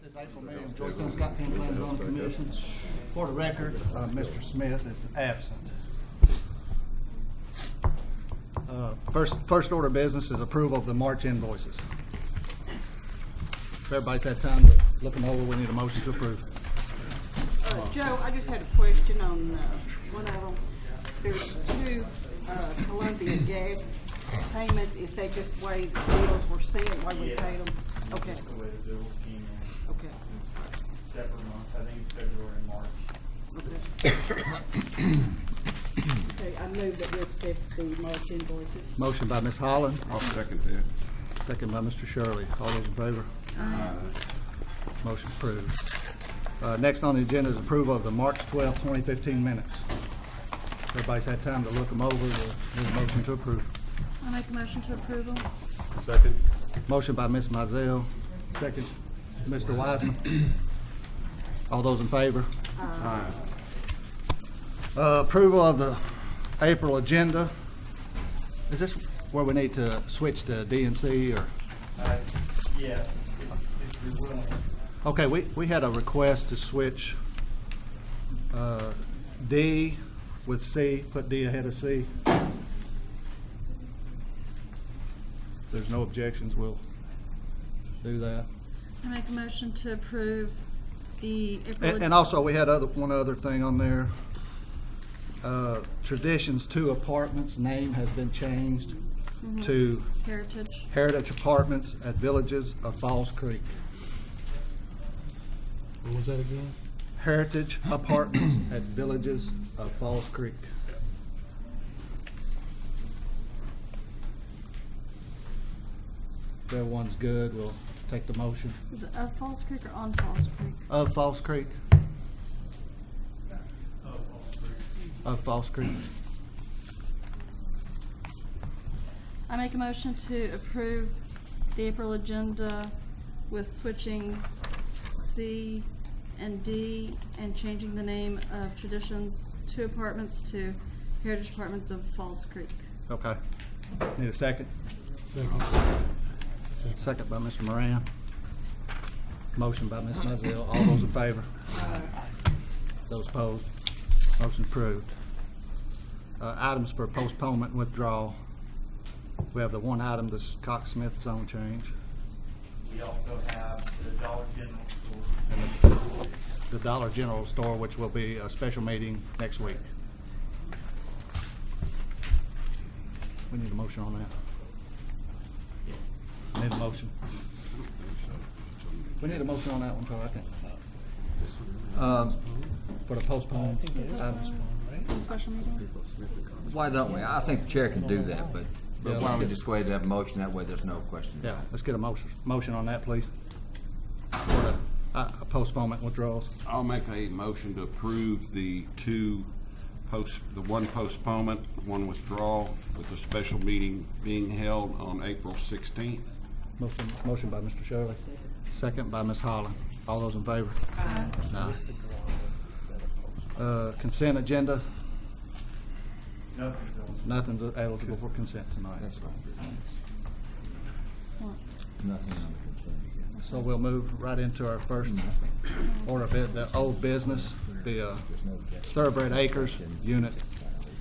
This April meeting of Georgetown-Scott Campaign Zone Commission. For the record, Mr. Smith is absent. First order of business is approval of the March invoices. If everybody's had time to look them over, we need a motion to approve. Joe, I just had a question on one of them. There's two Columbia gas payments. Is they just the way the bills were sent, why we paid them? Okay. Just the way the bills came in. Okay. Separate months, I think February and March. Okay, I move that we accept the March invoices. Motion by Ms. Holland, I'll second that. second by Mr. Shirley. All those in favor? Motion approved. Next on the agenda is approval of the March 12, 2015 minutes. Everybody's had time to look them over. There's a motion to approve. I'll make a motion to approve them. Second. Motion by Ms. Mizell, second Mr. Wiseman. All those in favor? Aye. Approval of the April agenda. Is this where we need to switch to D and C or? Yes, if you're willing. Okay, we had a request to switch D with C, put D ahead of C. There's no objections, we'll do that. I make a motion to approve the April. And also, we had one other thing on there. Traditions 2 Apartments name has been changed to Heritage Apartments at Villages of Falls Creek. What was that again? Heritage Apartments at Villages of Falls Creek. If everyone's good, we'll take the motion. Is it of Falls Creek or on Falls Creek? Of Falls Creek. Of Falls Creek. I make a motion to approve the April agenda with switching C and D and changing the name of Traditions 2 Apartments to Heritage Apartments of Falls Creek. Okay. Need a second? Second. Second by Mr. Moran. Motion by Ms. Mizell. All those in favor? Those opposed? Motion approved. Items for postponement and withdrawal. We have the one item, the Cox Smith zone change. We also have the Dollar General store. And the Dollar General store, which will be a special meeting next week. We need a motion on that. Need a motion. We need a motion on that one, Charlie. I think. For the postpone. Special meeting? Why don't we? I think the chair can do that, but Yeah, why don't we let's just go ahead and have a motion? That way there's no question. Yeah, let's get a motion on that, please. For the postponement withdrawals. I'll make a motion to approve the one postponement, one withdrawal, with the special meeting being held on April 16th. Motion by Mr. Shirley. Second by Ms. Holland. All those in favor? Aye. Consent agenda. Nothing's eligible for consent tonight. That's right. Nothing on the consent agenda. So we'll move right into our first order of the old business, the Thoroughbred Acres, Unit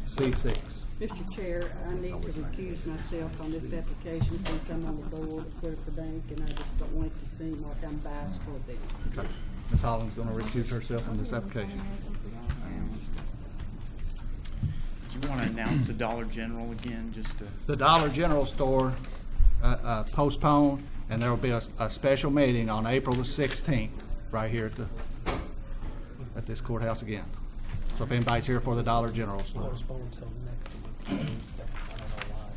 C6. Mr. Chair, I need to recuse myself on this application since I'm on the board at Clearford Bank, and I just don't want it to seem like I'm biased toward them. Okay. Ms. Holland's going to recuse herself from this application. Do you want to announce the Dollar General again, just to? The Dollar General store postponed, and there will be a special meeting on April the 16th right here at this courthouse again. So if anybody's here for the Dollar General store. Postpone until next week. I don't know why.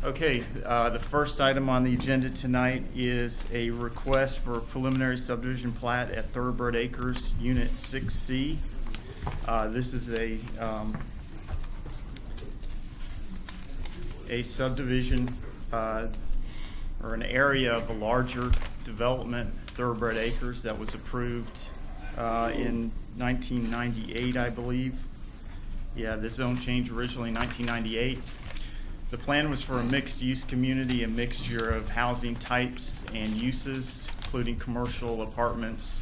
Okay, the first item on the agenda tonight is a request for a preliminary subdivision plat at Thoroughbred Acres, Unit 6C. This is a subdivision or an area of a larger development, Thoroughbred Acres, that was approved in 1998, I believe. Yeah, the zone change originally in 1998. The plan was for a mixed-use community, a mixture of housing types and uses, including commercial apartments,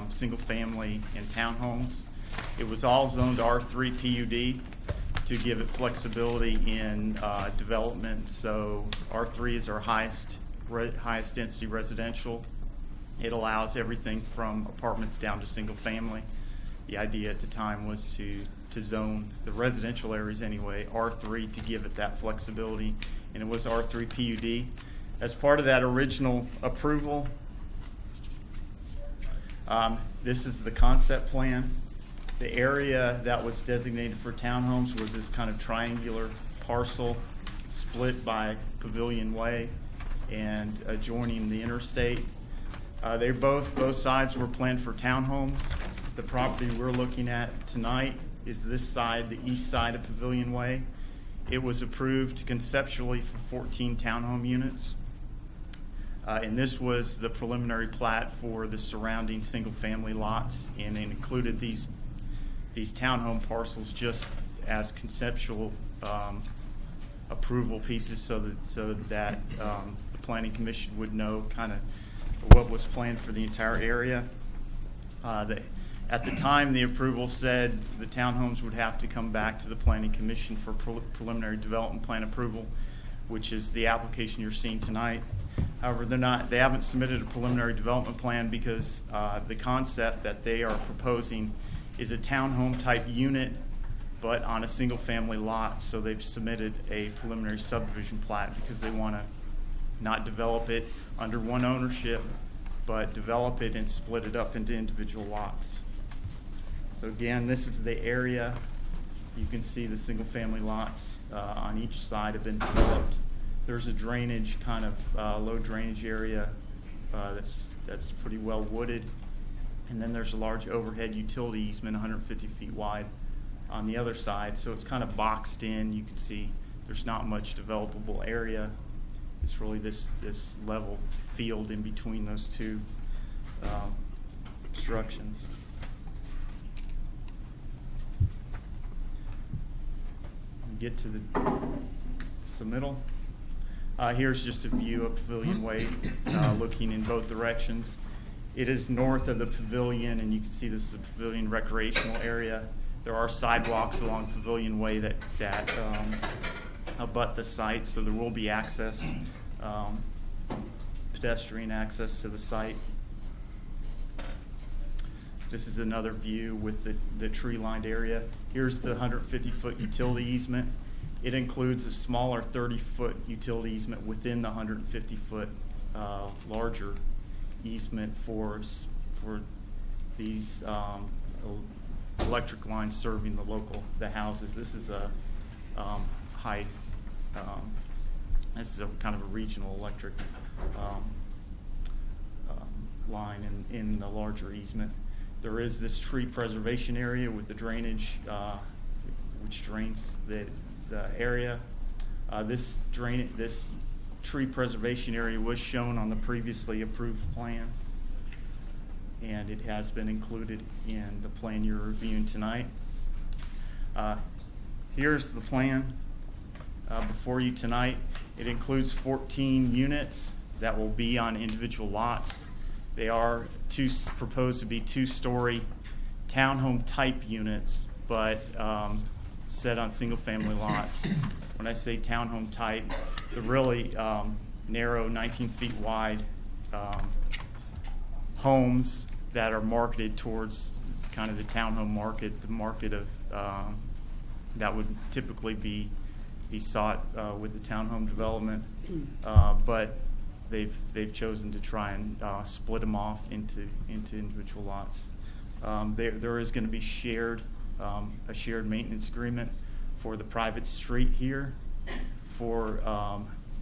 single-family, and townhomes. It was all zoned R3 PUD to give it flexibility in development. So R3 is our highest density residential. It allows everything from apartments down to single-family. The idea at the time was to zone the residential areas anyway, R3, to give it that flexibility, and it was R3 PUD. As part of that original approval, this is the concept plan. The area that was designated for townhomes was this kind of triangular parcel split by Pavilion Way and adjoining the interstate. Both sides were planned for townhomes. The property we're looking at tonight is this side, the east side of Pavilion Way. It was approved conceptually for 14 townhome units. And this was the preliminary plat for the surrounding single-family lots, and it included these townhome parcels just as conceptual approval pieces, so that the Planning Commission would know kind of what was planned for the entire area. At the time, the approval said the townhomes would have to come back to the Planning Commission for preliminary development plan approval, which is the application you're seeing tonight. However, they haven't submitted a preliminary development plan because the concept that they are proposing is a townhome type unit, but on a single family lot. So they've submitted a preliminary subdivision plat because they want to not develop it under one ownership, but develop it and split it up into individual lots. So again, this is the area. You can see the single family lots on each side have been developed. There's a drainage, kind of low drainage area that's pretty well wooded. And then there's a large overhead utility easement, 150 feet wide, on the other side. So it's kind of boxed in. You can see there's not much developable area. It's really this level field in between those two obstructions. Get to the submittal. Here's just a view of Pavilion Way, looking in both directions. It is north of the pavilion, and you can see this is a pavilion recreational area. There are sidewalks along Pavilion Way that abut the site, so there will be access, pedestrian access to the site. This is another view with the tree-lined area. Here's the 150-foot utility easement. It includes a smaller 30-foot utility easement within the 150-foot larger easement for these electric lines serving the houses. This is a this is a kind of a regional electric line in the larger easement. There is this tree preservation area with the drainage, which drains the area. This tree preservation area was shown on the previously approved plan, and it has been included in the plan you're reviewing tonight. Here's the plan before you tonight. It includes 14 units that will be on individual lots. They are proposed to be two-story townhome type units, but set on single-family lots. When I say townhome type, the really narrow, 19 feet wide homes that are marketed towards kind of the townhome market, the market of that would typically be sought with the townhome development, but they've chosen to try and split them off into individual lots. There is going to be a shared maintenance agreement for the private street here, for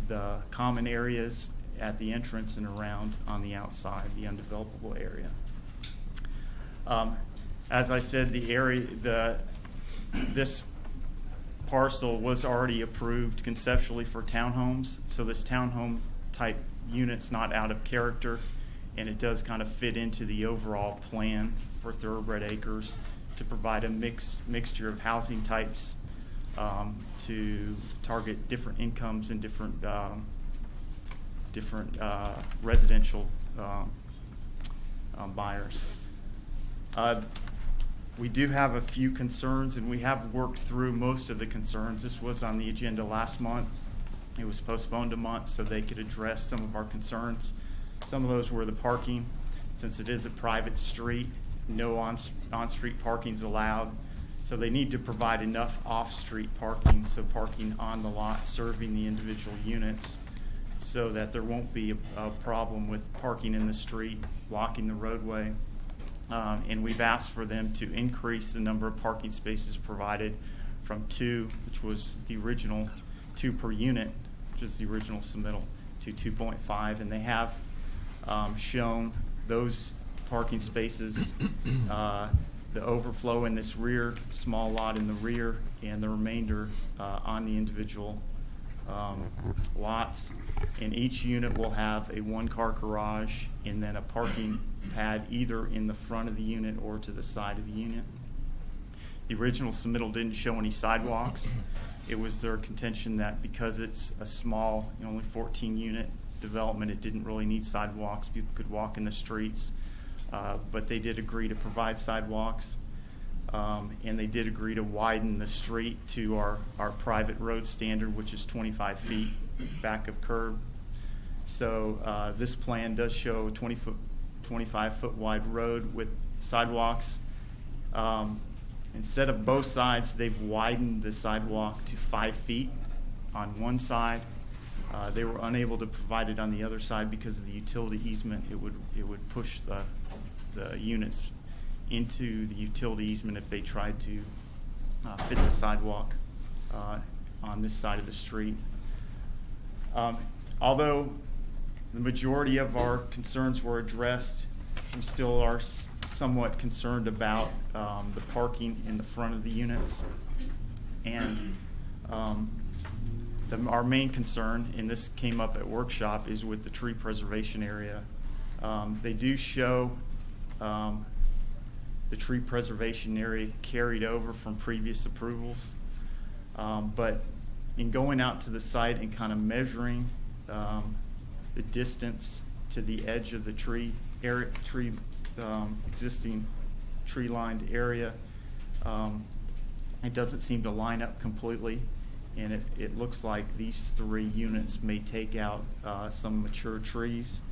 the common areas at the entrance and around on the outside, the undevelopable area. As I said, this parcel was already approved conceptually for townhomes, so this townhome type unit's not out of character. and it does kind of fit into the overall plan for Thoroughbred Acres to provide a mixture of housing types to target different incomes and different residential buyers. We do have a few concerns, and we have worked through most of the concerns. This was on the agenda last month. It was postponed a month so they could address some of our concerns. Some of those were the parking. Since it is a private street, no on-street parking is allowed. So they need to provide enough off-street parking, so parking on the lot serving the individual units, so that there won't be a problem with parking in the street, blocking the roadway. And we've asked for them to increase the number of parking spaces provided from 2, which was the original 2 per unit, which is the original submittal, to 2.5. And they have shown those parking spaces, the overflow in this rear small lot in the rear, and the remainder on the individual lots. And each unit will have a 1-car garage and then a parking pad either in the front of the unit or to the side of the unit. The original submittal didn't show any sidewalks. It was their contention that because it's a small, only 14-unit development, it didn't really need sidewalks. People could walk in the streets, but they did agree to provide sidewalks. And they did agree to widen the street to our private road standard, which is 25 feet back of curb. So this plan does show a 25-foot wide road with sidewalks. Instead of both sides, they've widened the sidewalk to 5 feet on one side. They were unable to provide it on the other side because of the utility easement. It would push the units into the utility easement if they tried to fit the sidewalk on this side of the street. Although the majority of our concerns were addressed, we still are somewhat concerned about the parking in the front of the units. And our main concern, and this came up at workshop, is with the tree preservation area. They do show the tree preservation area carried over from previous approvals. But in going out to the site and kind of measuring the distance to the edge of the existing tree-lined area, it doesn't seem to line up completely. And it looks like these 3 units may take out some mature trees.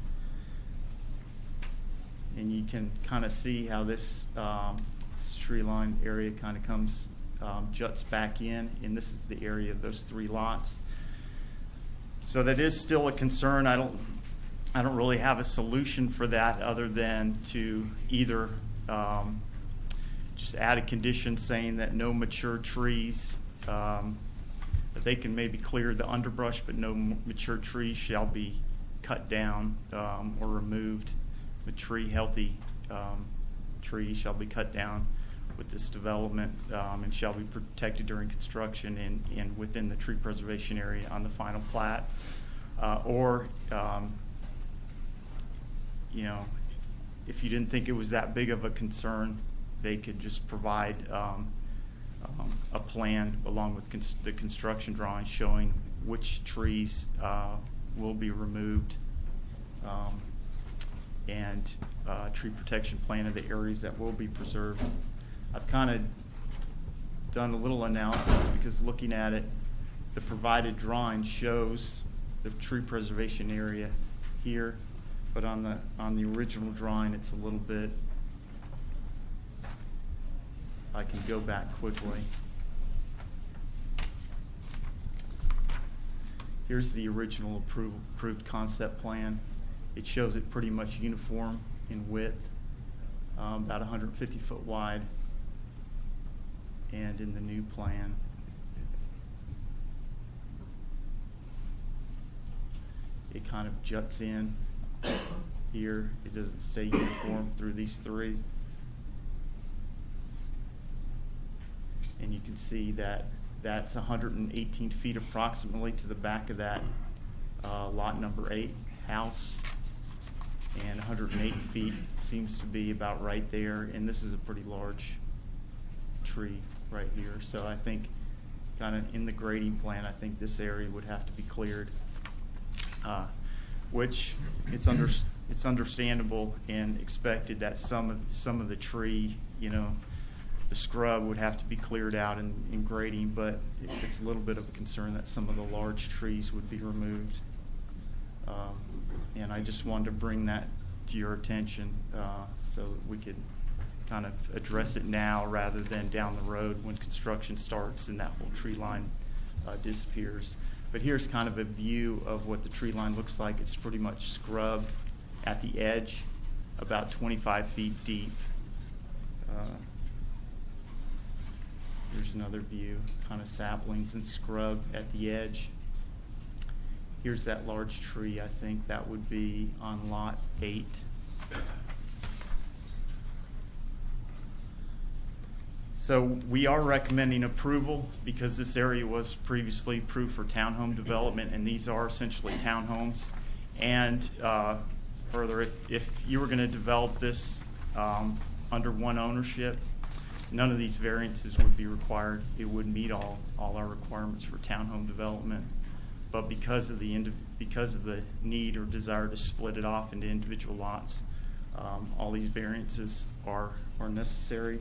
And you can kind of see how this tree-lined area kind of comes, juts back in, and this is the area of those 3 lots. So that is still a concern. I don't really have a solution for that other than to either just add a condition saying that no mature trees, that they can maybe clear the underbrush, but no mature trees shall be cut down or removed. The healthy trees shall be cut down with this development and shall be protected during construction and within the tree preservation area on the final plat. Or if you didn't think it was that big of a concern, they could just provide a plan along with the construction drawing showing which trees will be removed and tree protection plan of the areas that will be preserved. I've kind of done a little analysis because looking at it, the provided drawing shows the tree preservation area here, but on the original drawing, it's a little bit. I can go back quickly. Here's the original approved concept plan. It shows it pretty much uniform in width, about 150 foot wide. And in the new plan, it kind of juts in here. It doesn't stay uniform through these 3. And you can see that that's 118 feet approximately to the back of that lot number 8 house, and 108 feet seems to be about right there, and this is a pretty large tree right here. So I think kind of in the grading plan, I think this area would have to be cleared, which it's understandable and expected that some of the tree, the scrub would have to be cleared out in grading, but it's a little bit of a concern that some of the large trees would be removed. And I just wanted to bring that to your attention so that we could kind of address it now rather than down the road when construction starts and that whole tree line disappears. But here's kind of a view of what the tree line looks like. It's pretty much scrub at the edge, about 25 feet deep. Here's another view, kind of saplings and scrub at the edge. Here's that large tree. I think that would be on lot 8. So we are recommending approval because this area was previously approved for townhome development, and these are essentially townhomes. And further, if you were going to develop this under one ownership, none of these variances would be required. It would meet all our requirements for townhome development. But because of the need or desire to split it off into individual lots, all these variances are necessary.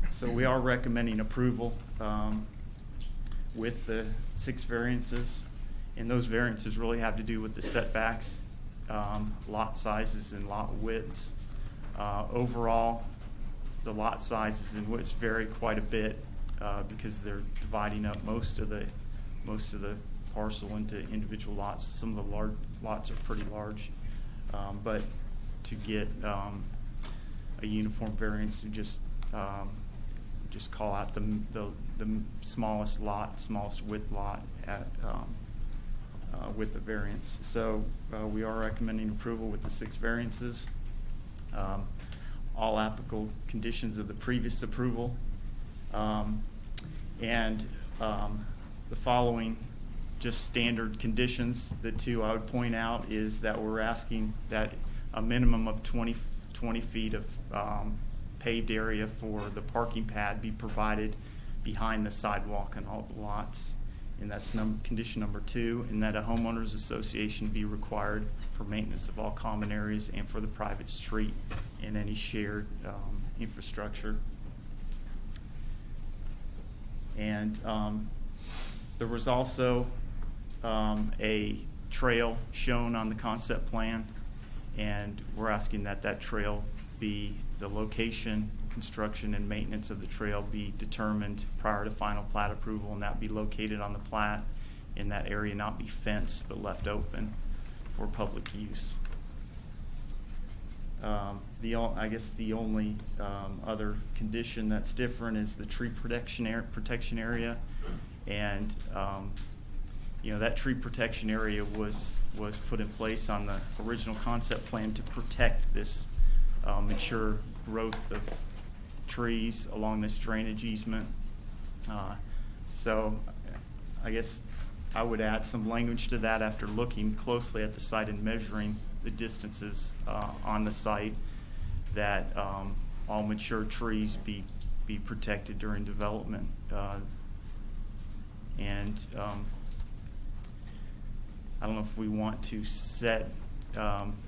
So we are recommending approval with the 6 variances, and those variances really have to do with the setbacks, lot sizes, and lot widths. Overall, the lot sizes and widths vary quite a bit because they're dividing up most of the parcel into individual lots. Some of the large lots are pretty large, but to get a uniform variance, you just call out the smallest width lot with the variance. So we are recommending approval with the 6 variances. All applicable conditions of the previous approval, and the following just standard conditions. The 2 I would point out is that we're asking that a minimum of 20 feet of paved area for the parking pad be provided behind the sidewalk on all the lots, and that's condition number 2, and that a homeowners association be required for maintenance of all common areas and for the private street and any shared infrastructure. And there was also a trail shown on the concept plan, and we're asking that trail be, the location, construction, and maintenance of the trail be determined prior to final plat approval, and that be located on the plat, and that area not be fenced but left open for public use. I guess the only other condition that's different is the tree protection area, and that tree protection area was put in place on the original concept plan to protect this mature growth of trees along this drainage easement. So I guess I would add some language to that after looking closely at the site and measuring the distances on the site, that all mature trees be protected during development. And I don't know if we want to set,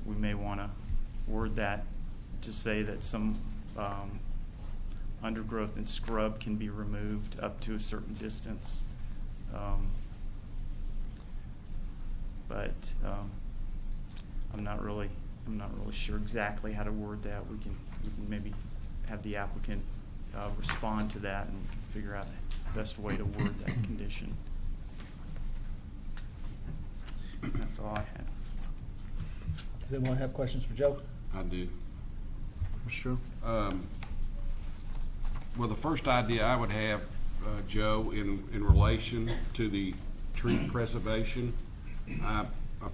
we may want to word that to say that some undergrowth and scrub can be removed up to a certain distance. But I'm not really sure exactly how to word that. We can maybe have the applicant respond to that and figure out the best way to word that condition. That's all I had. Does anyone have questions for Joe? I do. Sure. Well, the first idea I would have, Joe, in relation to the tree preservation, I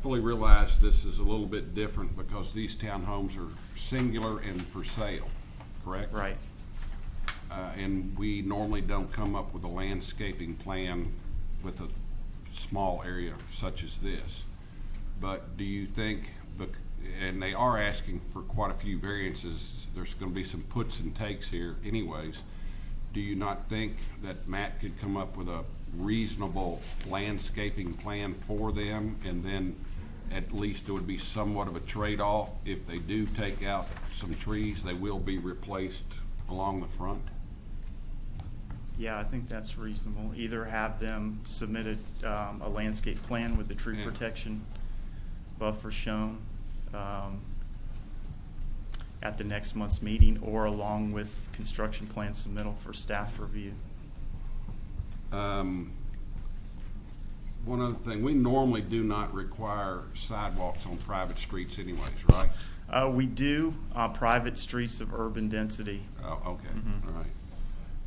fully realize this is a little bit different because these townhomes are singular and for sale, correct? Right. And we normally don't come up with a landscaping plan with a small area such as this. But do you think and they are asking for quite a few variances. There's going to be some puts and takes here anyways. Do you not think that Matt could come up with a reasonable landscaping plan for them, and then at least it would be somewhat of a trade-off? If they do take out some trees, they will be replaced along the front? Yeah, I think that's reasonable. Either have them submit a landscape plan with the tree Yeah. protection buffer shown at the next month's meeting, or along with construction plan submittal for staff review. One other thing, we normally do not require sidewalks on private streets anyways, right? We do on private streets of urban density. Oh, okay, Mhm. all right.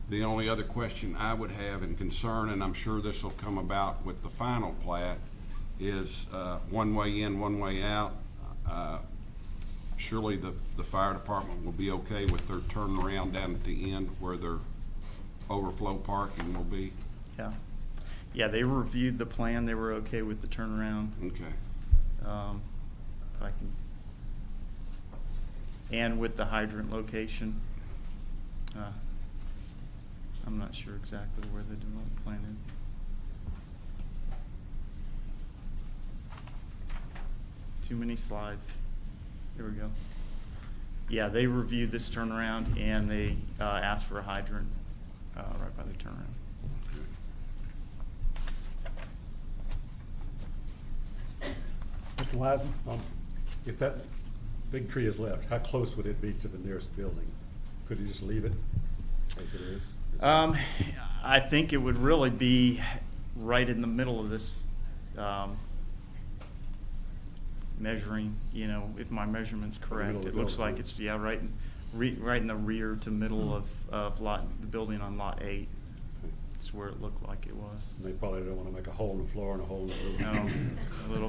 The only other question I would have and concern, and I'm sure this will come about with the final plat, is one way in, one way out. Surely the fire department will be okay with their turnaround down at the end where their overflow parking will be? Yeah. Yeah, they reviewed the plan. They were okay with the turnaround. Okay. If I can. And with the hydrant location. I'm not sure exactly where the development plan is. Too many slides. Here we go. Yeah, they reviewed this turnaround, and they asked for a hydrant right by the turnaround. Mr. Wiseman? If that big tree is left, how close would it be to the nearest building? Could you just leave it as it is? I think it would really be right in the middle of this measuring, if my measurement's correct. middle of It the looks building. like it's, right in the rear to middle of the building on lot 8. It's where it looked like it was. And they probably don't want to make a hole in the floor and a hole in the roof. No, a little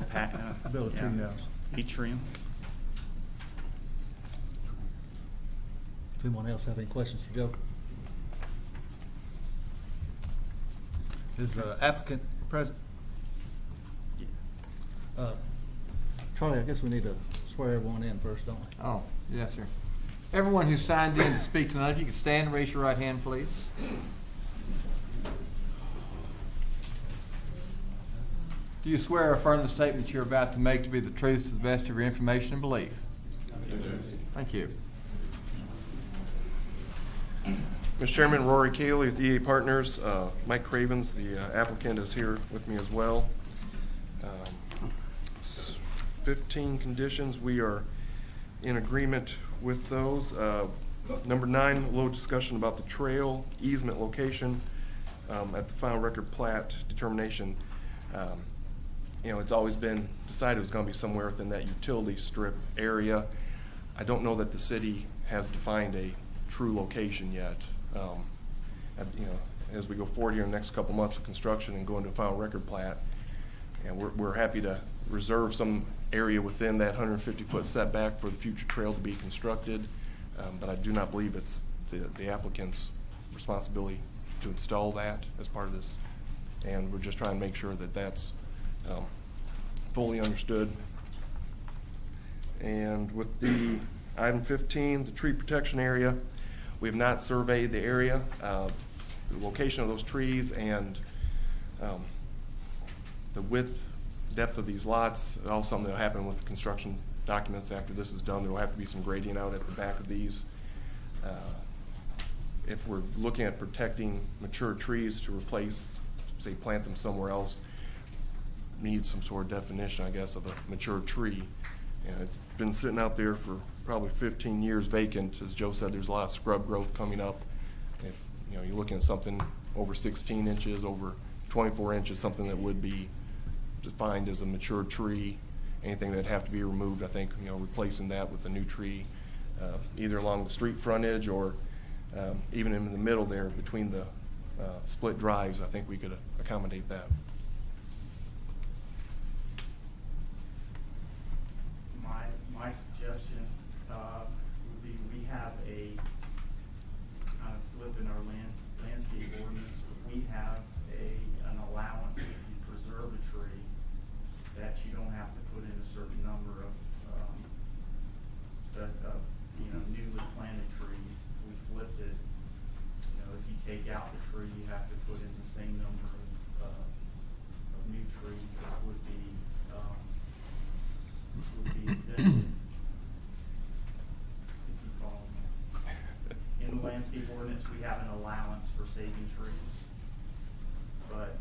Build a tree house. Heat trim. Does anyone else have any questions for Joe? Is the applicant present? Charlie, I guess we need to swear everyone in first, don't we? Oh, yes, sir. Everyone who signed in to speak tonight, if you could stand and raise your right hand, please. Do you swear or affirm the statement you're about to make to be the truth to the best of your information and belief? Thank you. Mr. Chairman, Rory Cayley with EA Partners. Mike Cravens, the applicant, is here with me as well. 15 conditions. We are in agreement with those. Number 9, a little discussion about the trail easement location at the final record plat determination. It's always been decided it was going to be somewhere within that utility strip area. I don't know that the city has defined a true location yet. As we go forward here in the next couple months with construction and go into a final record plat, and we're happy to reserve some area within that 150-foot setback for the future trail to be constructed, but I do not believe it's the applicant's responsibility to install that as part of this, and we're just trying to make sure that that's fully understood. And with the item 15, the tree protection area, we have not surveyed the area, the location of those trees, and the width, depth of these lots. All something that will happen with construction documents after this is done. There will have to be some grading out at the back of these. If we're looking at protecting mature trees to replace, say, plant them somewhere else, needs some sort of definition, I guess, of a mature tree. And it's been sitting out there for probably 15 years vacant. As Joe said, there's a lot of scrub growth coming up. If you're looking at something over 16 inches, over 24 inches, something that would be defined as a mature tree, anything that'd have to be removed, I think, replacing that with a new tree, either along the street frontage or even in the middle there between the split drives, I think we could accommodate that. My suggestion would be we have a kind of flip in our landscape ordinance, but we have an allowance if you preserve a tree that you don't have to put in a certain number of we have an allowance for saving trees. But,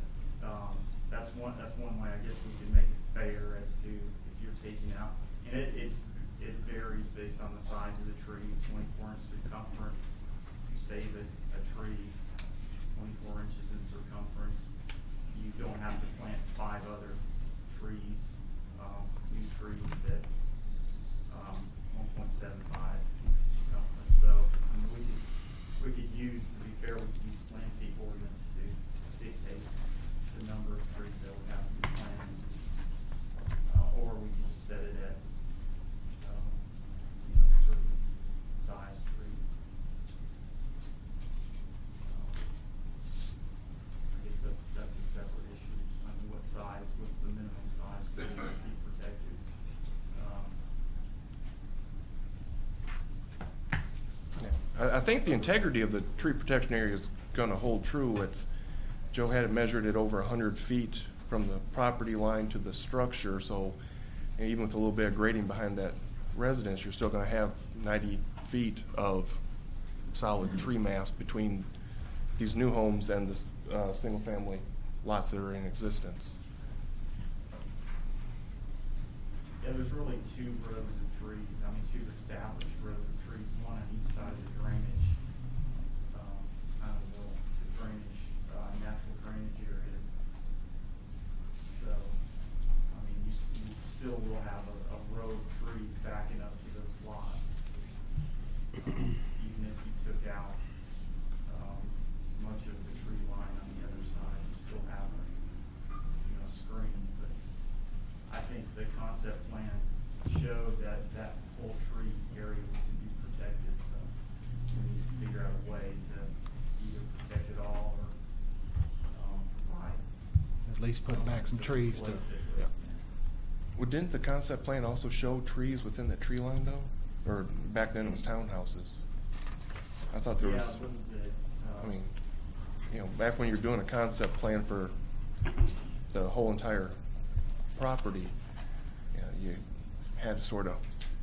that's one way, I guess we can make it fair as to if you're taking out, and it varies based on the size of the tree, 24-inch circumference. You save a tree 24 inches in circumference, you don't have to plant 5 other trees, new trees at 1.75 circumference. So I mean, we could use, to be fair, we could use landscape ordinance to dictate the number of trees that we have to be planted, or we could just set it at certain size tree. I guess that's a separate issue. I mean, what size? What's the minimum size for it to be protected? I think the integrity of the tree protection area is going to hold true. Joe had it measured at over 100 feet from the property line to the structure, so even with a little bit of grading behind that residence, you're still going to have 90 feet of solid tree mass between these new homes and the single-family lots that are in existence. Yeah, there's really 2 rows of trees. I mean, 2 established rows of trees, one on each side of the drainage, natural drainage area. So, I mean, you still will have a row of trees backing up to those lots. Even if you took out much of the tree line on the other side, you still have a screen. But I think the concept plan showed that whole tree area was to be protected, so we need to figure out a way to either protect it all or provide. At least put back some trees to, Yeah. Well, didn't the concept plan also show trees within that tree line, though? Or back then it was townhouses? I thought there Yeah, was, a little bit. I mean, back when you're doing a concept plan for the whole entire property, you had to sort of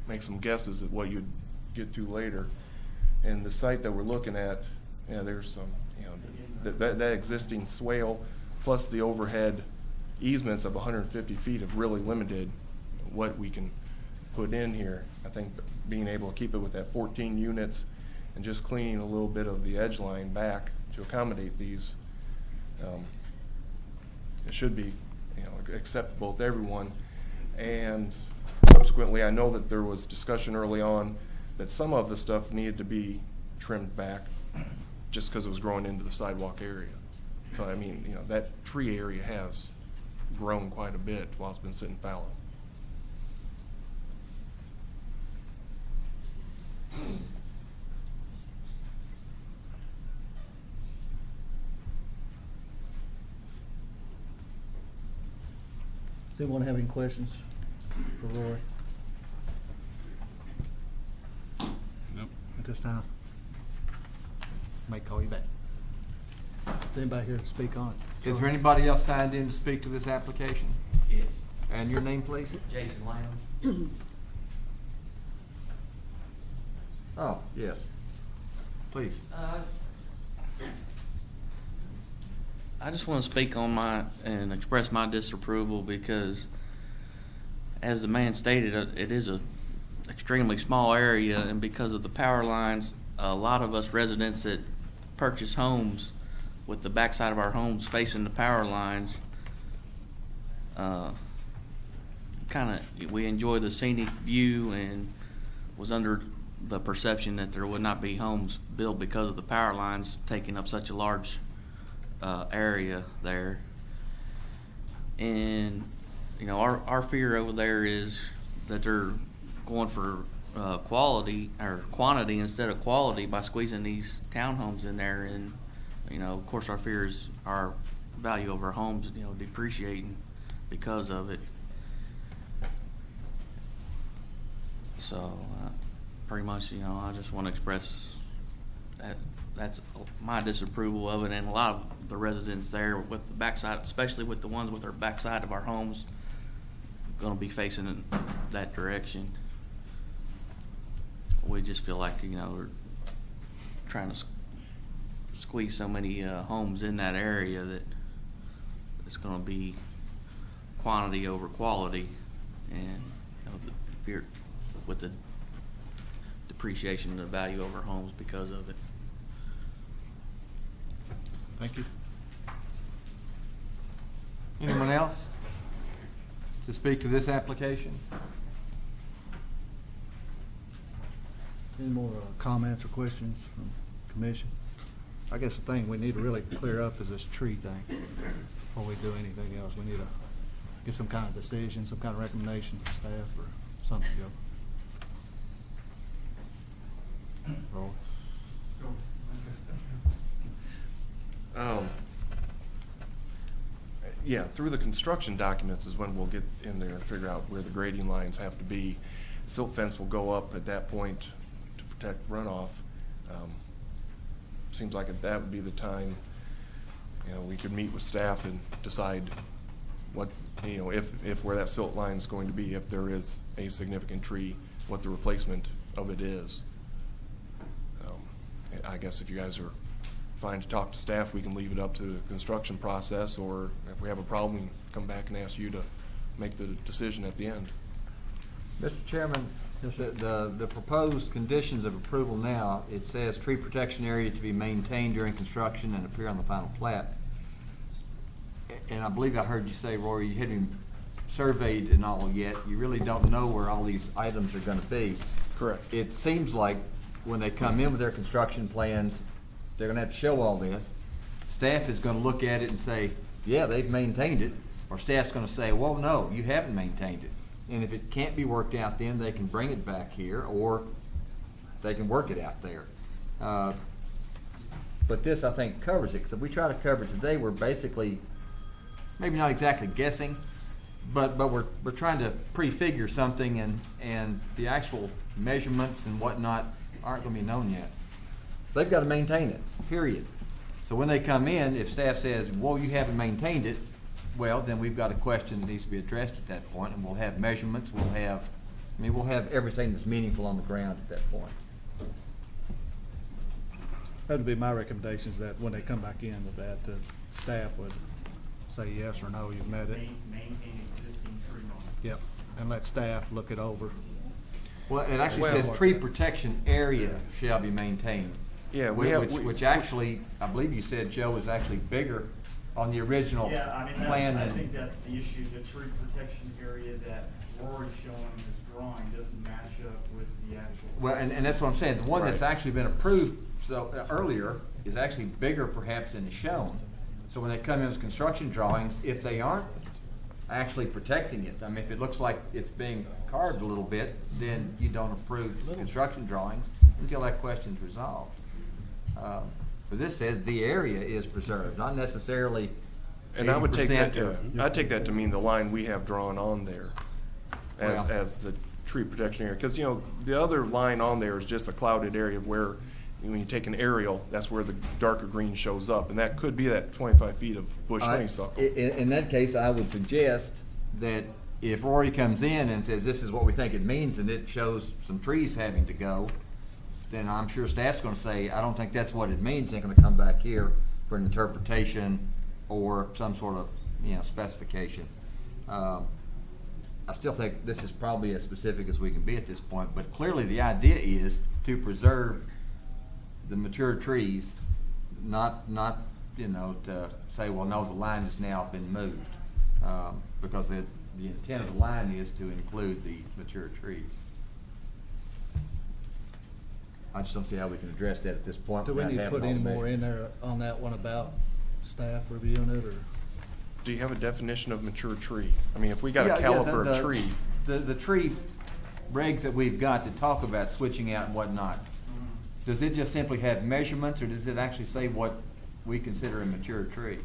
make some guesses at what you'd get to later. And the site that we're looking at, there's some, that existing swale plus the overhead easements of 150 feet have really limited what we can put in here. I think being able to keep it with that 14 units and just cleaning a little bit of the edge line back to accommodate these, it should be, acceptable to everyone. And subsequently, I know that there was discussion early on that some of the stuff needed to be trimmed back just because it was growing into the sidewalk area. So, I mean, that tree area has grown quite a bit while it's been sitting fallow. does anyone have any questions for Roy Nope. at this time? May call you back. Is anybody here to speak on it? Is there anybody else signed in to speak to this application? Yes, And your name, please? Jason Lamb. Oh, yes. Please. I just want to speak on and express my disapproval because, as the man stated, it is a extremely small area, and because of the power lines, a lot of us residents that purchase homes with the backside of our homes facing the power lines, we enjoy the scenic view and was under the perception that there would not be homes built because of the power lines taking up such a large area there. And our fear over there is that they're going for quality or quantity instead of quality by squeezing these townhomes in there. And of course, our fear is our value of our homes depreciating because of it. So pretty much, I just want to express that's my disapproval of it, and a lot of the residents there with the backside, especially with the ones with their backside of our homes, going to be facing in that direction. We just feel like we're trying to squeeze so many homes in that area that it's going to be quantity over quality, and with the depreciation of the value of our homes because of it. Thank you. Anyone else to speak to this application? Any more comments or questions from commission? I guess the thing we need to really clear up is this tree thing before we do anything else. We need to get some kind of decision, some kind of recommendation from staff or something to go. Roy? Yeah, through the construction documents is when we'll get in there and figure out where the grading lines have to be. Silt fence will go up at that point to protect runoff. Seems like that would be the time, we could meet with staff and decide what, if where that silt line is going to be, if there is a significant tree, what the replacement of it is. I guess if you guys are fine to talk to staff, we can leave it up to the construction process, or if we have a problem, we can come back and ask you to make the decision at the end. Mr. Chairman, the proposed conditions of approval now, it says tree protection area to be maintained during construction and appear on the final plat. And I believe I heard you say, Rory, you hadn't surveyed and all yet. You really don't know where all these items are going to be. Correct. It seems like when they come in with their construction plans, they're going to have to show all this. Staff is going to look at it and say, yeah, they've maintained it. Or staff's going to say, well, no, you haven't maintained it. And if it can't be worked out, then they can bring it back here, or they can work it out there. But this, I think, covers it. Because if we try to cover it today, we're basically, maybe not exactly guessing, but we're trying to prefigure something, and the actual measurements and whatnot aren't going to be known yet. They've got to maintain it, period. So when they come in, if staff says, whoa, you haven't maintained it, well, then we've got a question that needs to be addressed at that point, and we'll have measurements, we'll have everything that's meaningful on the ground at that point. That would be my recommendation, is that when they come back in with that, staff would say yes or no, you've met it. Maintain existing tree line. Yep, and let staff look it over. Well, it actually says tree protection area shall be maintained. Yeah, which actually, I believe you said, Joe, is actually bigger on the original plan. I think that's the issue. The tree protection area that Rory's showing in his drawing doesn't match up with the actual. Well, and that's what I'm saying. The one that's actually been approved earlier is actually bigger perhaps than is shown. So when they come in with construction drawings, if they aren't actually protecting it, if it looks like it's being carved a little bit, then you don't approve construction drawings until that question's resolved. But this says the area is preserved, not necessarily. And I would take that of- I'd take that to mean the line we have drawn on there Well- as the tree protection area. Because, the other line on there is just a clouded area where, when you take an aerial, that's where the darker green shows up. And that could be that 25 feet of bush honeysuckle. In that case, I would suggest that if Rory comes in and says this is what we think it means, and it shows some trees having to go, then I'm sure staff's going to say, I don't think that's what it means. They're going to come back here for an interpretation or some sort of specification. I still think this is probably as specific as we can be at this point, but clearly the idea is to preserve the mature trees, not to say, well, no, the line has now been moved, because the intent of the line is to include the mature trees. I just don't see how we can address that at this point. Do we without need to having put all any the more in there on that one about staff reviewing it, or? Do you have a definition of mature tree? If we got a caliper of tree. The tree regs that we've got that talk about switching out and whatnot, does it just simply have measurements, or does it actually say what we consider a mature tree?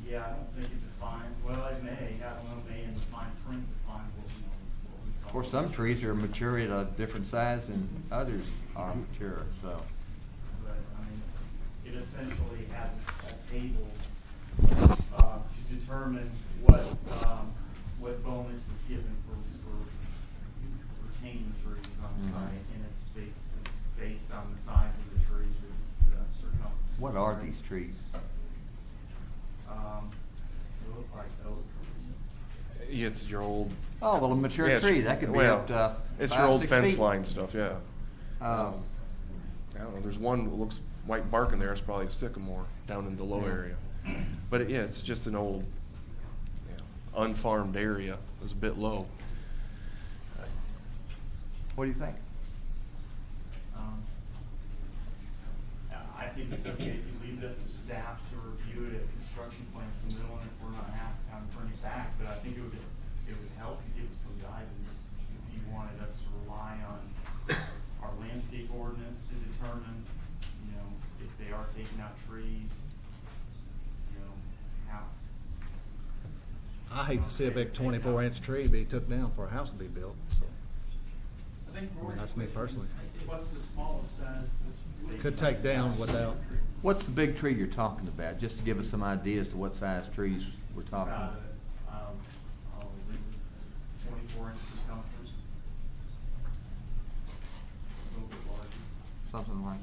Yeah, I don't think it defines, well, it may, I don't know, may in the fine print define what we call. Of course, some trees are mature at a different size and others are mature, so. But, it essentially has a table to determine what bonus is given for retaining trees on site, and it's based on the size of the tree. are these trees? They look like oak. It's your old. Oh, well, a mature Yeah, it's- tree, that could be well, up to It's 5, your old 6 fence feet. line stuff, yeah. I don't know, there's one that looks white bark in there, it's probably a sycamore down in the low area. But yeah, it's just an old, unfarmed area, it was a bit low. What do you think? I think it's okay if you leave it up to staff to review it at construction plan submittal, and if we're not happy, have to bring it back. But I think it would help to give us some guidance if you wanted us to rely on our landscape ordinance to determine, if they are taking out trees, how. I hate to see a big 24-inch tree be took down for a house to be built, so. I think Roy, That's me personally. what's the smallest size? Could take down without, What's the big tree you're talking about, just to give us some idea as to what size trees we're talking about? 24 inch circumference. A little bit larger. Something like,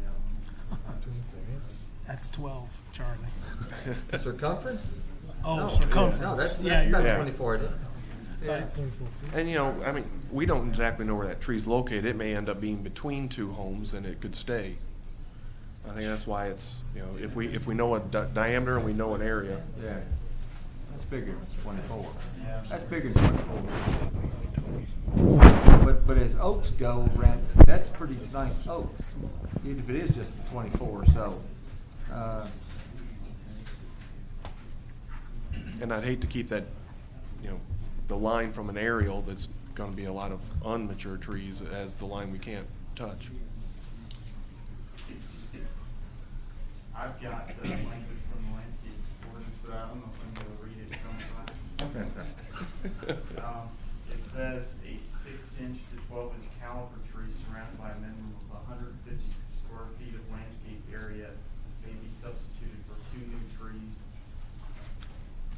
Yeah. That's 12, Charlie. circumference? Oh, No, circumference. No, that's Yeah, about you're right. 24, isn't it? And we don't exactly know where that tree's located, it may end up being between two homes and it could stay. I think that's why it's, if we know a diameter and we know an area. Yeah. That's bigger than 24. That's bigger than 24. But as oaks go around, that's pretty nice oaks, even if it is just 24, so, And I'd hate to keep that, the line from an aerial that's gonna be a lot of unmature trees as the line we can't touch. I've got the language from the landscape ordinance, but I don't know if I'm going to read it from class. It says a 6-inch to 12-inch caliber tree surrounded by a minimum of 150 square feet of landscape area may be substituted for 2 new trees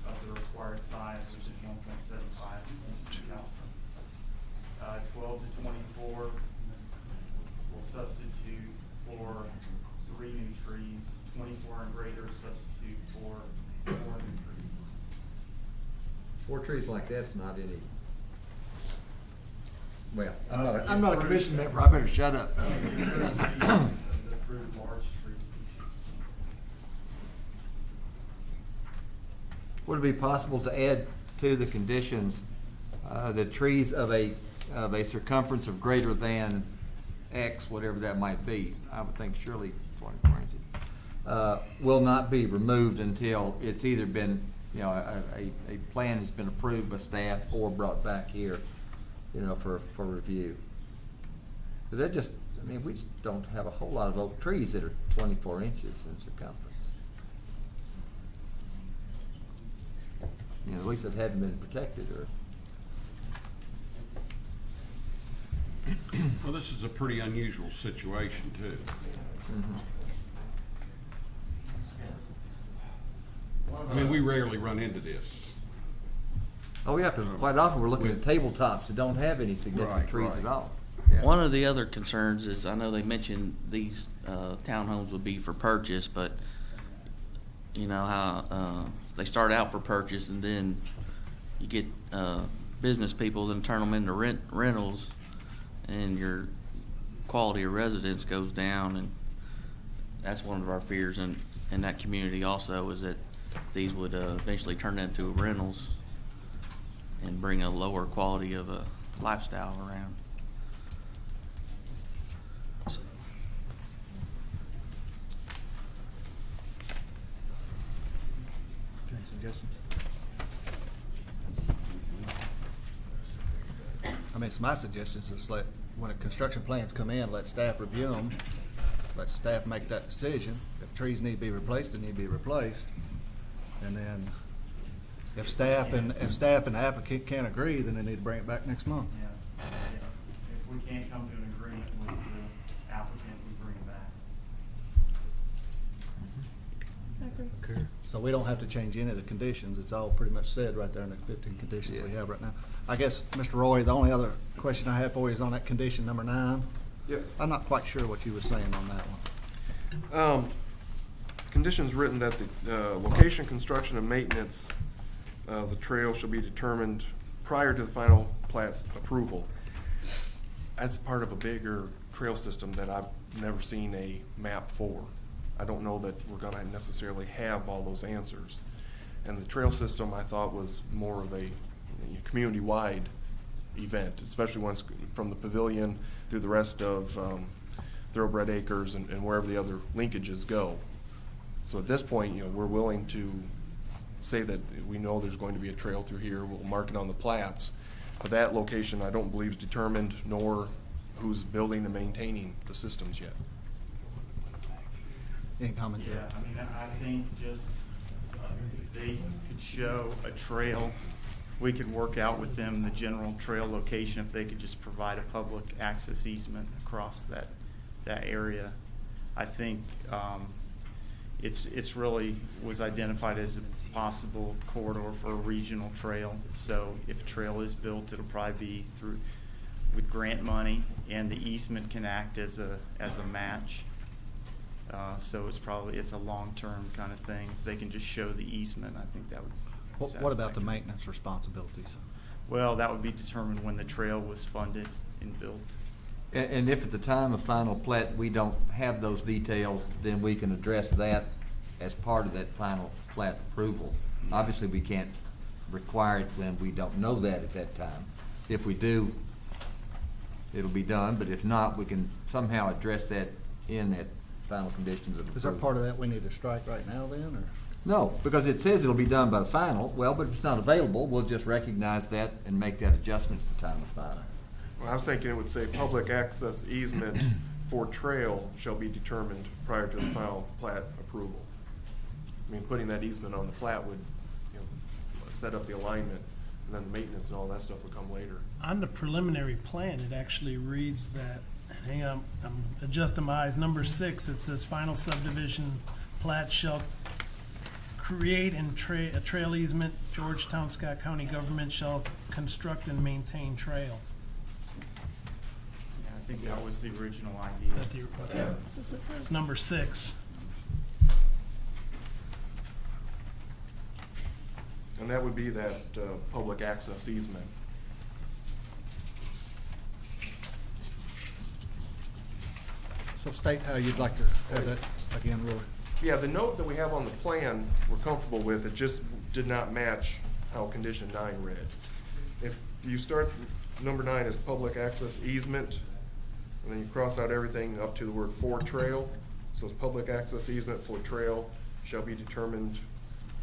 of the required size, which is 1.75 inch caliber. 12 to 24 will substitute for 3 new trees. 24 and greater substitute for 4 new trees. 4 trees like that's not any. Well, I'm not a commission member, I better shut up. The approved large tree species. Would it be possible to add to the conditions, the trees of a circumference of greater than X, whatever that might be? I would think surely 24 inches. Will not be removed until it's either been, a plan has been approved by staff or brought back here, for review. Because we just don't have a whole lot of oak trees that are 24 inches in circumference. At least that haven't been protected or. Well, this is a pretty unusual situation too. We rarely run into this. Oh, yeah, because quite often we're looking at tabletops that don't have any significant Right, trees right. at all. Yeah. One of the other concerns is, I know they mentioned these townhomes would be for purchase, but you know how they start out for purchase and then you get business people then turn them into rentals, and your quality of residence goes down, and that's one of our fears in that community also, is that these would eventually turn into rentals and bring a lower quality of a lifestyle around. So, any suggestions? It's my suggestions is when the construction plans come in, let staff review them, let staff make that decision. If trees need to be replaced, they need to be replaced. And then if staff and the applicant can't agree, then they need to bring it back next month. Yeah. If we can't come to an agreement with the applicant, we bring it back. I agree. So we don't have to change any of the conditions. It's all pretty much said right there in the 15 conditions we Yes. have right now. I guess, Mr. Roy, the only other question I have for you is on that condition number 9. Yes. I'm not quite sure what you were saying on that one. Conditions written that the location, construction, and maintenance of the trail shall be determined prior to the final plat's approval. That's part of a bigger trail system that I've never seen a map for. I don't know that we're gonna necessarily have all those answers. And the trail system, I thought, was more of a community-wide event, especially once from the pavilion through the rest of Thoroughbred Acres and wherever the other linkages go. So at this point, we're willing to say that we know there's going to be a trail through here. We'll mark it on the plats. But that location, I don't believe is determined, nor who's building and maintaining the systems yet. Any comment? Yeah, I mean, I think just if they could show a trail, we could work out with them the general trail location, if they could just provide a public access easement across that area. I think it's really was identified as a possible corridor for a regional trail. So if a trail is built, it'll probably be through with grant money, and the easement can act as a match. So it's a long-term kind of thing. If they can just show the easement, I think that would. What about the maintenance responsibilities? Well, that would be determined when the trail was funded and built. And if at the time of final plat, we don't have those details, then we can address that as part of that final plat approval. Obviously, we can't require it when we don't know that at that time. If we do, it'll be done, but if not, we can somehow address that in that final conditions of approval. Is there part of that we need to strike right now then, or? No, because it says it'll be done by the final. Well, but if it's not available, we'll just recognize that and make that adjustment at the time of final. Well, I was thinking it would say public access easement for trail shall be determined prior to the final plat approval. I mean, putting that easement on the plat would, set up the alignment, and then the maintenance and all that stuff would come later. On the preliminary plan, it actually reads that, hang on, I'm adjusting my eyes, number 6, it says final subdivision plat shall create and a trail easement, Georgetown-Scott County government shall construct and maintain trail. Yeah, I think that was the original idea. Is that the, okay. That's what it says. It's number 6. And that would be that public access easement. So state how you'd like to have that again, Roy. Yeah, the note that we have on the plan, we're comfortable with. It just did not match how condition 9 read. If you start, number 9 is public access easement, and then you cross out everything up to the word for trail. So it's public access easement for trail shall be determined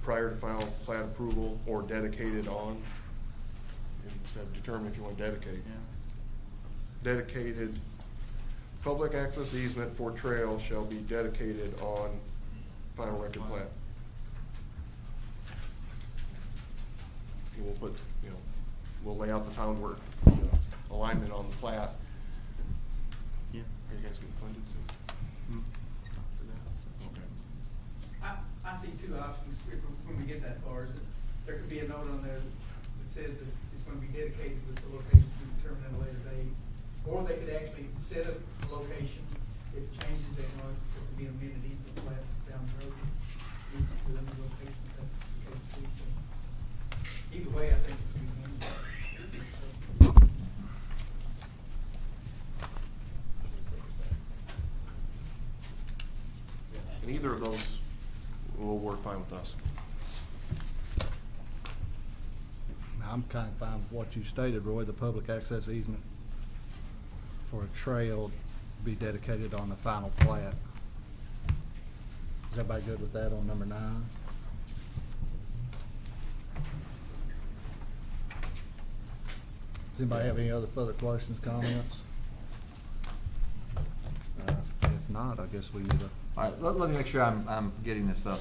prior to final plat approval or dedicated on. Instead of determine if you want to dedicate. Yeah. Dedicated, public access easement for trail shall be dedicated on final record plat. And we'll put, we'll lay out the town work alignment on the plat. Yeah. Are you guys getting funded soon? Okay. I see two options when we get that far. Is that there could be a note on there that says that it's going to be dedicated with the location to be determined at a later date. Or they could actually set up the location. If it changes, they want it to be amended easement plat down the road. Within the location, if that's the case. So either way, I think it could be done. And either of those will work fine with us. I'm kind of fine with what you stated, Roy, the public access easement for a trail be dedicated on the final plat. Is everybody good with that on number 9? Does anybody have any other further questions, comments? If not, I guess we need a. All right, let me make sure I'm getting this up.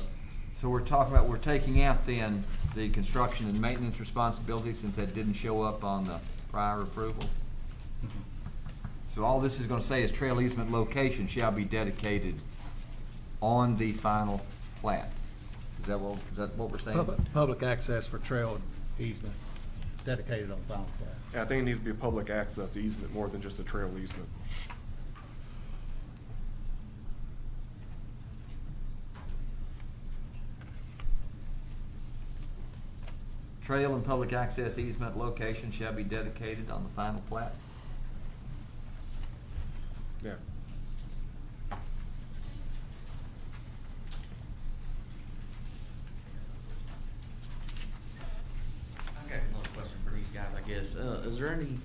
So we're talking about, we're taking out then the construction and maintenance responsibility since that didn't show up on the prior approval? So all this is gonna say is trail easement location shall be dedicated on the final plat. Is that what we're saying? Public access for trail easement dedicated on final plat. Yeah, I think it needs to be a public access easement more than just a trail easement. trail and public access easement location shall be dedicated on the final plat. Yeah. I got another question for these guys, I guess. Is there any,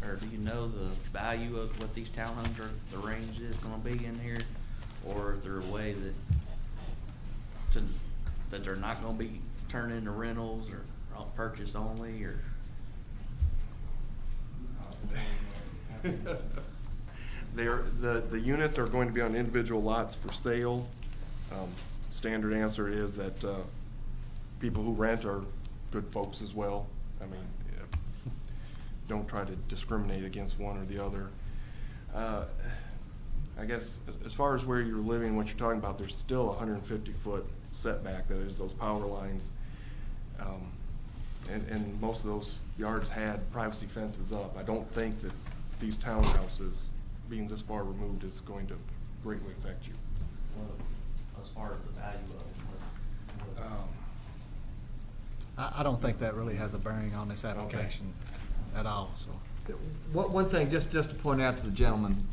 or do you know the value of what these townhomes are, the range is gonna be in here? Or is there a way that they're not gonna be turned into rentals or purchase only, or? The units are going to be on individual lots for sale. Standard answer is that people who rent are good folks as well. I mean, don't try to discriminate against one or the other. I guess as far as where you're living, what you're talking about, there's still a 150-foot setback, that is those power lines. And most of those yards had privacy fences up. I don't think that these townhouses, being this far removed, is going to greatly affect you. Well, as far as the value of it, I don't think that really has a bearing on this application at all, so. One thing, just to point out to the gentleman,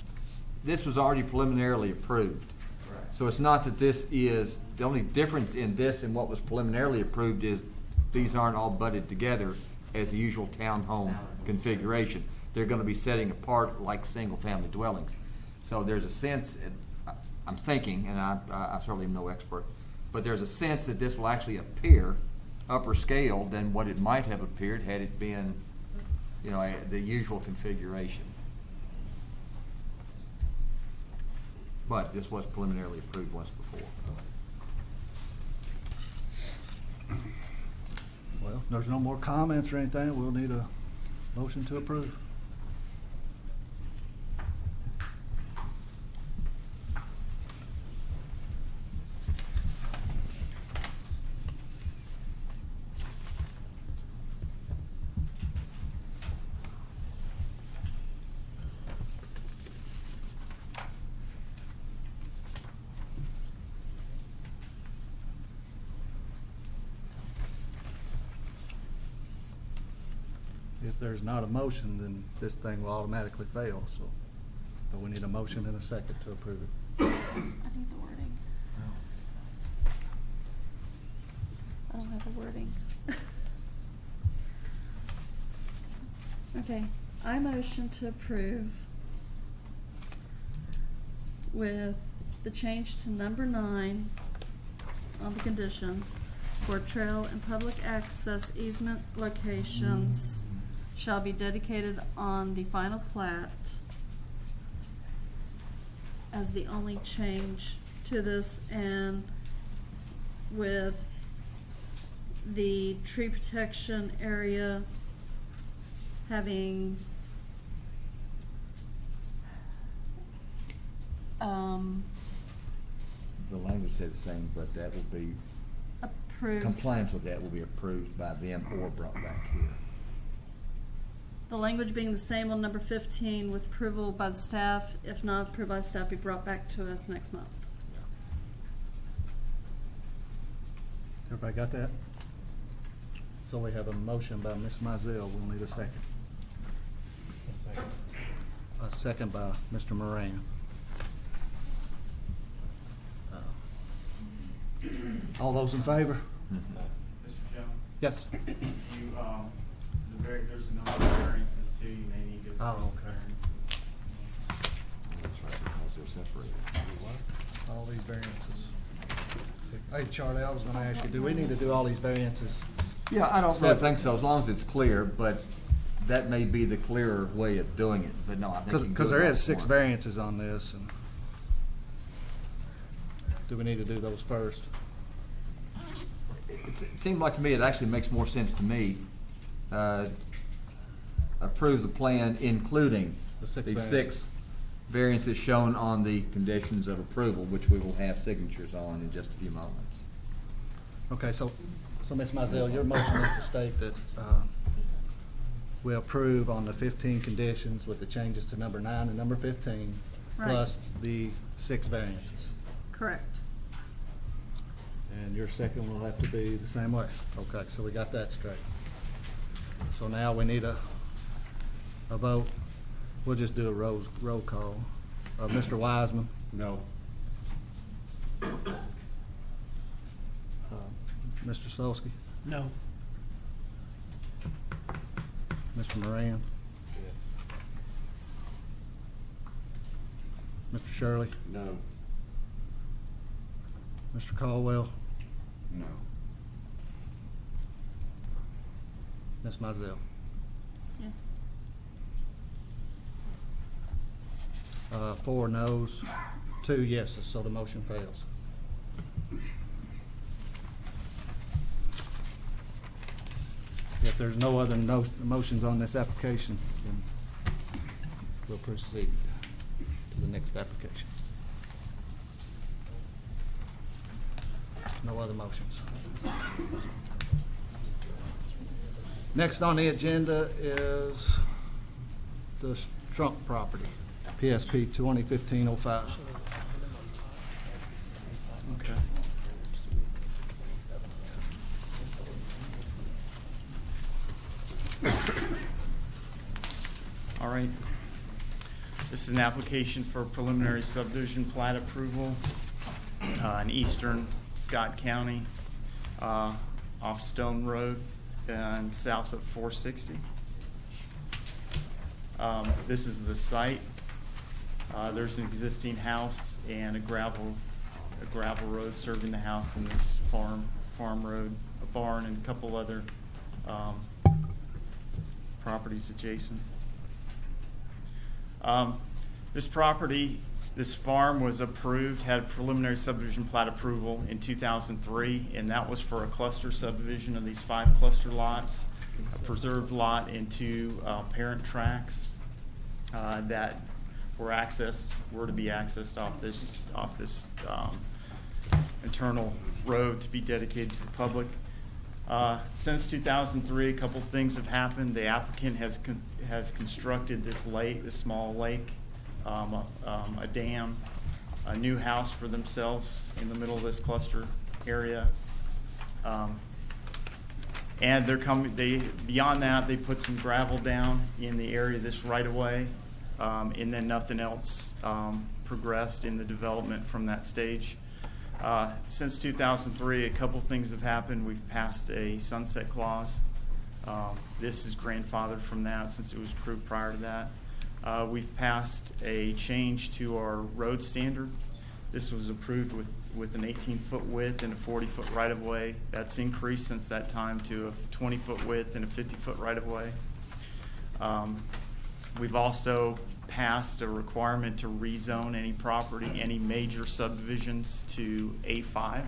this was already preliminarily approved. Right. So it's not that this is, the only difference in this and what was preliminarily approved is these aren't all butted together as the usual townhome configuration. They're gonna be setting apart like single-family dwellings. So there's a sense, I'm thinking, and I certainly am no expert, but there's a sense that this will actually appear upper scale than what it might have appeared had it been, you know, the usual configuration. But this was preliminarily approved once before. Well, if there's no more comments or anything, we'll need a motion to approve. If there's not a motion, then this thing will automatically fail, so. But we need a motion and a second to approve it. I need the wording. I don't have the wording. Okay, I motion to approve with the change to number 9 on the conditions for trail and public access easement locations shall be dedicated on the final plat as the only change to this, and with the tree protection area having The language said the same, but that will be, approved. compliance with that will be approved by them or brought back here. The language being the same on number 15 with approval by the staff. If not approved by the staff, be brought back to us next month. Everybody got that? So we have a motion by Ms. Mizell. We'll need a second. A second by Mr. Moran. All those in favor? Mr. Jones? Yes. You, there's a number of variances too, you may need to. Oh, okay. That's right, because they're separated. All these variances. Hey, Charlie, I was gonna ask you, do we need to do all these variances? Yeah, I don't really Separate. think so, as long as it's clear, but that may be the clearer way of doing it, but no, I think you can do it Because there all is 6 at once. variances on this, and do we need to do those first? It seemed like to me, it actually makes more sense to me, approve the plan including The 6 the variances. 6 variances shown on the conditions of approval, which we will have signatures on in just a few moments. Okay, so Ms. Mizell, your motion is to state that we approve on the 15 conditions with the changes to number 9 and number 15, Right. plus the 6 variances. Correct. And your second will have to be the same way. Okay, so we got that straight. So now we need a vote. We'll just do a roll call. Mr. Wiseman, No. Mr. Solsky, No. Mr. Moran, Yes. Mr. Shirley, No. Mr. Caldwell, No. Ms. Mizell. Yes. 4 noes, 2 yeses, so the motion fails. If there's no other motions on this application, then we'll proceed to the next application. No other motions. Next on the agenda is the Strunk property, PSP 2015-05. Okay. All right. This is an application for preliminary subdivision plat approval in eastern Scott County, off Stone Road and south of 460. This is the site. There's an existing house and a gravel road serving the house and this farm road, a barn, and a couple other properties adjacent. This farm was approved, had preliminary subdivision plat approval in 2003, and that was for a cluster subdivision of these 5 cluster lots, a preserved lot and 2 parent tracts that were to be accessed off this internal road to be dedicated to the public. Since 2003, a couple things have happened. The applicant has constructed this small lake, a dam, a new house for themselves in the middle of this cluster area. And beyond that, they put some gravel down in the area of this right of way, and then nothing else progressed in the development from that stage. Since 2003, a couple things have happened. We've passed a sunset clause. This is grandfathered from that since it was approved prior to that. We've passed a change to our road standard. This was approved with an 18-foot width and a 40-foot right-of-way. That's increased since that time to a 20-foot width and a 50-foot right-of-way. We've also passed a requirement to rezone any property, any major subdivisions to A5.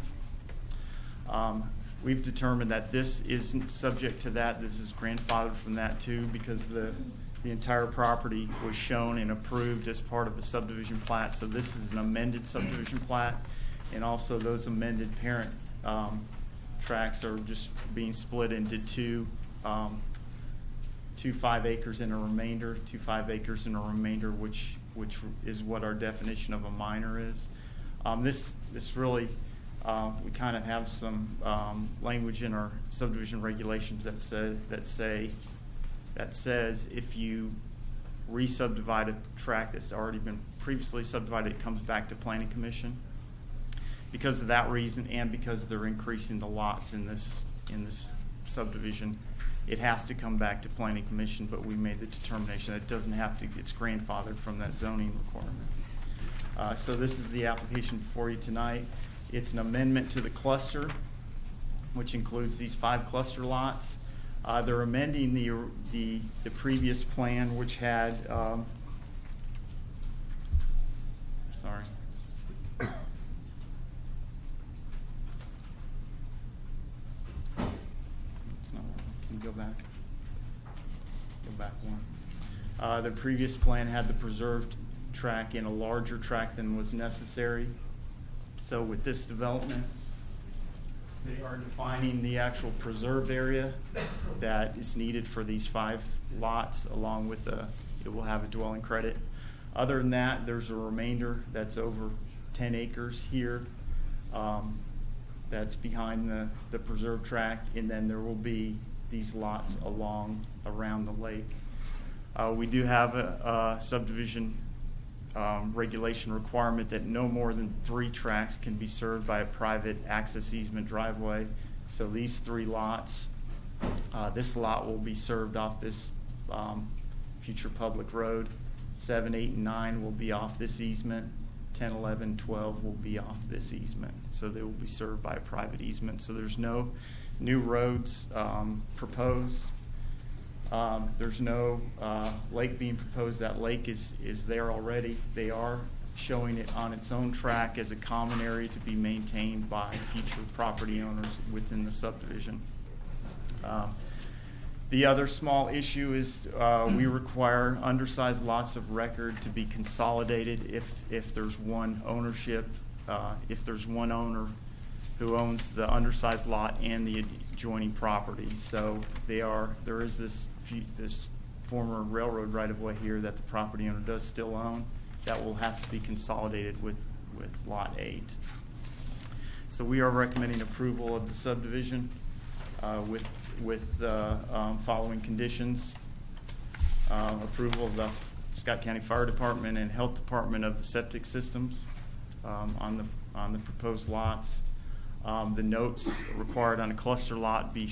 We've determined that this isn't subject to that. This is grandfathered from that too, because the entire property was shown and approved as part of a subdivision plat. So this is an amended subdivision plat, and also those amended parent tracts are just being split into two 5 acres and a remainder, 2 5 acres and a remainder, which is what our definition of a minor is. This really, we kind of have some language in our subdivision regulations that says if you re-subdivide a tract that's already been previously subdivided, it comes back to planning commission. Because of that reason, and because they're increasing the lots in this subdivision, it has to come back to planning commission, but we made the determination that it doesn't have to, it's grandfathered from that zoning requirement. So this is the application before you tonight. It's an amendment to the cluster, which includes these 5 cluster lots. They're amending the previous plan, which had, sorry. Go back one. The previous plan had the preserved tract in a larger tract than was necessary. So with this development, they are defining the actual preserved area that is needed for these 5 lots, along with it will have a dwelling credit. Other than that, there's a remainder that's over 10 acres here. that's behind the preserve track, and then there will be these lots around the lake. We do have a subdivision regulation requirement that no more than 3 tracks can be served by a private access easement driveway. So these 3 lots, this lot will be served off this future public road. 7, 8, and 9 will be off this easement. 10, 11, 12 will be off this easement. So they will be served by a private easement. So there's no new roads proposed. There's no lake being proposed. That lake is there already. They are showing it on its own track as a common area to be maintained by future property owners within the subdivision. The other small issue is we require undersized lots of record to be consolidated if there's one ownership, if there's one owner who owns the undersized lot and the adjoining property. So there is this former railroad right-of-way here that the property owner does still own that will have to be consolidated with Lot 8. So we are recommending approval of the subdivision with the following conditions. Approval of the Scott County Fire Department and Health Department of the septic systems on the proposed lots. The notes required on a cluster lot be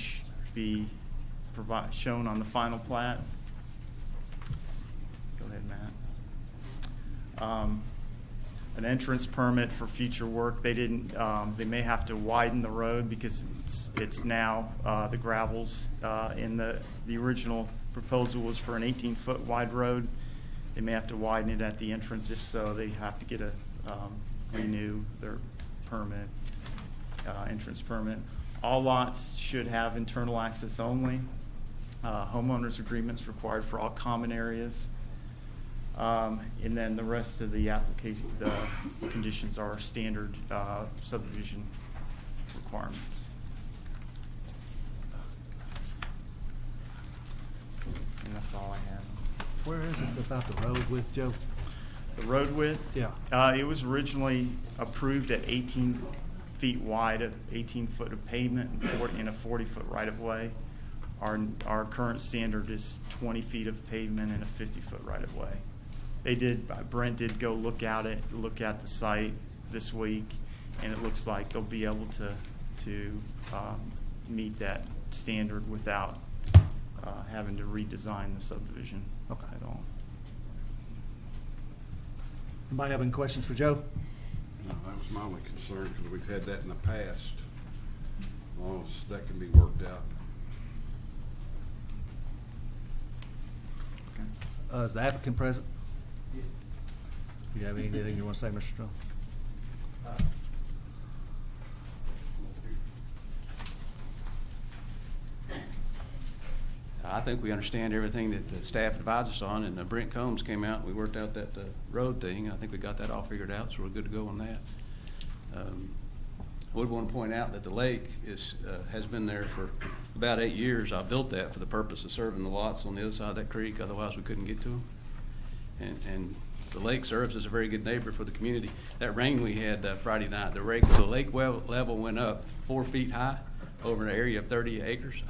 shown on the final plat. Go ahead, Matt. An entrance permit for future work. They didn't. They may have to widen the road because it's now the gravels in the original proposal was for an 18-foot wide road. They may have to widen it at the entrance. If so, they have to get renew their permit, entrance permit. All lots should have internal access only. Homeowners agreements required for all common areas. And then the rest of the application, the conditions are standard subdivision requirements. And that's all I have. Where is it about the road width, Joe? The road width? Yeah. It was originally approved at 18 feet wide, of 18 foot of pavement and a 40-foot right-of-way. Our current standard is 20 feet of pavement and a 50-foot right-of-way. Brent did go look at the site this week, and it looks like they'll be able to meet that standard without having to redesign the subdivision at all. Anybody have any questions for Joe? No, that was my only concern, because we've had that in the past. As long as that can be worked out. Is the applicant present? Do you have anything you want to say, Mr. Strong? I think we understand everything that the staff advised us on, and Brent Combs came out and we worked out that road thing. I think we got that all figured out, so we're good to go on that. I would want to point out that the lake has been there for about 8 years. I built that for the purpose of serving the lots on the other side of that creek, otherwise we couldn't get to them. And the lake serves as a very good neighbor for the community. That rain we had Friday night, the lake level went up 4 feet high over an area of 3 acres.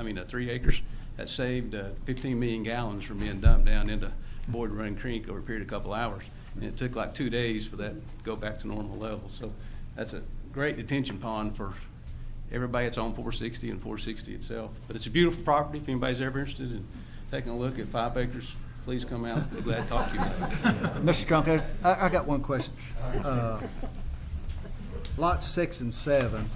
That saved 15 million gallons from being dumped down into Boyd Run Creek over a period of a couple hours. And it took like 2 days for that to go back to normal levels. So that's a great detention pond for everybody that's on 460 and 460 itself. But it's a beautiful property. If anybody's ever interested in taking a look at 5 acres, please come out. We're glad to talk to you about it. Mr. Strunk, I got one question. Lots 6 and 7,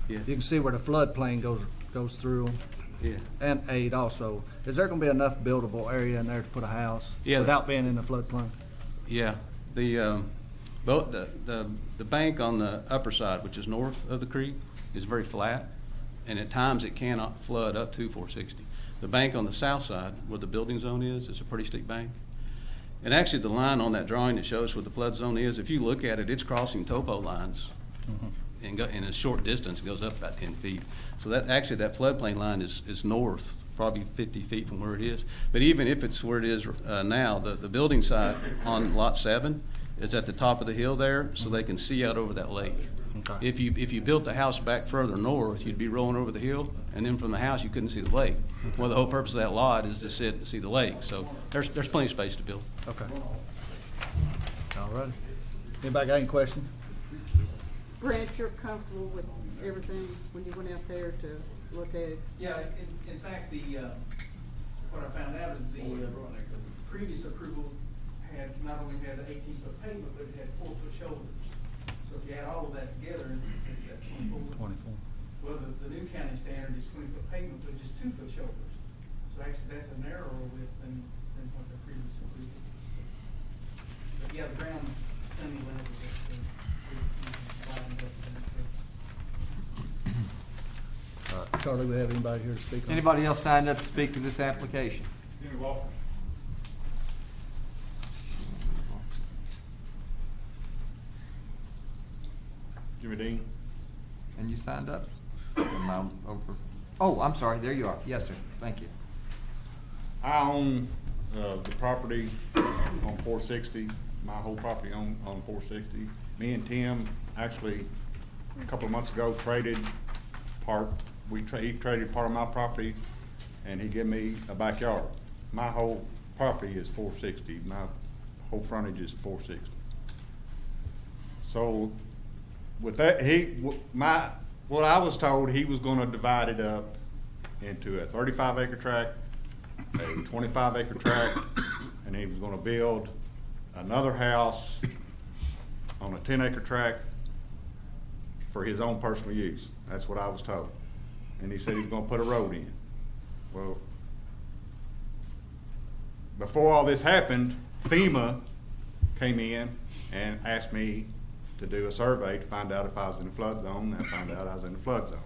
Yeah. you can see where the floodplain goes through them. Yeah. And 8 also. Is there going to be enough buildable area in there to put a house without being in the floodplain? Yeah, the bank on the upper side, which is north of the creek, is very flat, and at times it cannot flood up to 460. The bank on the south side, where the building zone is a pretty steep bank. And actually, the line on that drawing that shows where the flood zone is, if you look at it, it's crossing topo lines. Mm-hmm. And in a short distance, it goes up about 10 feet. So that floodplain line is north, probably 50 feet from where it is. But even if it's where it is now, the building site on lot 7 is at the top of the hill there, so they can see out over that lake. Okay. If you built the house back further north, you'd be rolling over the hill, and then from the house, you couldn't see the lake. Well, the whole purpose of that lot is to sit and see the lake, so there's plenty of space to build. Okay. All righty. Anybody got any questions? Brent, you're comfortable with everything when you went out there to look at it? Yeah, in fact, what I found out is the previous approval had, not only had an 18-foot pavement, but it had 4-foot shoulders. So if you add all of that together, it's at 24. 24. Well, the new county standard is 20-foot pavement, but just 2-foot shoulders. So actually, that's a narrower width than what the previous approval. But yeah, the ground's plenty level. Charlie, we have anybody here to speak on? Anybody else signed up to speak to this application? Jimmy Walker. Jimmy Dean. And you signed up? Am I over? Oh, I'm sorry, there you are. Yes, sir, thank you. I own the property on 460, my whole property on 460. Me and Tim actually, a couple of months ago, traded part. He traded part of my property, and he gave me a backyard. My whole property is 460. My whole frontage is 460. So with that, what I was told, he was going to divide it up into a 35-acre tract, a 25-acre tract, and he was going to build another house on a 10-acre tract for his own personal use. That's what I was told. And he said he was going to put a road in. Well, before all this happened, FEMA came in and asked me to do a survey to find out if I was in the flood zone, and I found out I was in the flood zone.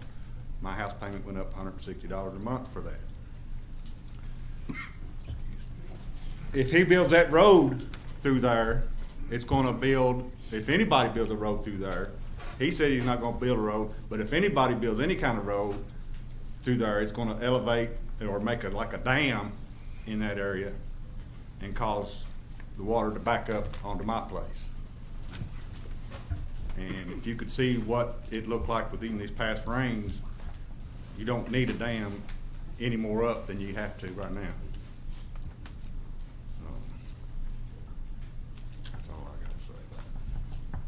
My house payment went up $160 a month for that. If he builds that road through there, it's going to build, if anybody builds a road through there, he said he's not going to build a road, but if anybody builds any kind of road through there, it's going to elevate or make it like a dam in that area and cause the water to back up onto my place. And if you could see what it looked like with even these past rains, you don't need a dam any more up than you have to right now. So, that's all I got to say about it.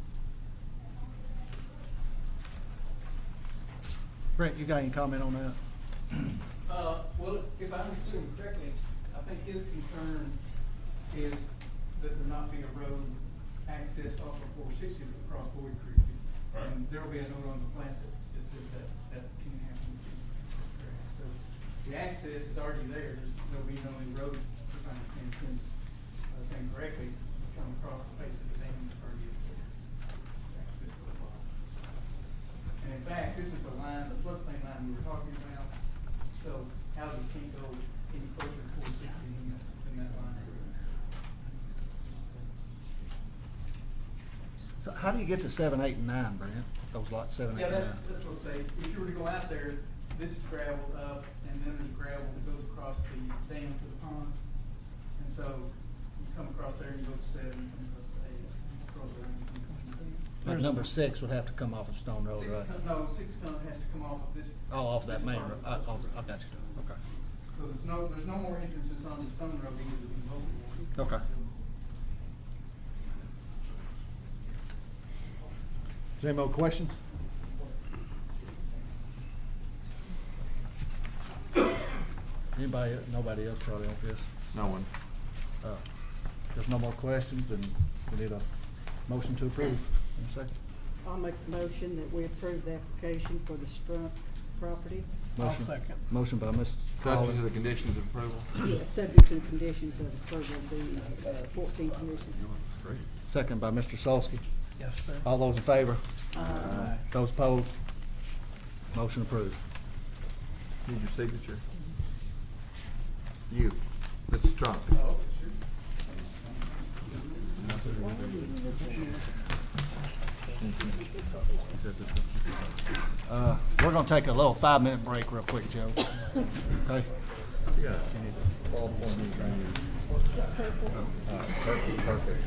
Brent, you got any comment on that? Well, if I understood him correctly, I think his concern is that there not be a road accessed off of 460 across Boyd Creek. Right. And there will be a note on the plan that says that can happen. So the access is already there. There'll be no road, if I understand Tim's thing correctly, it's coming across the face of the dam that's already there. Access to the lot. And in fact, this is the line, the floodplain line we were talking about. So houses can't go any closer to 460 than that line. So how do you get to 7, 8, and 9, Brent? Those lots 7, 8, Yeah, and 9? that's what I say. If you were to go out there, this is gravel up, and then there's gravel that goes across the dam to the pond. And so you come across there and you go to 7, you come across to 8, you cross around, you come across to 8. Like number 6 would have to come off of Stone Road, right? 6 ton has to come off of this. Oh, off that this main part. road. I got you. Okay. So there's no more entrances on the Stone Road either than both. Okay. Is there any more questions? Anybody, nobody else, Charlie, on this? No one. There's no more questions, and we need a motion to approve. In a second. I'll make the motion that we approve the application for the Strunk property. I'll Motion- second. Motion by Ms. Subject to Collins, the conditions of approval? Yeah, subject to the conditions of approval, the 14 conditions. second by Mr. Solsky. Yes, sir. All those in favor? Aye. Those opposed? Motion approved. Need your signature. You, Mr. Trump. We're gonna take a little 5-minute break real quick, Joe. Okay? Yeah. Perfect.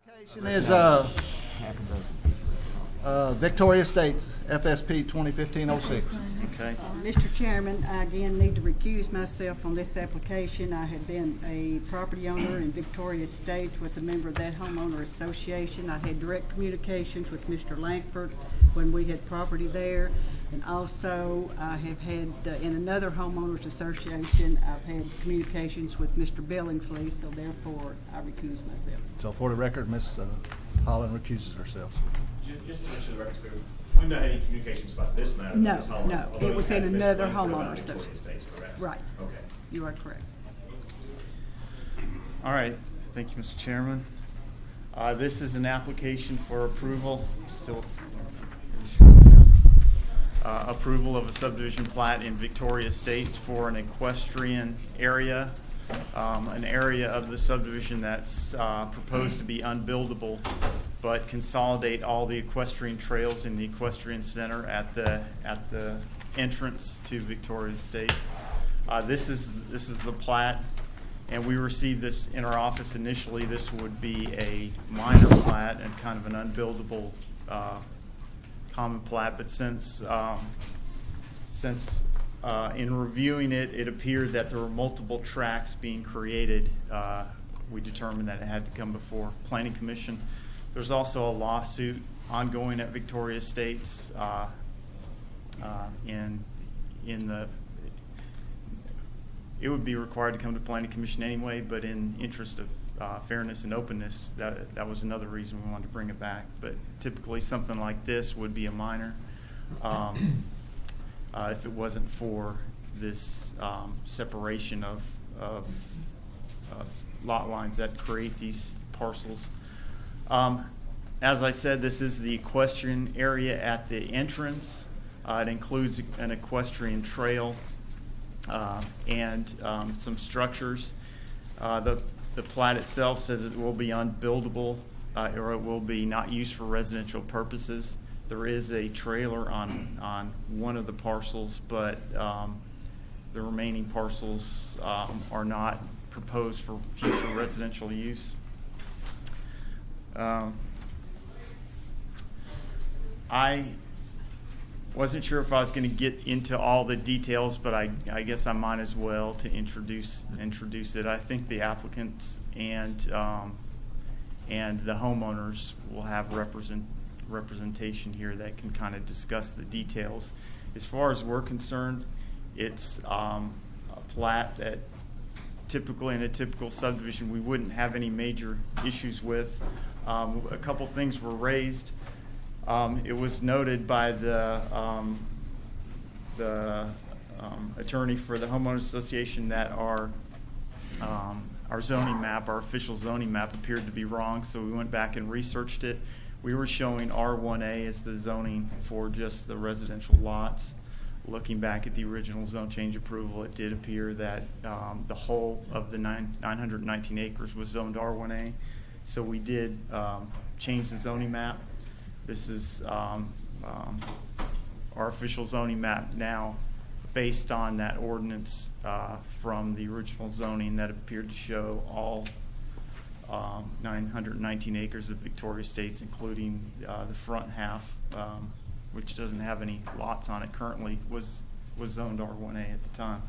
Application is Victoria Estates, FSP 2015-06. Okay. Mr. Chairman, I again need to recuse myself on this application. I have been a property owner in Victoria Estates, was a member of that homeowner association. I had direct communications with Mr. Langford when we had property there. And also, I have had, in another homeowners association, I've had communications with Mr. Billingsley, so therefore I recuse myself. So for the record, Ms. Holland recuses herself. Just to make sure the record's clear, we've not had any communications about this matter. No, this homeowner, no, although it was we've had in Mr. another Langford about homeowner Victoria association. Estates, correct? Right. Okay. You are correct. All right, thank you, Mr. Chairman. This is an application for approval, approval of a subdivision plat in Victoria Estates for an equestrian area, an area of the subdivision that's proposed to be unbuildable, but consolidate all the equestrian trails in the equestrian center at the entrance to Victoria Estates. This is the plat, and we received this in our office initially. This would be a minor plat and kind of an unbuildable common plat, but since in reviewing it, it appeared that there were multiple tracks being created. We determined that it had to come before Planning Commission. There's also a lawsuit ongoing at Victoria Estates it would be required to come to Planning Commission anyway, but in interest of fairness and openness, that was another reason we wanted to bring it back. But typically something like this would be a minor if it wasn't for this separation of lot lines that create these parcels. As I said, this is the equestrian area at the entrance. It includes an equestrian trail and some structures. The plat itself says it will be unbuildable or it will be not used for residential purposes. There is a trailer on one of the parcels, but the remaining parcels are not proposed for future residential use. I wasn't sure if I was going to get into all the details, but I guess I might as well to introduce it. I think the applicants and the homeowners will have representation here that can kind of discuss the details. As far as we're concerned, it's a plat that typically in a typical subdivision we wouldn't have any major issues with. A couple things were raised. It was noted by the attorney for the homeowners association that our zoning map, our official zoning map, appeared to be wrong, so we went back and researched it. We were showing R1A as the zoning for just the residential lots. Looking back at the original zone change approval, it did appear that the whole of the 919 acres was zoned R1A. So we did change the zoning map. This is our official zoning map now based on that ordinance from the original zoning that appeared to show all 919 acres of Victoria Estates, including the front half, which doesn't have any lots on it currently, was zoned R1A at the time.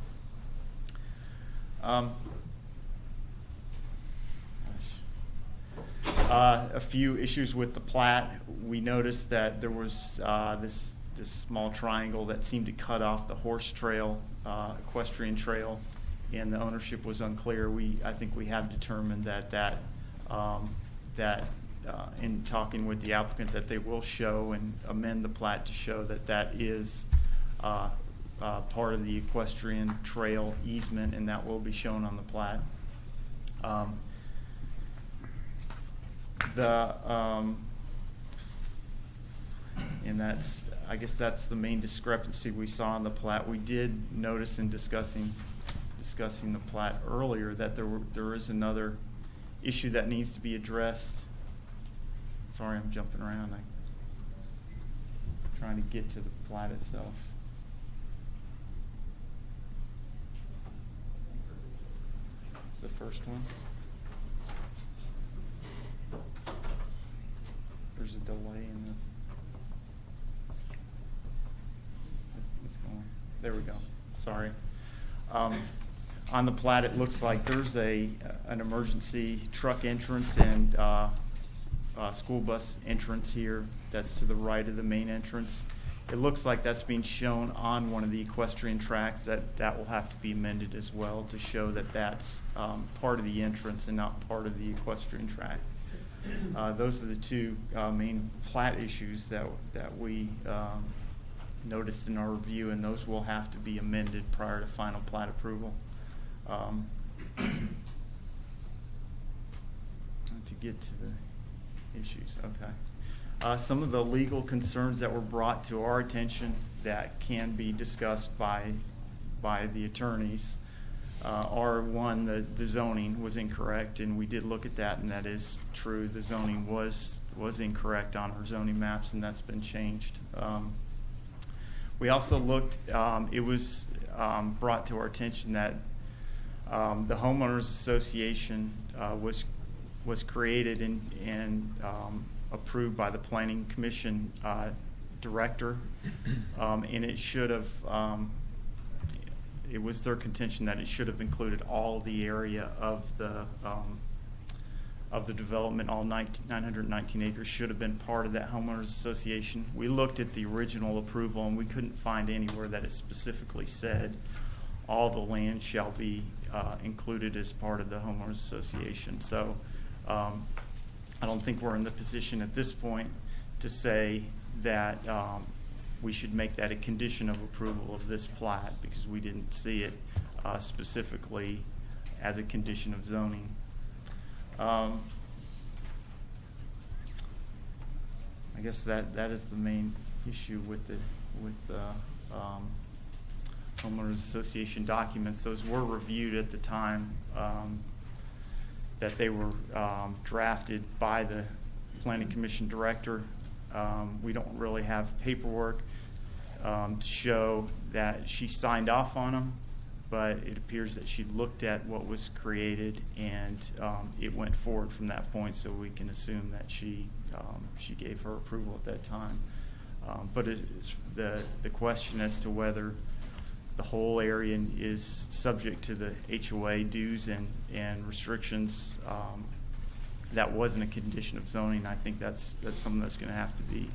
A few issues with the plat. We noticed that there was this small triangle that seemed to cut off the horse trail, equestrian trail, and the ownership was unclear. I think we have determined that in talking with the applicant that they will show and amend the plat to show that is part of the equestrian trail easement, and that will be shown on the plat. And I guess that's the main discrepancy we saw in the plat. We did notice in discussing the plat earlier that there is another issue that needs to be addressed. Sorry, I'm jumping around. I'm trying to get to the plat itself. It's the first one. there's a delay in this. What's going on? There we go. Sorry. On the plat, it looks like there's an emergency truck entrance and school bus entrance here. That's to the right of the main entrance. It looks like that's being shown on one of the equestrian tracks. That will have to be amended as well to show that that's part of the entrance and not part of the equestrian track. Those are the two main plat issues that we noticed in our review, and those will have to be amended prior to final plat approval. To get to the issues, okay. Some of the legal concerns that were brought to our attention that can be discussed by the attorneys are, one, the zoning was incorrect, and we did look at that, and that is true. The zoning was incorrect on our zoning maps, and that's been changed. We also looked, it was brought to our attention that the homeowners association was created and approved by the planning commission director, and it should have. It was their contention that it should have included all the area of the development. All 919 acres should have been part of that homeowners association. We looked at the original approval, and we couldn't find anywhere that it specifically said all the land shall be included as part of the homeowners association. So I don't think we're in the position at this point to say that we should make that a condition of approval of this plat, because we didn't see it specifically as a condition of zoning. I guess that is the main issue with the homeowners association documents. Those were reviewed at the time that they were drafted by the planning commission director. We don't really have paperwork to show that she signed off on them, but it appears that she looked at what was created, and it went forward from that point, so we can assume that she gave her approval at that time. But it's the question as to whether the whole area is subject to the HOA dues and restrictions, that wasn't a condition of zoning. I think that's something that's going to have to be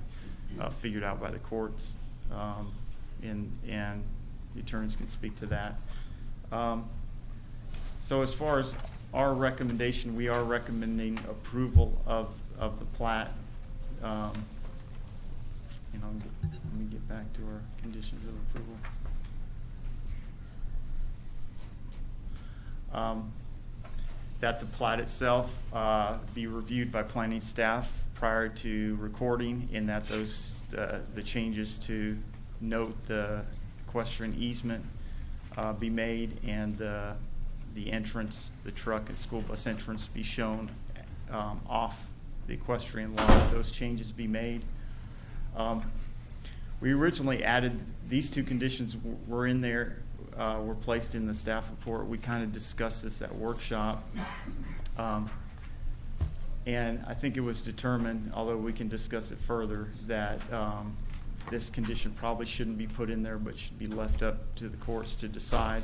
figured out by the courts, and the attorneys can speak to that. So as far as our recommendation, we are recommending approval of the plat. Let me get back to our conditions of approval. That the plat itself be reviewed by planning staff prior to recording, and that the changes to note the equestrian easement be made, and the entrance, the truck and school bus entrance, be shown off the equestrian lot. Those changes be made. We originally added these two conditions were in there. Were placed in the staff report. We kind of discussed this at workshop, and I think it was determined, although we can discuss it further, that this condition probably shouldn't be put in there, but should be left up to the courts to decide.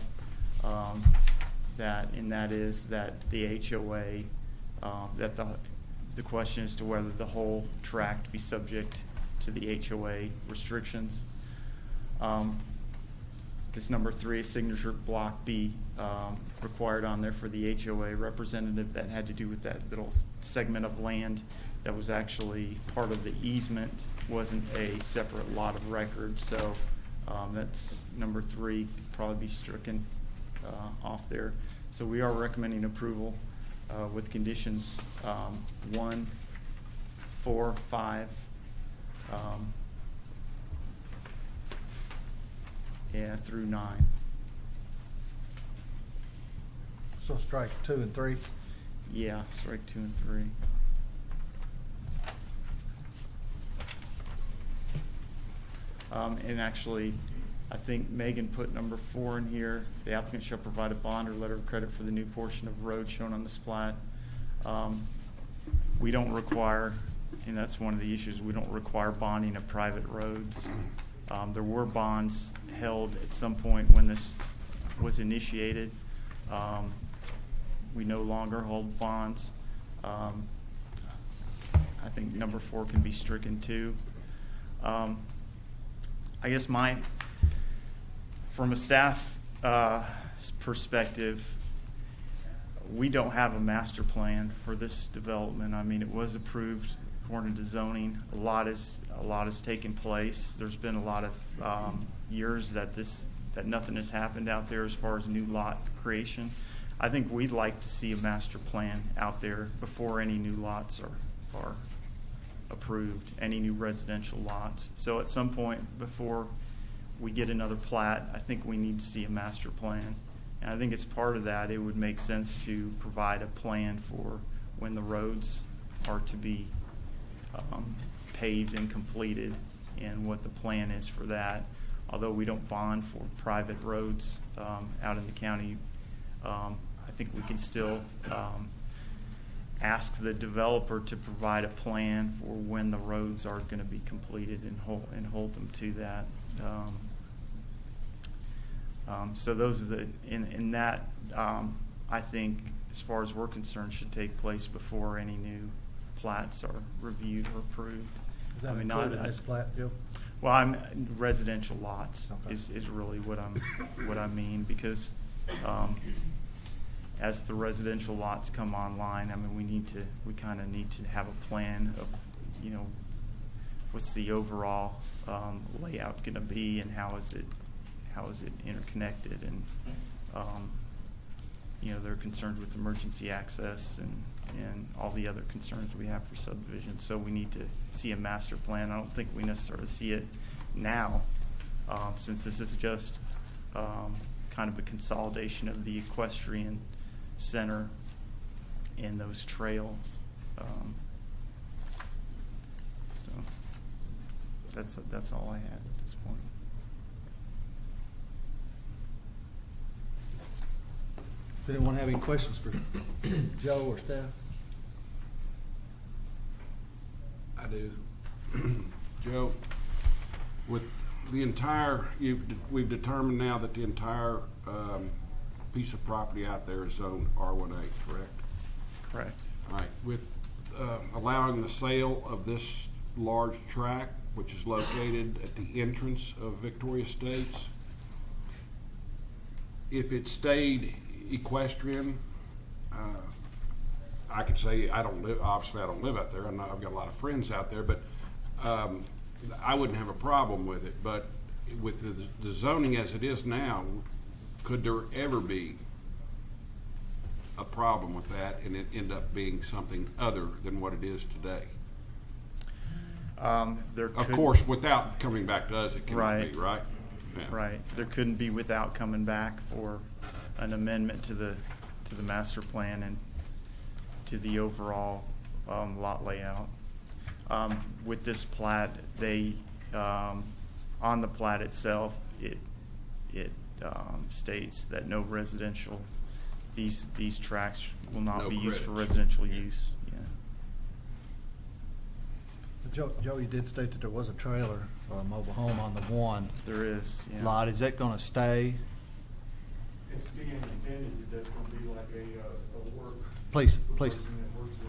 That is that the HOA, that the question as to whether the whole tract be subject to the HOA restrictions. This number 3, signature block be required on there for the HOA representative. That had to do with that little segment of land that was actually part of the easement, wasn't a separate lot of record. So that's number 3, probably be stricken off there. So we are recommending approval with conditions 1, 4, 5, through 9. So strike 2 and 3. Yeah, strike 2 and 3. And actually, I think Megan put number 4 in here. The applicant shall provide a bond or letter of credit for the new portion of road shown on this plat. We don't require and that's one of the issues. We don't require bonding of private roads. There were bonds held at some point when this was initiated. We no longer hold bonds. I think number 4 can be stricken too. I guess from a staff perspective, we don't have a master plan for this development. I mean, it was approved according to zoning. A lot has taken place. There's been a lot of years that nothing has happened out there as far as new lot creation. I think we'd like to see a master plan out there before any new lots are approved, any new residential lots. So at some point before we get another plat, I think we need to see a master plan. And I think as part of that, it would make sense to provide a plan for when the roads are to be paved and completed, and what the plan is for that. Although we don't bond for private roads out in the county, I think we can still ask the developer to provide a plan for when the roads are going to be completed and hold them to that. So those are in that, I think, as far as we're concerned, should take place before any new plats are reviewed or approved. Is that included in this plat, Joe? Well, residential lots Okay. is really what I mean, because as the residential lots come online, I mean, we kind of need to have a plan of, what's the overall layout going to be, and how is it interconnected, and they're concerned with emergency access and all the other concerns we have for subdivision. So we need to see a master plan. I don't think we necessarily see it now, since this is just kind of a consolidation of the equestrian center and those trails. So that's all I had at this point. Does anyone have any questions for Joe or staff? I do. Joe, with the entire, we've determined now that the entire piece of property out there is zoned R18, correct? Correct. All right. With allowing the sale of this large tract, which is located at the entrance of Victoria Estates, if it stayed equestrian, I could say obviously I don't live out there. I've got a lot of friends out there, but I wouldn't have a problem with it. But with the zoning as it is now, could there ever be a problem with that and it end up being something other than what it is today? Of course, without coming back to us, it cannot be, right? Yeah. Right. There couldn't be without coming back for an amendment to the master plan and to the overall lot layout. With this plat, they on the plat itself, it states that no residential, these tracts will not be used for residential use. Yeah. Joe, you did state that there was a trailer or a mobile home on the one There is. Yeah. lot. Is that going to stay? It's being intended that that's gonna be like a work. Please. The person that works at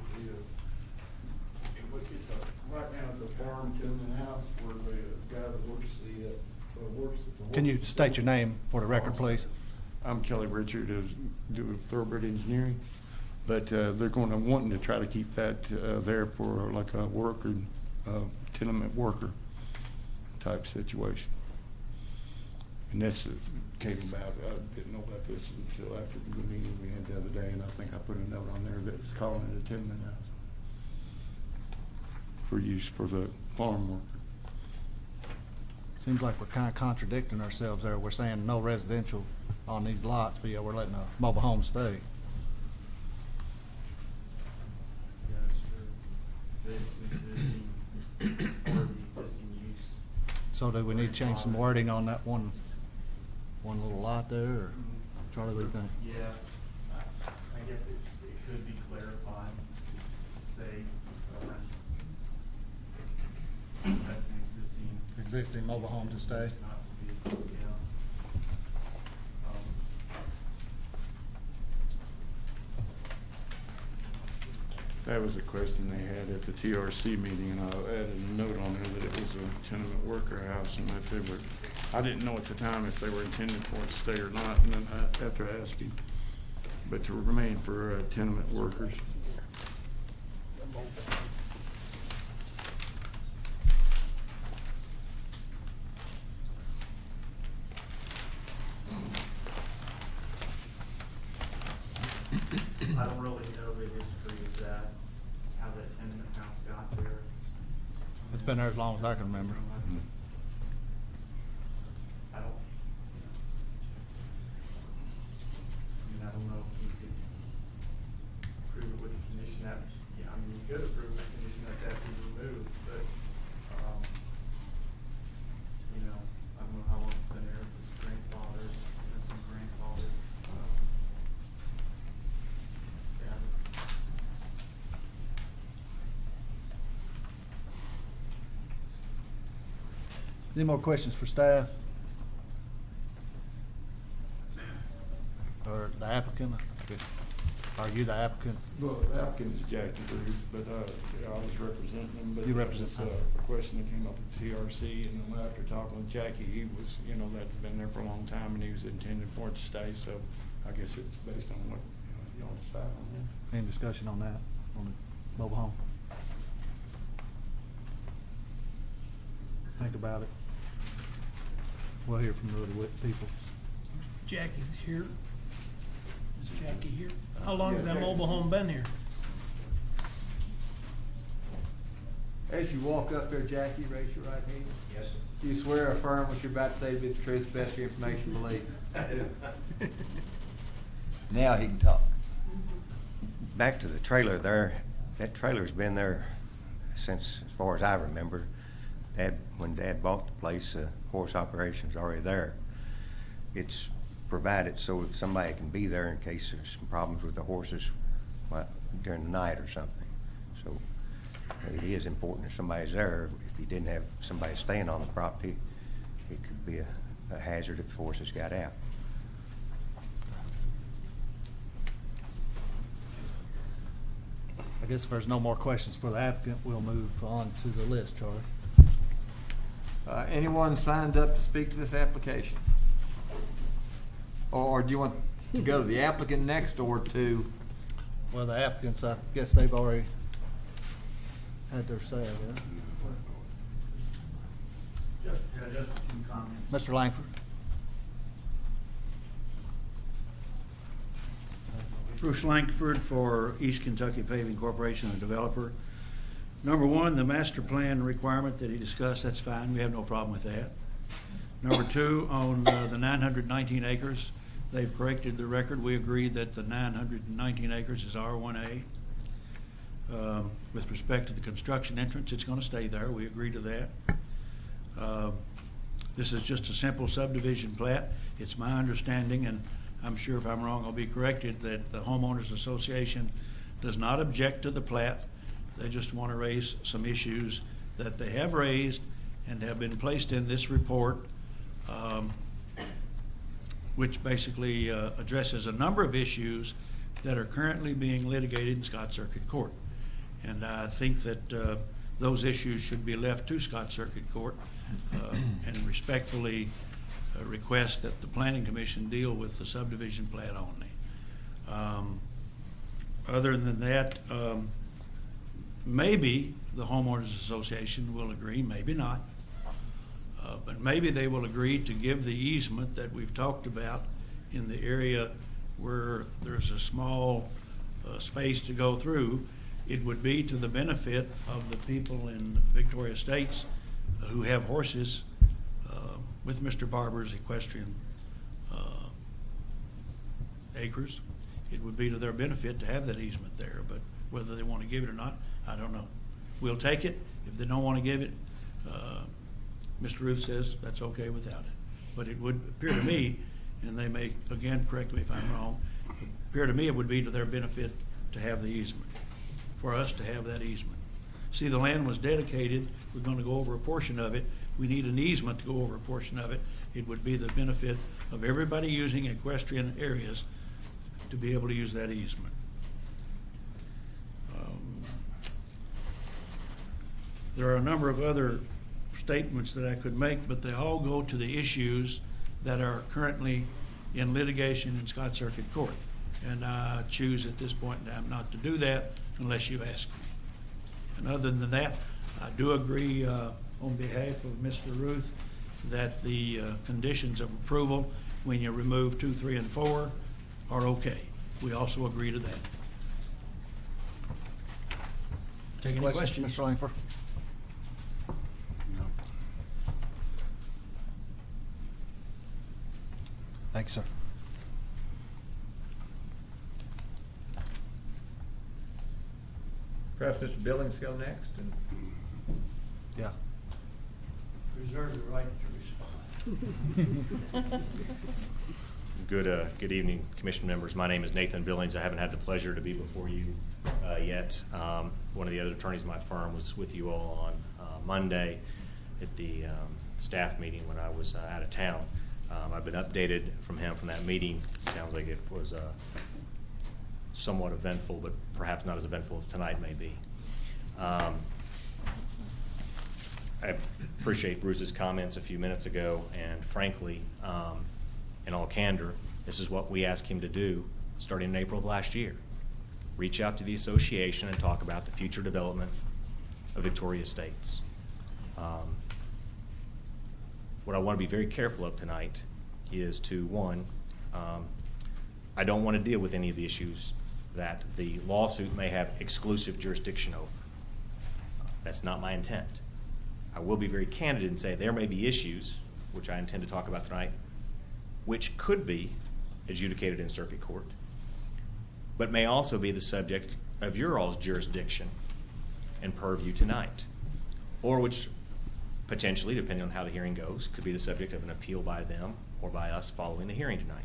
right now it's a farm tenement house where the guy that works at the. Can you state your name for the record, please? I'm Kelly Richard, do Thoroughbred Engineering, but they're wanting to try to keep that there for like a worker, tenement worker type situation. And this came about, I didn't know about this until after the meeting we had the other day, and I think I put a note on there that it's calling it a tenement house for use for the farm worker. Seems like we're kind of contradicting ourselves there. We're saying no residential on these lots, but yeah, we're letting a mobile home stay. Yeah, that's true. It's existing, part of the existing use. So do we need to change some wording on that one little lot there, or Charlie, what do you think? Yeah, I guess it could be clarified to say, existing mobile home to stay. That was a question they had at the TRC meeting, and I added a note on there that it was a tenement worker house, and if they were, I didn't know at the time if they were intended for it to stay or not, and then after asking, but to remain for tenement workers. I don't really know the history of that, how that tenement house got there. It's been there as long as I can remember. I don't know if you could approve it with the condition that, yeah, I mean, you could approve with the condition that that be removed, but, you know, I don't know how long it's been there, if it's grandfathered, there's some grandfathered, status. Any more questions for staff? Or the applicant? Are you the applicant? Well, the applicant is Jackie Bruce, but, yeah, I was representing him, but You that represent was, him. a question that came up at TRC, and then after talking with Jackie, he was, you know, that's been there for a long time, and he was intending for it to stay, so I guess it's based on what, y'all decide on that. Any discussion on that, on the mobile home? Think about it. We'll hear from the other people. Jackie's here. Is Jackie here? How long has that mobile home been here? As you walk up there, Jackie, raise your right hand. Yes, sir. Do you swear or affirm what you're about to say to be the truth, best of your information, believe? I do. Now he can talk. Back to the trailer there, that trailer's been there since, as far as I remember. When Dad bought the place, horse operation's already there. It's provided so that somebody can be there in case there's some problems with the horses during the night or something. So it is important that somebody's there. If you didn't have somebody staying on the property, it could be a hazard if the horses got out. I guess if there's no more questions for the applicant, we'll move on to the list, Charlie. Anyone signed up to speak to this application? Or do you want to go to the applicant next or to? Well, the applicants, I guess they've already had their say, yeah. Just a few comments. Mr. Langford? Bruce Langford for East Kentucky Paving Corporation, the developer. Number one, the master plan requirement that he discussed, that's fine. We have no problem with that. Number two, on the 919 acres, they've corrected the record. We agree that the 919 acres is R1A. With respect to the construction entrance, it's going to stay there. We agree to that. This is just a simple subdivision plat. It's my understanding, and I'm sure if I'm wrong, I'll be corrected, that the homeowners association does not object to the plat. They just want to raise some issues that they have raised and have been placed in this report, which basically addresses a number of issues that are currently being litigated in Scott Circuit Court. And I think that those issues should be left to Scott Circuit Court, and respectfully request that the Planning Commission deal with the subdivision plat only. Other than that, maybe the homeowners association will agree, maybe not. But maybe they will agree to give the easement that we've talked about in the area where there's a small space to go through. It would be to the benefit of the people in Victoria Estates who have horses with Mr. Barber's equestrian acres. It would be to their benefit to have that easement there, but whether they want to give it or not, I don't know. We'll take it. If they don't want to give it, Mr. Ruth says that's okay without it. But it would appear to me, and they may, again, correct me if I'm wrong, appear to me it would be to their benefit to have the easement, for us to have that easement. See, the land was dedicated, we're going to go over a portion of it, we need an easement to go over a portion of it, it would be the benefit of everybody using equestrian areas to be able to use that easement. There are a number of other statements that I could make, but they all go to the issues that are currently in litigation in Scott Circuit Court. And I choose at this point in time not to do that unless you ask me. And other than that, I do agree on behalf of Mr. Ruth that the conditions of approval, when you remove 2, 3, and 4, are okay. We also agree to that. Take any questions? Mr. Langford? No. Thank you, sir. Perhaps Mr. Billings go next, and Yeah. Reserve the right to respond. Good evening, Commission members. My name is Nathan Billings. I haven't had the pleasure to be before you yet. One of the other attorneys in my firm was with you all on Monday at the staff meeting when I was out of town. I've been updated from him from that meeting. It sounds like it was somewhat eventful, but perhaps not as eventful as tonight may be. I appreciate Bruce's comments a few minutes ago, and frankly, in all candor, this is what we asked him to do starting in April of last year. Reach out to the association and talk about the future development of Victoria Estates. What I want to be very careful of tonight is to, one, I don't want to deal with any of the issues that the lawsuit may have exclusive jurisdiction over. That's not my intent. I will be very candid and say there may be issues, which I intend to talk about tonight, which could be adjudicated in circuit court, but may also be the subject of your all's jurisdiction and purview tonight, or which potentially, depending on how the hearing goes, could be the subject of an appeal by them or by us following the hearing tonight.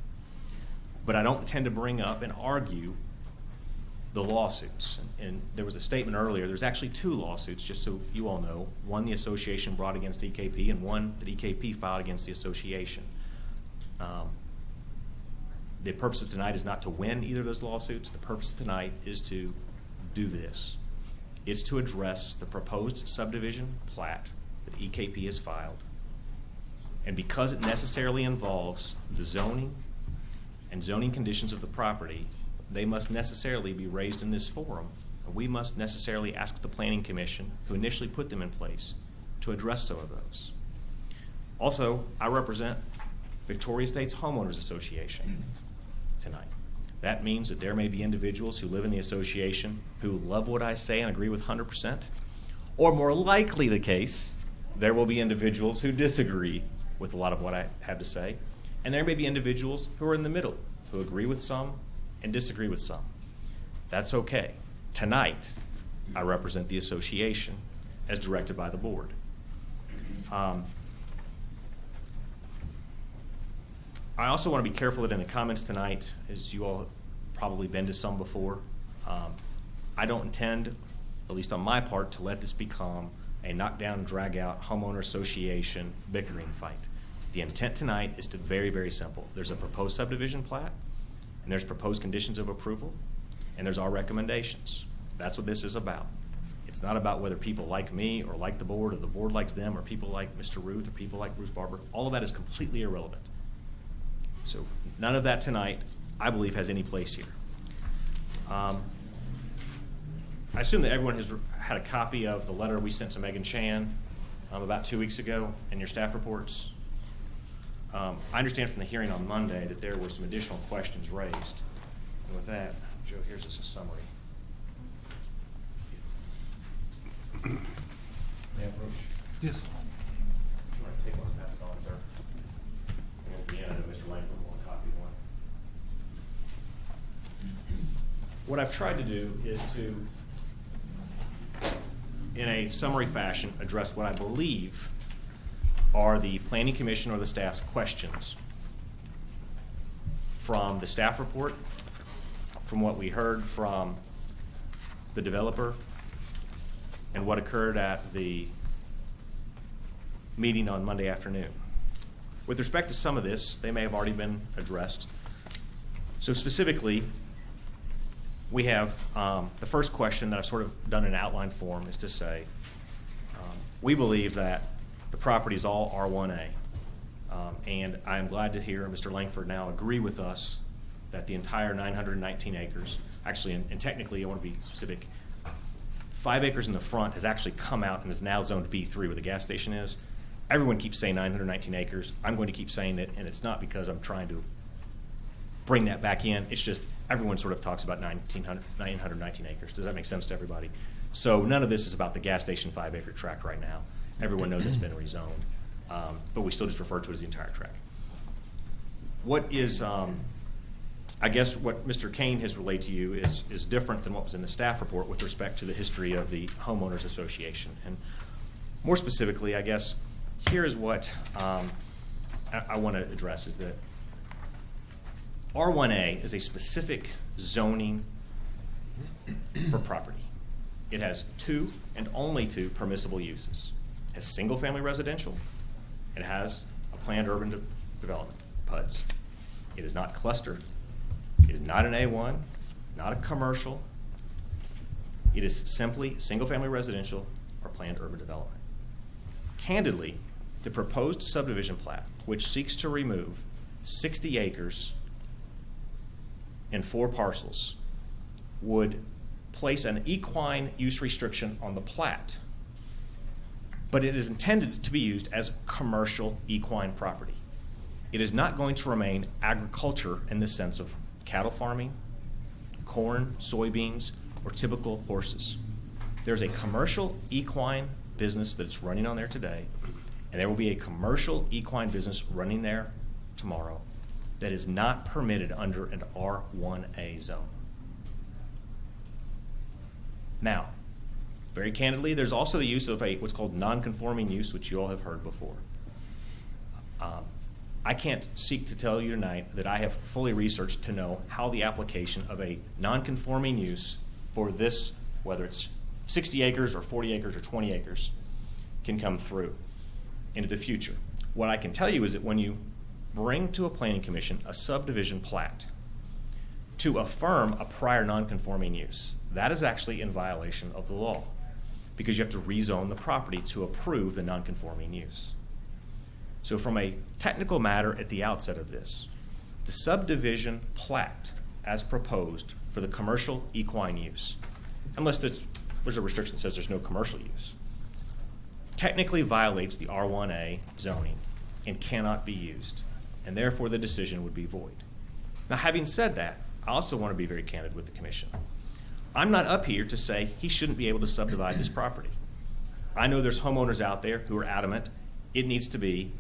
But I don't intend to bring up and argue the lawsuits. And there was a statement earlier, there's actually 2 lawsuits, just so you all know. One the association brought against EKP, and one that EKP filed against the association. The purpose of tonight is not to win either of those lawsuits. The purpose of tonight is to do this. It's to address the proposed subdivision plat that EKP has filed. And because it necessarily involves the zoning and zoning conditions of the property, they must necessarily be raised in this forum. We must necessarily ask the Planning Commission, who initially put them in place, to address some of those. Also, I represent Victoria Estates Homeowners Association tonight. That means that there may be individuals who live in the association who love what I say and agree with 100%, or more likely the case, there will be individuals who disagree with a lot of what I have to say, and there may be individuals who are in the middle, who agree with some and disagree with some. That's okay. Tonight, I represent the association as directed by the board. I also want to be careful that in the comments tonight, as you all have probably been to some before, I don't intend, at least on my part, to let this become a knockdown, drag-out homeowner association bickering fight. The intent tonight is to very, very simple. There's a proposed subdivision plat, and there's proposed conditions of approval, and there's our recommendations. That's what this is about. It's not about whether people like me or like the board or the board likes them or people like Mr. Ruth or people like Bruce Barber. All of that is completely irrelevant. So none of that tonight, I believe, has any place here. I assume that everyone has had a copy of the letter we sent to Megan Chan about 2 weeks ago in your staff reports. I understand from the hearing on Monday that there were some additional questions raised. And with that, Joe, here's just a summary. May I approach? Yes. Do you want to take one and pass it on, sir? And at the end, I know Mr. Langford will copy one. What I've tried to do is to, in a summary fashion, address what I believe are the Planning Commission or the staff's questions from the staff report, from what we heard from the developer, and what occurred at the meeting on Monday afternoon. With respect to some of this, they may have already been addressed. So specifically, we have the first question that I've sort of done in outline form is to say, we believe that the property is all R1A. And I am glad to hear Mr. Langford now agree with us that the entire 919 acres, actually, and technically I want to be specific, 5 acres in the front has actually come out and is now zoned B3 where the gas station is. Everyone keeps saying 919 acres. I'm going to keep saying it, and it's not because I'm trying to bring that back in. It's just everyone sort of talks about 919 acres. Does that make sense to everybody? So none of this is about the gas station 5-acre tract right now. Everyone knows it's been rezoned, but we still just refer to it as the entire tract. What is, I guess what Mr. Kane has relayed to you is different than what was in the staff report with respect to the history of the Homeowners Association. And more specifically, I guess, here is what I want to address is that R1A is a specific zoning for property. It has 2 and only 2 permissible uses. It has single-family residential. It has a planned urban development, PUDs. It is not clustered. It is not an A1, not a commercial. It is simply single-family residential or planned urban development. Candidly, the proposed subdivision plat, which seeks to remove 60 acres in 4 parcels, would place an equine use restriction on the plat, but it is intended to be used as commercial equine property. It is not going to remain agriculture in the sense of cattle farming, corn, soybeans, or typical horses. There's a commercial equine business that's running on there today, and there will be a commercial equine business running there tomorrow that is not permitted under an R1A zone. Now, very candidly, there's also the use of what's called non-conforming use, which you all have heard before. I can't seek to tell you tonight that I have fully researched to know how the application of a non-conforming use for this, whether it's 60 acres or 40 acres or 20 acres, can come through into the future. What I can tell you is that when you bring to a planning commission a subdivision plat to affirm a prior non-conforming use, that is actually in violation of the law because you have to rezone the property to approve the non-conforming use. So from a technical matter at the outset of this, the subdivision plat as proposed for the commercial equine use, unless there's a restriction that says there's no commercial use, technically violates the R1A zoning and cannot be used, and therefore the decision would be void. Now, having said that, I also want to be very candid with the commission. I'm not up here to say he shouldn't be able to subdivide this property. I know there's homeowners out there who are adamant it needs to be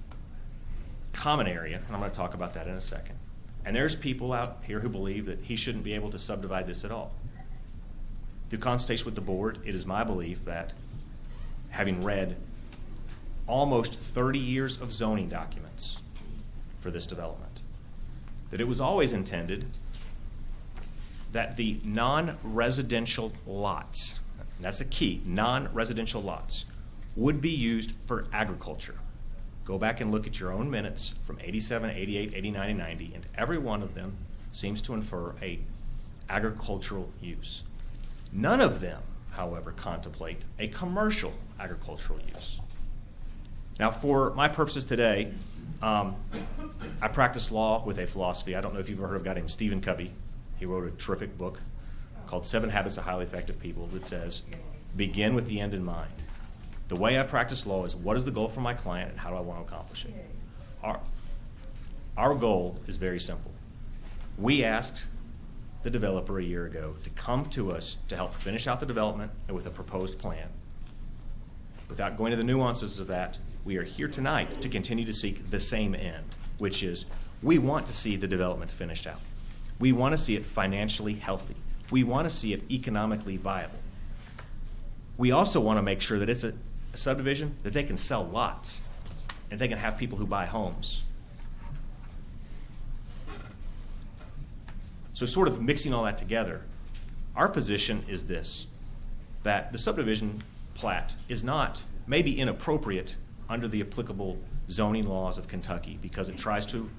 common area, and I'm going to talk about that in a second. And there's people out here who believe that he shouldn't be able to subdivide this at all. Through consultation with the board, it is my belief that, having read almost 30 years of zoning documents for this development, that it was always intended that the non-residential lots, and that's a key, non-residential lots, would be used for agriculture. Go back and look at your own minutes from 87, 88, 89, and 90, and every one of them seems to infer a agricultural use. None of them, however, contemplate a commercial agricultural use. Now, for my purposes today, I practice law with a philosophy. I don't know if you've ever heard of a guy named Stephen Covey. He wrote a terrific book called 7 Habits of Highly Effective People that says, begin with the end in mind. The way I practice law is what is the goal for my client and how do I want to accomplish it? Our goal is very simple. We asked the developer a year ago to come to us to help finish out the development and with a proposed plan. Without going to the nuances of that, we are here tonight to continue to seek the same end, which is we want to see the development finished out. We want to see it financially healthy. We want to see it economically viable. We also want to make sure that it's a subdivision that they can sell lots and they can have people who buy homes. So sort of mixing all that together, our position is this, that the subdivision plat is not maybe inappropriate under the applicable zoning laws of Kentucky because it tries to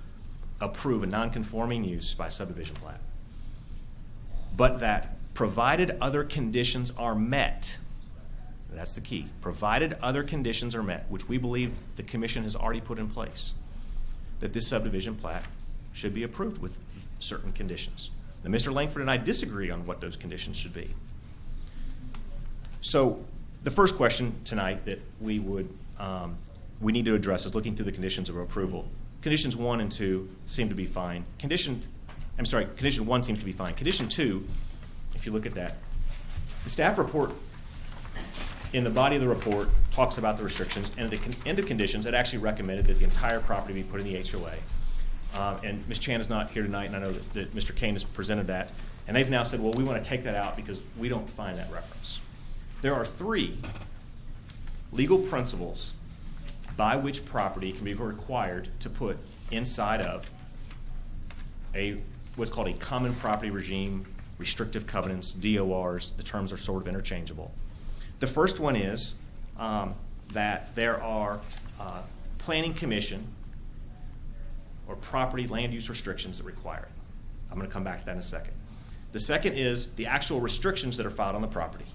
approve a non-conforming use by subdivision plat. But that provided other conditions are met, that's the key, provided other conditions are met, which we believe the commission has already put in place, that this subdivision plat should be approved with certain conditions. Now, Mr. Langford and I disagree on what those conditions should be. So the first question tonight that we need to address is looking through the conditions of approval. Conditions 1 and 2 seem to be fine. Condition 1 seems to be fine. Condition 2, if you look at that, the staff report in the body of the report talks about the restrictions, and at the end of conditions, it actually recommended that the entire property be put in the HOA. And Ms. Chan is not here tonight, and I know that Mr. Kane has presented that. And they've now said, well, we want to take that out because we don't find that reference. There are 3 legal principles by which property can be required to put inside of what's called a common property regime, restrictive covenants, DORs. The terms are sort of interchangeable. The first one is that there are planning commission or property land use restrictions that require it. I'm going to come back to that in a second. The second is the actual restrictions that are filed on the property.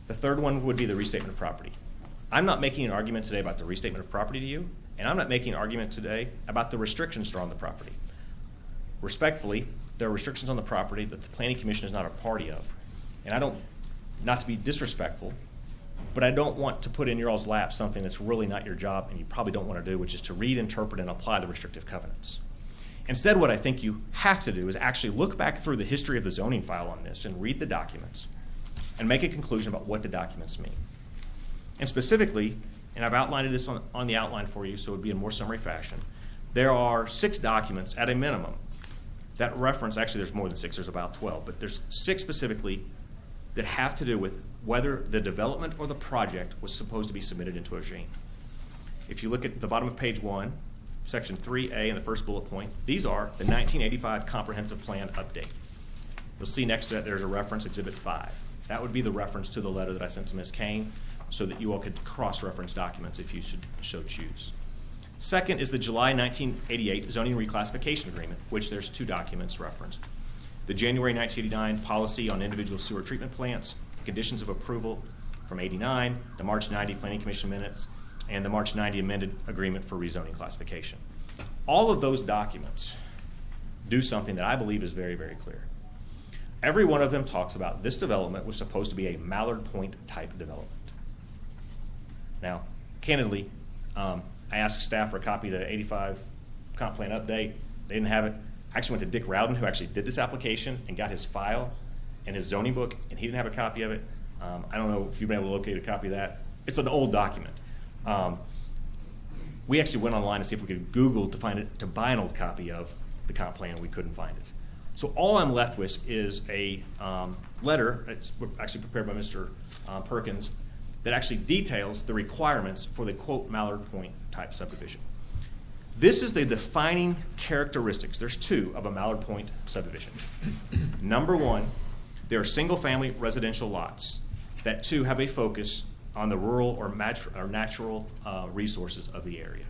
The third one would be the restatement of property. I'm not making an argument today about the restatement of property to you, and I'm not making an argument today about the restrictions that are on the property. Respectfully, there are restrictions on the property that the Planning Commission is not a party of. And I don't, not to be disrespectful, but I don't want to put in your all's lap something that's really not your job and you probably don't want to do, which is to read, interpret, and apply the restrictive covenants. Instead, what I think you have to do is actually look back through the history of the zoning file on this and read the documents and make a conclusion about what the documents mean. And specifically, and I've outlined this on the outline for you so it would be in more summary fashion, there are 6 documents at a minimum that reference, actually there's more than 6, there's about 12, but there's 6 specifically that have to do with whether the development or the project was supposed to be submitted into a regime. If you look at the bottom of page 1, section 3A in the first bullet point, these are the 1985 Comprehensive Plan Update. You'll see next to that there's a reference, Exhibit 5. That would be the reference to the letter that I sent to Ms. Kane so that you all could cross-reference documents if you should so choose. Second is the July 1988 Zoning Reclassification Agreement, which there's 2 documents referenced. The January 1989 Policy on Individual Sewer Treatment Plants, Conditions of Approval from 89, the March 90 Planning Commission Minutes, and the March 90 Amended Agreement for Rezoning Classification. All of those documents do something that I believe is very, very clear. Every one of them talks about this development was supposed to be a Mallard Point type development. Now, candidly, I asked staff for a copy of the 85 comp plan update. They didn't have it. I actually went to Dick Rowden, who actually did this application, and got his file and his zoning book, and he didn't have a copy of it. I don't know if you've been able to locate a copy of that. It's an old document. We actually went online to see if we could Google to find it, to buy an old copy of the comp plan, and we couldn't find it. So all I'm left with is a letter, it's actually prepared by Mr. Perkins, that actually details the requirements for the, quote, Mallard Point type subdivision. This is the defining characteristics, there's 2 of a Mallard Point subdivision. Number 1, there are single-family residential lots that, 2, have a focus on the rural or natural resources of the area.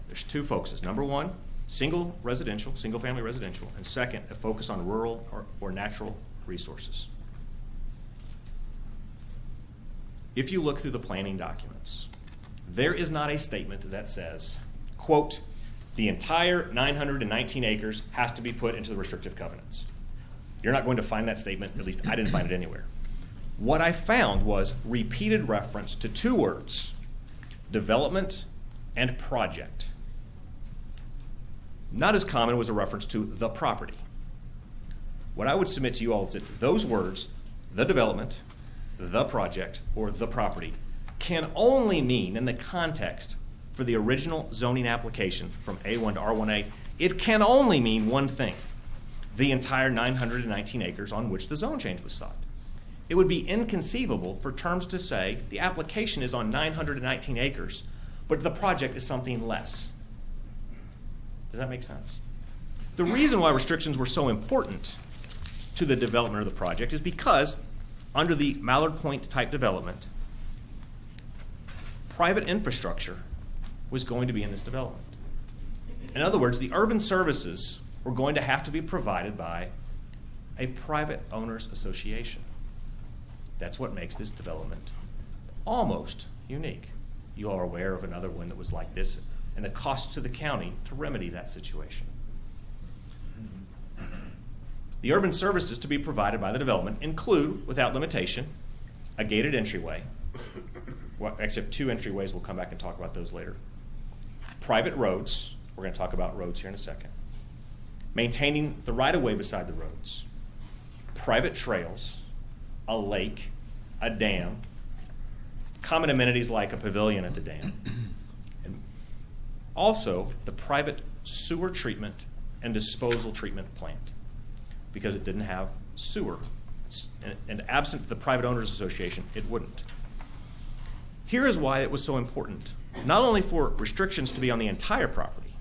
There's 2 focuses. Number 1, single-family residential, and second, a focus on rural or natural resources. If you look through the planning documents, there is not a statement that says, quote, the entire 919 acres has to be put into the restrictive covenants. You're not going to find that statement, at least I didn't find it anywhere. What I found was repeated reference to 2 words, development and project. Not as common was a reference to the property. What I would submit to you all is that those words, the development, the project, or the property, can only mean, in the context for the original zoning application from A1 to R1A, it can only mean one thing, the entire 919 acres on which the zone change was sought. It would be inconceivable for terms to say the application is on 919 acres, but the project is something less. Does that make sense? The reason why restrictions were so important to the development of the project is because under the Mallard Point type development, private infrastructure was going to be in this development. In other words, the urban services were going to have to be provided by a private owners association. That's what makes this development almost unique. You are aware of another one that was like this, and the cost to the county to remedy that situation. The urban services to be provided by the development include, without limitation, a gated entryway, well, except 2 entryways, we'll come back and talk about those later. Private roads, we're going to talk about roads here in a second. Maintaining the right-of-way beside the roads. Private trails, a lake, a dam, common amenities like a pavilion at the dam. And also, the private sewer treatment and disposal treatment plant, because it didn't have sewer. And absent the private owners association, it wouldn't. Here is why it was so important, not only for restrictions to be on the entire property,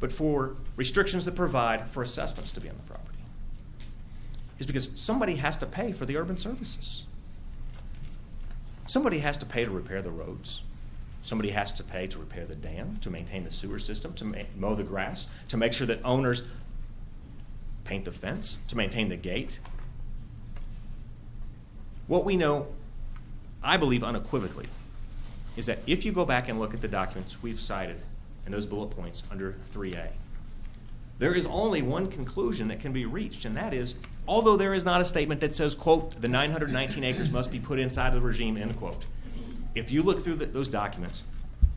but for restrictions that provide for assessments to be on the property, is because somebody has to pay for the urban services. Somebody has to pay to repair the roads. Somebody has to pay to repair the dam, to maintain the sewer system, to mow the grass, to make sure that owners paint the fence, to maintain the gate. What we know, I believe unequivocally, is that if you go back and look at the documents we've cited and those bullet points under 3A, there is only one conclusion that can be reached, and that is, although there is not a statement that says, quote, the 919 acres must be put inside of the regime, end quote. If you look through those documents,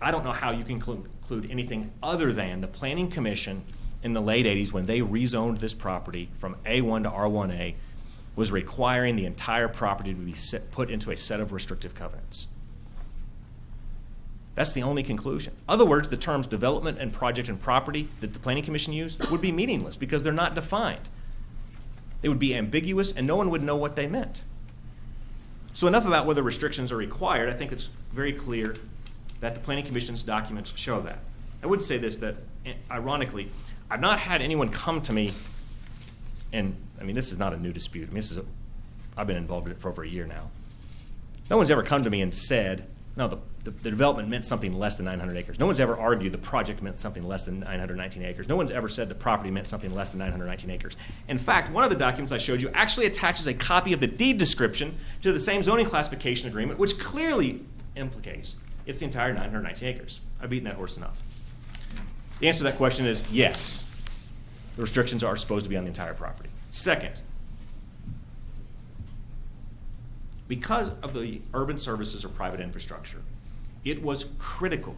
I don't know how you can conclude anything other than the Planning Commission in the late 80s, when they rezoned this property from A1 to R1A, was requiring the entire property to be put into a set of restrictive covenants. That's the only conclusion. In other words, the terms development and project and property that the Planning Commission used would be meaningless because they're not defined. They would be ambiguous and no one would know what they meant. So enough about whether restrictions are required. I think it's very clear that the Planning Commission's documents show that. I would say this, that ironically, I've not had anyone come to me, and I mean, this is not a new dispute. I mean, I've been involved in it for over a year now. No one's ever come to me and said, no, the development meant something less than 900 acres. No one's ever argued the project meant something less than 919 acres. No one's ever said the property meant something less than 919 acres. In fact, one of the documents I showed you actually attaches a copy of the deed description to the same zoning classification agreement, which clearly implicates it's the entire 919 acres. I've beaten that horse enough. The answer to that question is yes. The restrictions are supposed to be on the entire property. Second, because of the urban services or private infrastructure, it was critical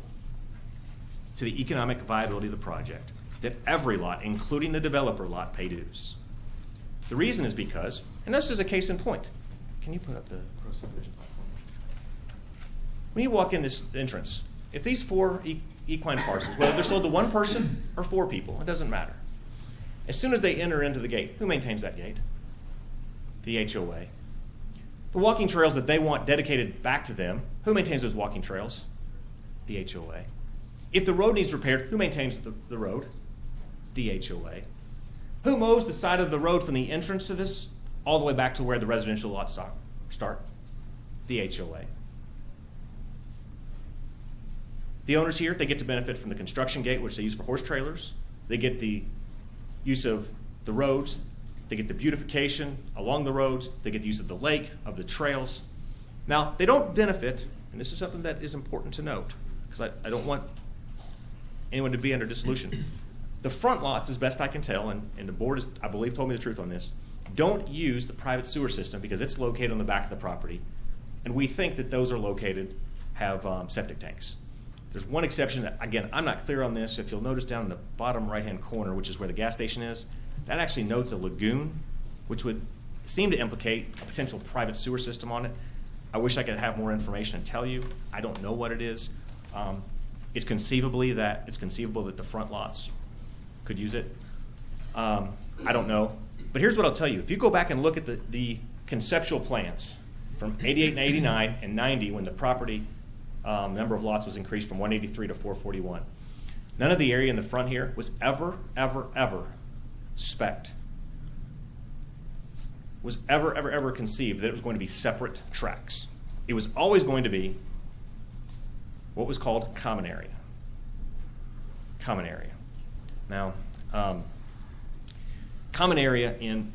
to the economic viability of the project that every lot, including the developer lot, pay dues. The reason is because, and this is a case in point. Can you put up the gross subdivision platform? When you walk in this entrance, if these 4 equine parcels, whether they're sold to one person or 4 people, it doesn't matter. As soon as they enter into the gate, who maintains that gate? The HOA. The walking trails that they want dedicated back to them, who maintains those walking trails? The HOA. If the road needs repaired, who maintains the road? The HOA. Who mows the side of the road from the entrance to this all the way back to where the residential lots start? The HOA. The owners here, they get to benefit from the construction gate, which they use for horse trailers. They get the use of the roads. They get the beautification along the roads. They get the use of the lake, of the trails. Now, they don't benefit, and this is something that is important to note, because I don't want anyone to be under dissolution. The front lots, as best I can tell, and the board, is, I believe, told me the truth on this, don't use the private sewer system because it's located on the back of the property. And we think that those are located, have septic tanks. There's one exception that, again, I'm not clear on this. If you'll notice down in the bottom right-hand corner, which is where the gas station is, that actually notes a lagoon, which would seem to implicate a potential private sewer system on it. I wish I could have more information and tell you. I don't know what it is. It's conceivable that the front lots could use it. I don't know. But here's what I'll tell you. If you go back and look at the conceptual plans from 88 and 89 and 90, when the property number of lots was increased from 183 to 441, none of the area in the front here was ever spec'd. Was ever conceived that it was going to be separate tracks. It was always going to be what was called common area. Common area. Now, common area in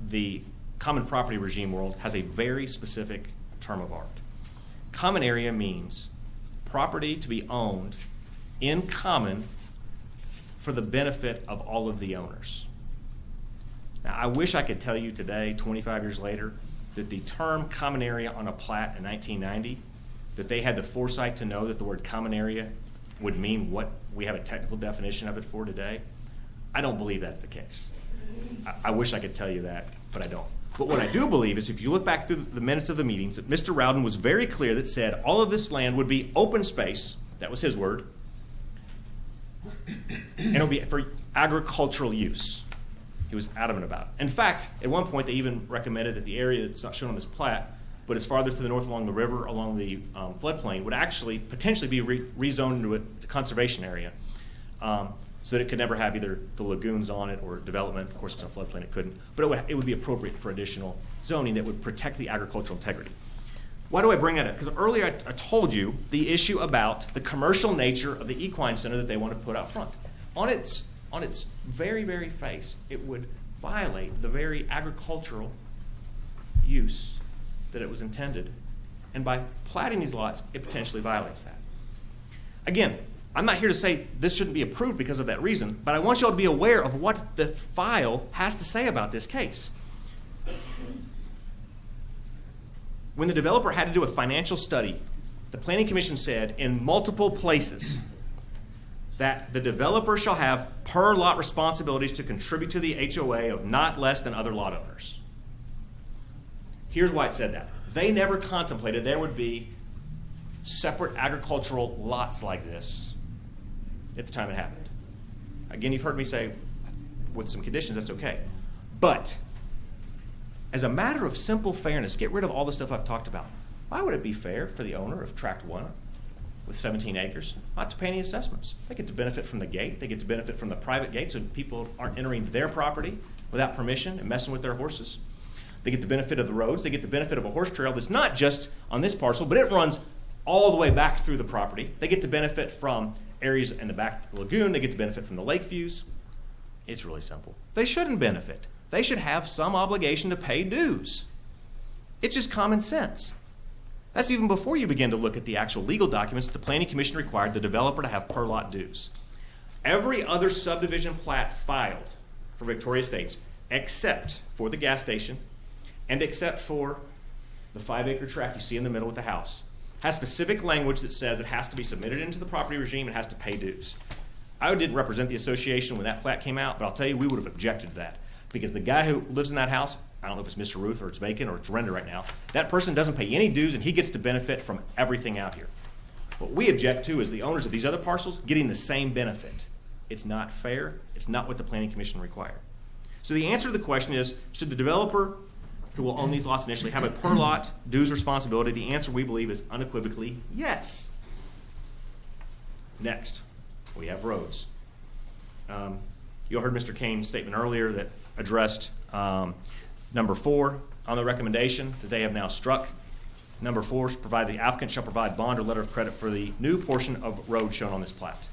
the common property regime world has a very specific term of art. Common area means property to be owned in common for the benefit of all of the owners. Now, I wish I could tell you today, 25 years later, that the term common area on a plat in 1990, that they had the foresight to know that the word common area would mean what we have a technical definition of it for today. I don't believe that's the case. I wish I could tell you that, but I don't. But what I do believe is if you look back through the minutes of the meetings, that Mr. Rowden was very clear that said all of this land would be open space, that was his word, and it would be for agricultural use. He was adamant about it. In fact, at one point they even recommended that the area that's not shown on this plat, but is farther to the north along the river, along the floodplain, would actually potentially be rezoned into a conservation area so that it could never have either the lagoons on it or development. Of course, it's in a floodplain, it couldn't. But it would be appropriate for additional zoning that would protect the agricultural integrity. Why do I bring that up? Because earlier I told you the issue about the commercial nature of the equine center that they want to put out front. On its very, very face, it would violate the very agricultural use that it was intended. And by platting these lots, it potentially violates that. Again, I'm not here to say this shouldn't be approved because of that reason, but I want you all to be aware of what the file has to say about this case. When the developer had to do a financial study, the Planning Commission said in multiple places that the developer shall have per lot responsibilities to contribute to the HOA of not less than other lot owners. Here's why it said that. They never contemplated there would be separate agricultural lots like this at the time it happened. Again, you've heard me say with some conditions, that's okay. But as a matter of simple fairness, get rid of all the stuff I've talked about. Why would it be fair for the owner of Tract 1 with 17 acres not to pay any assessments? They get to benefit from the gate. They get to benefit from the private gate so people aren't entering their property without permission and messing with their horses. They get the benefit of the roads. They get the benefit of a horse trail that's not just on this parcel, but it runs all the way back through the property. They get to benefit from areas in the back of the lagoon. They get to benefit from the lake views. It's really simple. They shouldn't benefit. They should have some obligation to pay dues. It's just common sense. That's even before you begin to look at the actual legal documents the Planning Commission required the developer to have per lot dues. Every other subdivision plat filed for Victoria Estates, except for the gas station and except for the 5-acre tract you see in the middle with the house, has specific language that says it has to be submitted into the property regime and has to pay dues. I didn't represent the association when that plat came out, but I'll tell you, we would have objected to that. Because the guy who lives in that house, I don't know if it's Mr. Ruth or it's vacant or it's rented right now, that person doesn't pay any dues and he gets to benefit from everything out here. What we object to is the owners of these other parcels getting the same benefit. It's not fair. It's not what the Planning Commission required. So the answer to the question is, should the developer who will own these lots initially have a per lot dues responsibility? The answer, we believe, is unequivocally yes. Next, we have roads. You all heard Mr. Kane's statement earlier that addressed number 4 on the recommendation that they have now struck. Number 4 is the applicant shall provide bond or letter of credit for the new portion of road shown on this plat.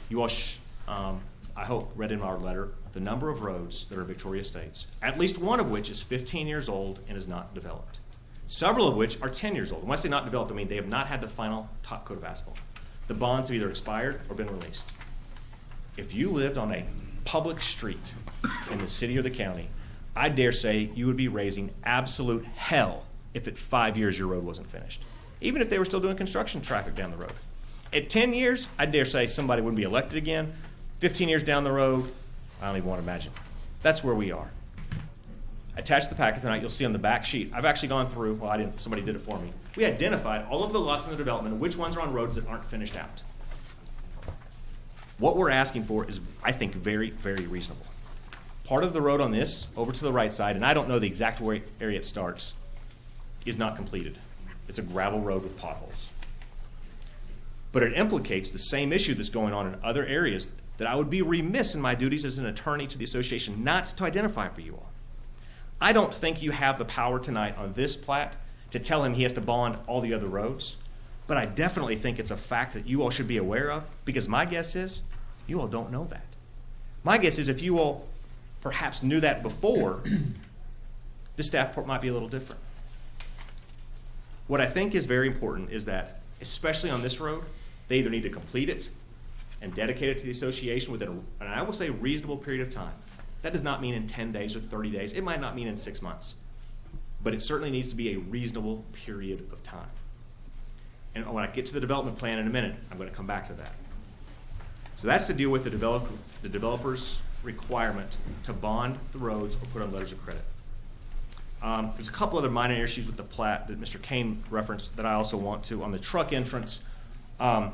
You all, I hope, read in our letter the number of roads that are Victoria Estates, at least one of which is 15 years old and is not developed. Several of which are 10 years old. When I say not developed, I mean they have not had the final top coat of asphalt. The bonds have either expired or been released. If you lived on a public street in the city or the county, I dare say you would be raising absolute hell if at 5 years your road wasn't finished, even if they were still doing construction traffic down the road. At 10 years, I dare say somebody wouldn't be elected again. 15 years down the road, I don't even want to imagine. That's where we are. Attached to the packet tonight, you'll see on the back sheet, I've actually gone through, well, I didn't, somebody did it for me. We identified all of the lots in the development and which ones are on roads that aren't finished out. What we're asking for is, I think, very, very reasonable. Part of the road on this, over to the right side, and I don't know the exact area it starts, is not completed. It's a gravel road with potholes. But it implicates the same issue that's going on in other areas that I would be remiss in my duties as an attorney to the association not to identify for you all. I don't think you have the power tonight on this plat to tell him he has to bond all the other roads. But I definitely think it's a fact that you all should be aware of, because my guess is you all don't know that. My guess is if you all perhaps knew that before, the staff report might be a little different. What I think is very important is that, especially on this road, they either need to complete it and dedicate it to the association within, and I will say, reasonable period of time. That does not mean in 10 days or 30 days. It might not mean in 6 months. But it certainly needs to be a reasonable period of time. And when I get to the development plan in a minute, I'm going to come back to that. So that's to deal with the developer's requirement to bond the roads or put on letters of credit. There's a couple other minor issues with the plat that Mr. Kane referenced that I also want to. On the truck entrance, they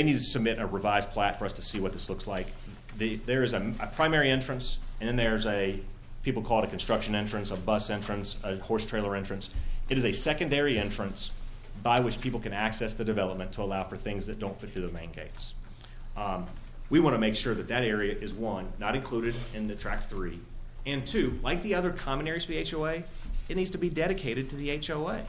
need to submit a revised plat for us to see what this looks like. There is a primary entrance, and then there's people call it a construction entrance, a bus entrance, a horse trailer entrance. It is a secondary entrance by which people can access the development to allow for things that don't fit through the main gates. We want to make sure that that area is, one, not included in the Tract 3, and two, like the other common areas for the HOA, it needs to be dedicated to the HOA.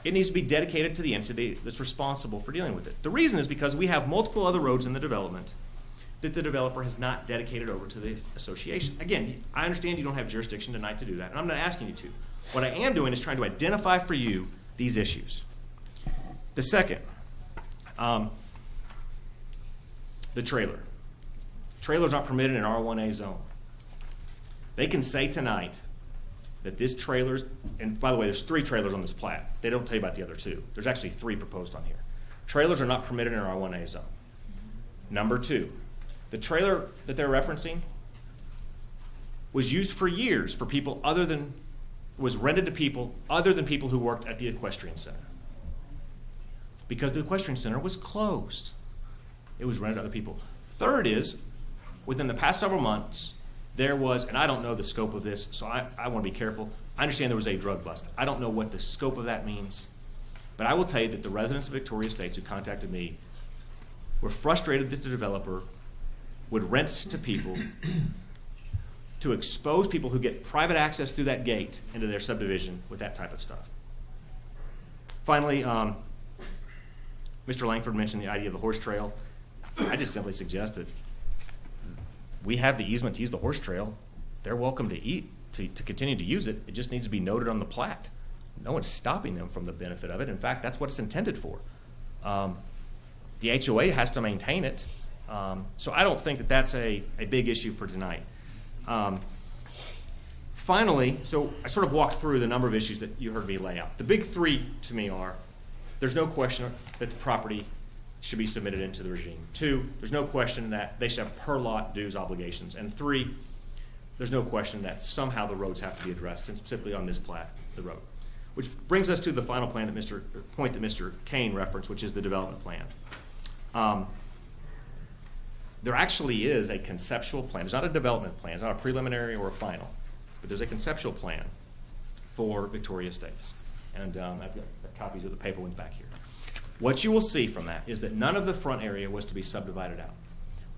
It needs to be dedicated to the entity that's responsible for dealing with it. The reason is because we have multiple other roads in the development that the developer has not dedicated over to the association. Again, I understand you don't have jurisdiction tonight to do that, and I'm not asking you to. What I am doing is trying to identify for you these issues. The second, the trailer. Trailer's not permitted in R1A zone. They can say tonight that this trailer's, and by the way, there's 3 trailers on this plat. They don't tell you about the other 2. There's actually 3 proposed on here. Trailers are not permitted in our R1A zone. Number 2, the trailer that they're referencing was used for years for people was rented to people other than people who worked at the equestrian center. Because the equestrian center was closed. It was rented to other people. Third is, within the past several months, there was, and I don't know the scope of this, so I want to be careful. I understand there was a drug bust. I don't know what the scope of that means. But I will tell you that the residents of Victoria Estates who contacted me were frustrated that the developer would rent to people to expose people who get private access through that gate into their subdivision with that type of stuff. Finally, Mr. Langford mentioned the idea of the horse trail. I just simply suggest that we have the easement to use the horse trail. They're welcome to continue to use it. It just needs to be noted on the plat. No one's stopping them from the benefit of it. In fact, that's what it's intended for. The HOA has to maintain it. So I don't think that that's a big issue for tonight. Finally, so I sort of walked through the number of issues that you heard me lay out. The big 3 to me are, there's no question that the property should be submitted into the regime. 2, there's no question that they should have per lot dues obligations. And 3, there's no question that somehow the roads have to be addressed, and specifically on this plat, the road. Which brings us to the final point that Mr. Kane referenced, which is the development plan. There actually is a conceptual plan. It's not a development plan. It's not a preliminary or a final. But there's a conceptual plan for Victoria Estates. And I've got copies of the paper ones back here. What you will see from that is that none of the front area was to be subdivided out.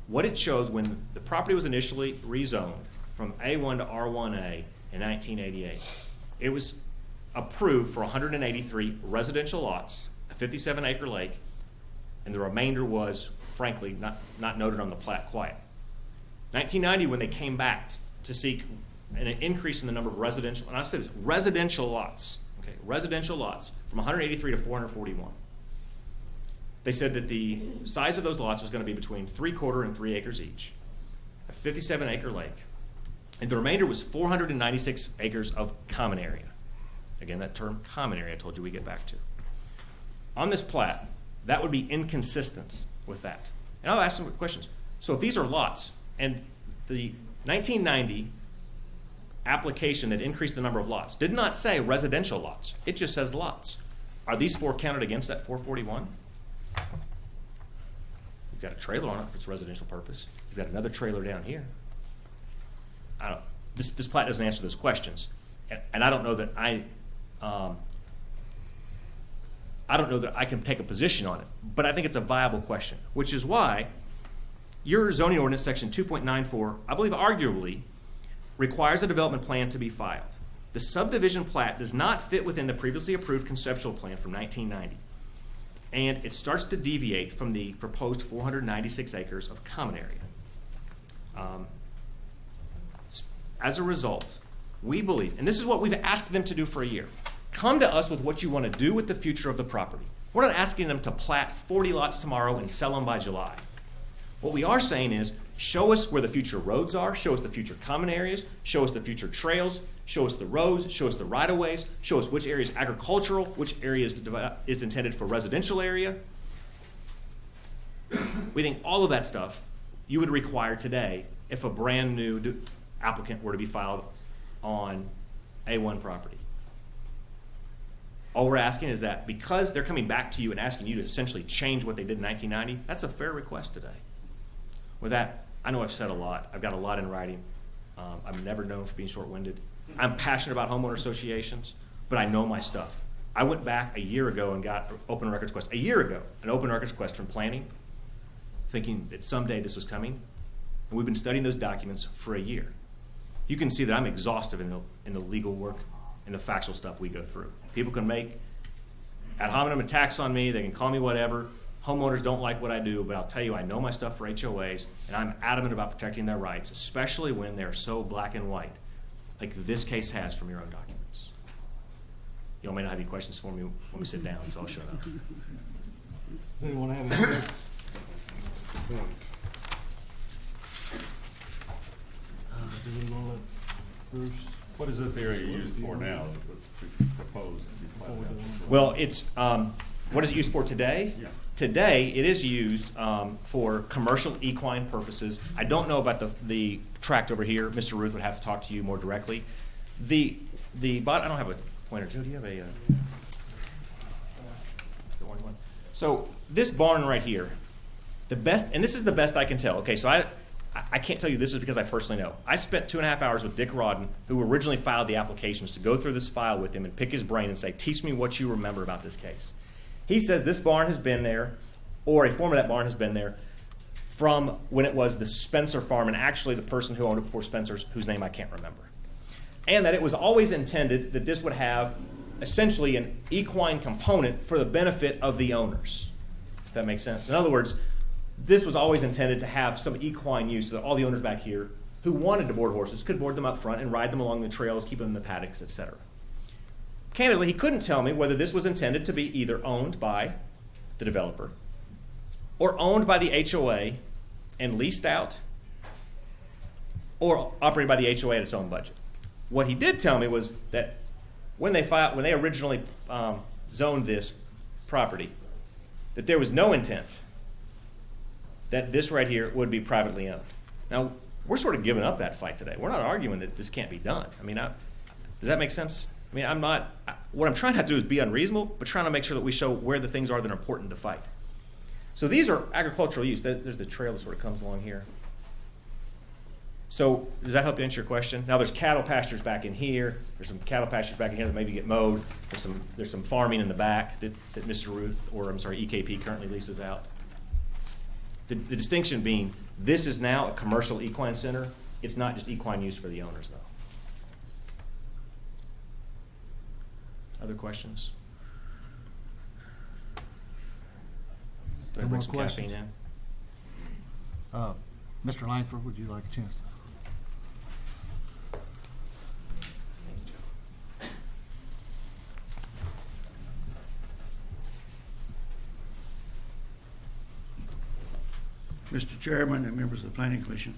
What it shows, when the property was initially rezoned from A1 to R1A in 1988, it was approved for 183 residential lots, a 57-acre lake, and the remainder was, frankly, not noted on the plat quite. 1990, when they came back to seek an increase in the number of residential, and I said this, residential lots, okay, residential lots, from 183 to 441. They said that the size of those lots was going to be between 3/4 and 3 acres each, a 57-acre lake, and the remainder was 496 acres of common area. Again, that term common area I told you we get back to. On this plat, that would be inconsistent with that. And I'll ask some questions. So if these are lots, and the 1990 application that increased the number of lots did not say residential lots, it just says lots. Are these 4 counted against that 441? You've got a trailer on it for its residential purpose. You've got another trailer down here. This plat doesn't answer those questions, and I don't know that I can take a position on it, but I think it's a viable question, which is why your zoning ordinance section 2.94, I believe arguably, requires a development plan to be filed. The subdivision plat does not fit within the previously approved conceptual plan from 1990. And it starts to deviate from the proposed 496 acres of common area. As a result, we believe, and this is what we've asked them to do for a year, come to us with what you want to do with the future of the property. We're not asking them to plat 40 lots tomorrow and sell them by July. What we are saying is, show us where the future roads are, show us the future common areas, show us the future trails, show us the roads, show us the right-of-ways, show us which area is agricultural, which area is intended for residential area. We think all of that stuff you would require today if a brand new applicant were to be filed on A1 property. All we're asking is that because they're coming back to you and asking you to essentially change what they did in 1990, that's a fair request today. With that, I know I've said a lot. I've got a lot in writing. I'm never known for being short-winded. I'm passionate about homeowner associations, but I know my stuff. I went back a year ago and got an open records request. A year ago, an open records request from planning, thinking that someday this was coming. And we've been studying those documents for a year. You can see that I'm exhaustive in the legal work and the factual stuff we go through. People can make ad hominem attacks on me. They can call me whatever. Homeowners don't like what I do, but I'll tell you, I know my stuff for HOAs, and I'm adamant about protecting their rights, especially when they're so black and white, like this case has from your own documents. You all may not have any questions for me when we sit down, so I'll shut up. Does anyone have any questions? Do we want to let Bruce? What is this area used for now that's proposed to be platted out? Well, it's, what is it used for today? Yeah. Today, it is used for commercial equine purposes. I don't know about the tract over here. Mr. Ruth would have to talk to you more directly. I don't have a pointer. Joe, do you have a the orange one? So this barn right here, the best, and this is the best I can tell. Okay, so I can't tell you this is because I personally know. I spent 2.5 hours with Dick Rodden, who originally filed the applications, to go through this file with him and pick his brain and say, teach me what you remember about this case. He says this barn has been there, or a form of that barn has been there, from when it was the Spencer farm, and actually the person who owned it before Spencer's, whose name I can't remember. And that it was always intended that this would have essentially an equine component for the benefit of the owners. If that makes sense. In other words, this was always intended to have some equine use so that all the owners back here who wanted to board horses could board them up front and ride them along the trails, keep them in the paddocks, etc. Candidly, he couldn't tell me whether this was intended to be either owned by the developer or owned by the HOA and leased out or operated by the HOA at its own budget. What he did tell me was that when they originally zoned this property, that there was no intent that this right here would be privately owned. Now, we're sort of giving up that fight today. We're not arguing that this can't be done. I mean, does that make sense? I mean, what I'm trying not to do is be unreasonable, but trying to make sure that we show where the things are that are important to fight. So these are agricultural use. There's the trail that sort of comes along here. So does that help you answer your question? Now there's cattle pastures back in here. There's some cattle pastures back in here that maybe get mowed. There's some farming in the back that Mr. Ruth, or I'm sorry, EKP currently leases out. The distinction being, this is now a commercial equine center. It's not just equine use for the owners, though. Other questions? Do I No bring more some questions? caffeine in? Mr. Langford, would you like a chance? Mr. Chairman and members of the Planning Commission,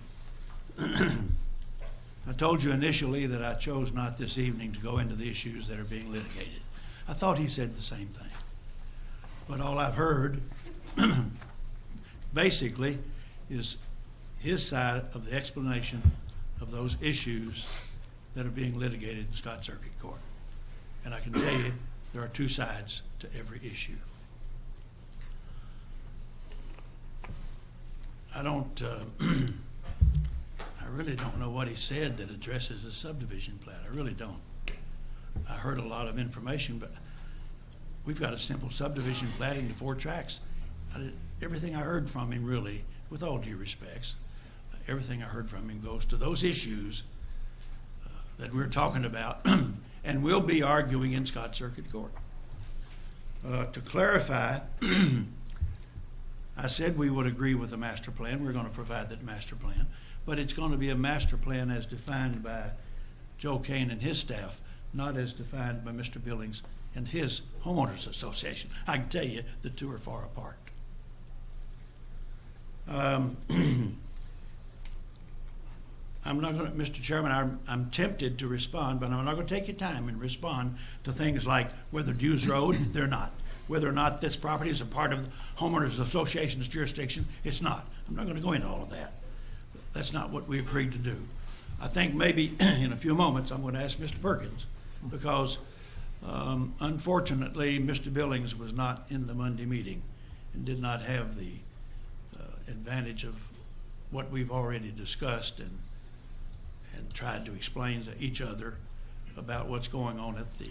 I told you initially that I chose not this evening to go into the issues that are being litigated. I thought he said the same thing. But all I've heard basically is his side of the explanation of those issues that are being litigated in Scott Circuit Court. And I can tell you there are two sides to every issue. I really don't know what he said that addresses the subdivision plat. I really don't. I heard a lot of information, but we've got a simple subdivision plat into 4 tracks. Everything I heard from him, really, with all due respects, everything I heard from him goes to those issues that we're talking about and will be arguing in Scott Circuit Court. To clarify, I said we would agree with the master plan. We're going to provide that master plan, but it's going to be a master plan as defined by Joe Kane and his staff, not as defined by Mr. Billings and his homeowners association. I can tell you the two are far apart. I'm not going to, Mr. Chairman, I'm tempted to respond, but I'm not going to take your time and respond to things like whether Hughes Road, they're not. Whether or not this property is a part of the homeowners association's jurisdiction, it's not. I'm not going to go into all of that. That's not what we agreed to do. I think maybe in a few moments I'm going to ask Mr. Perkins, because unfortunately Mr. Billings was not in the Monday meeting and did not have the advantage of what we've already discussed and tried to explain to each other about what's going on at the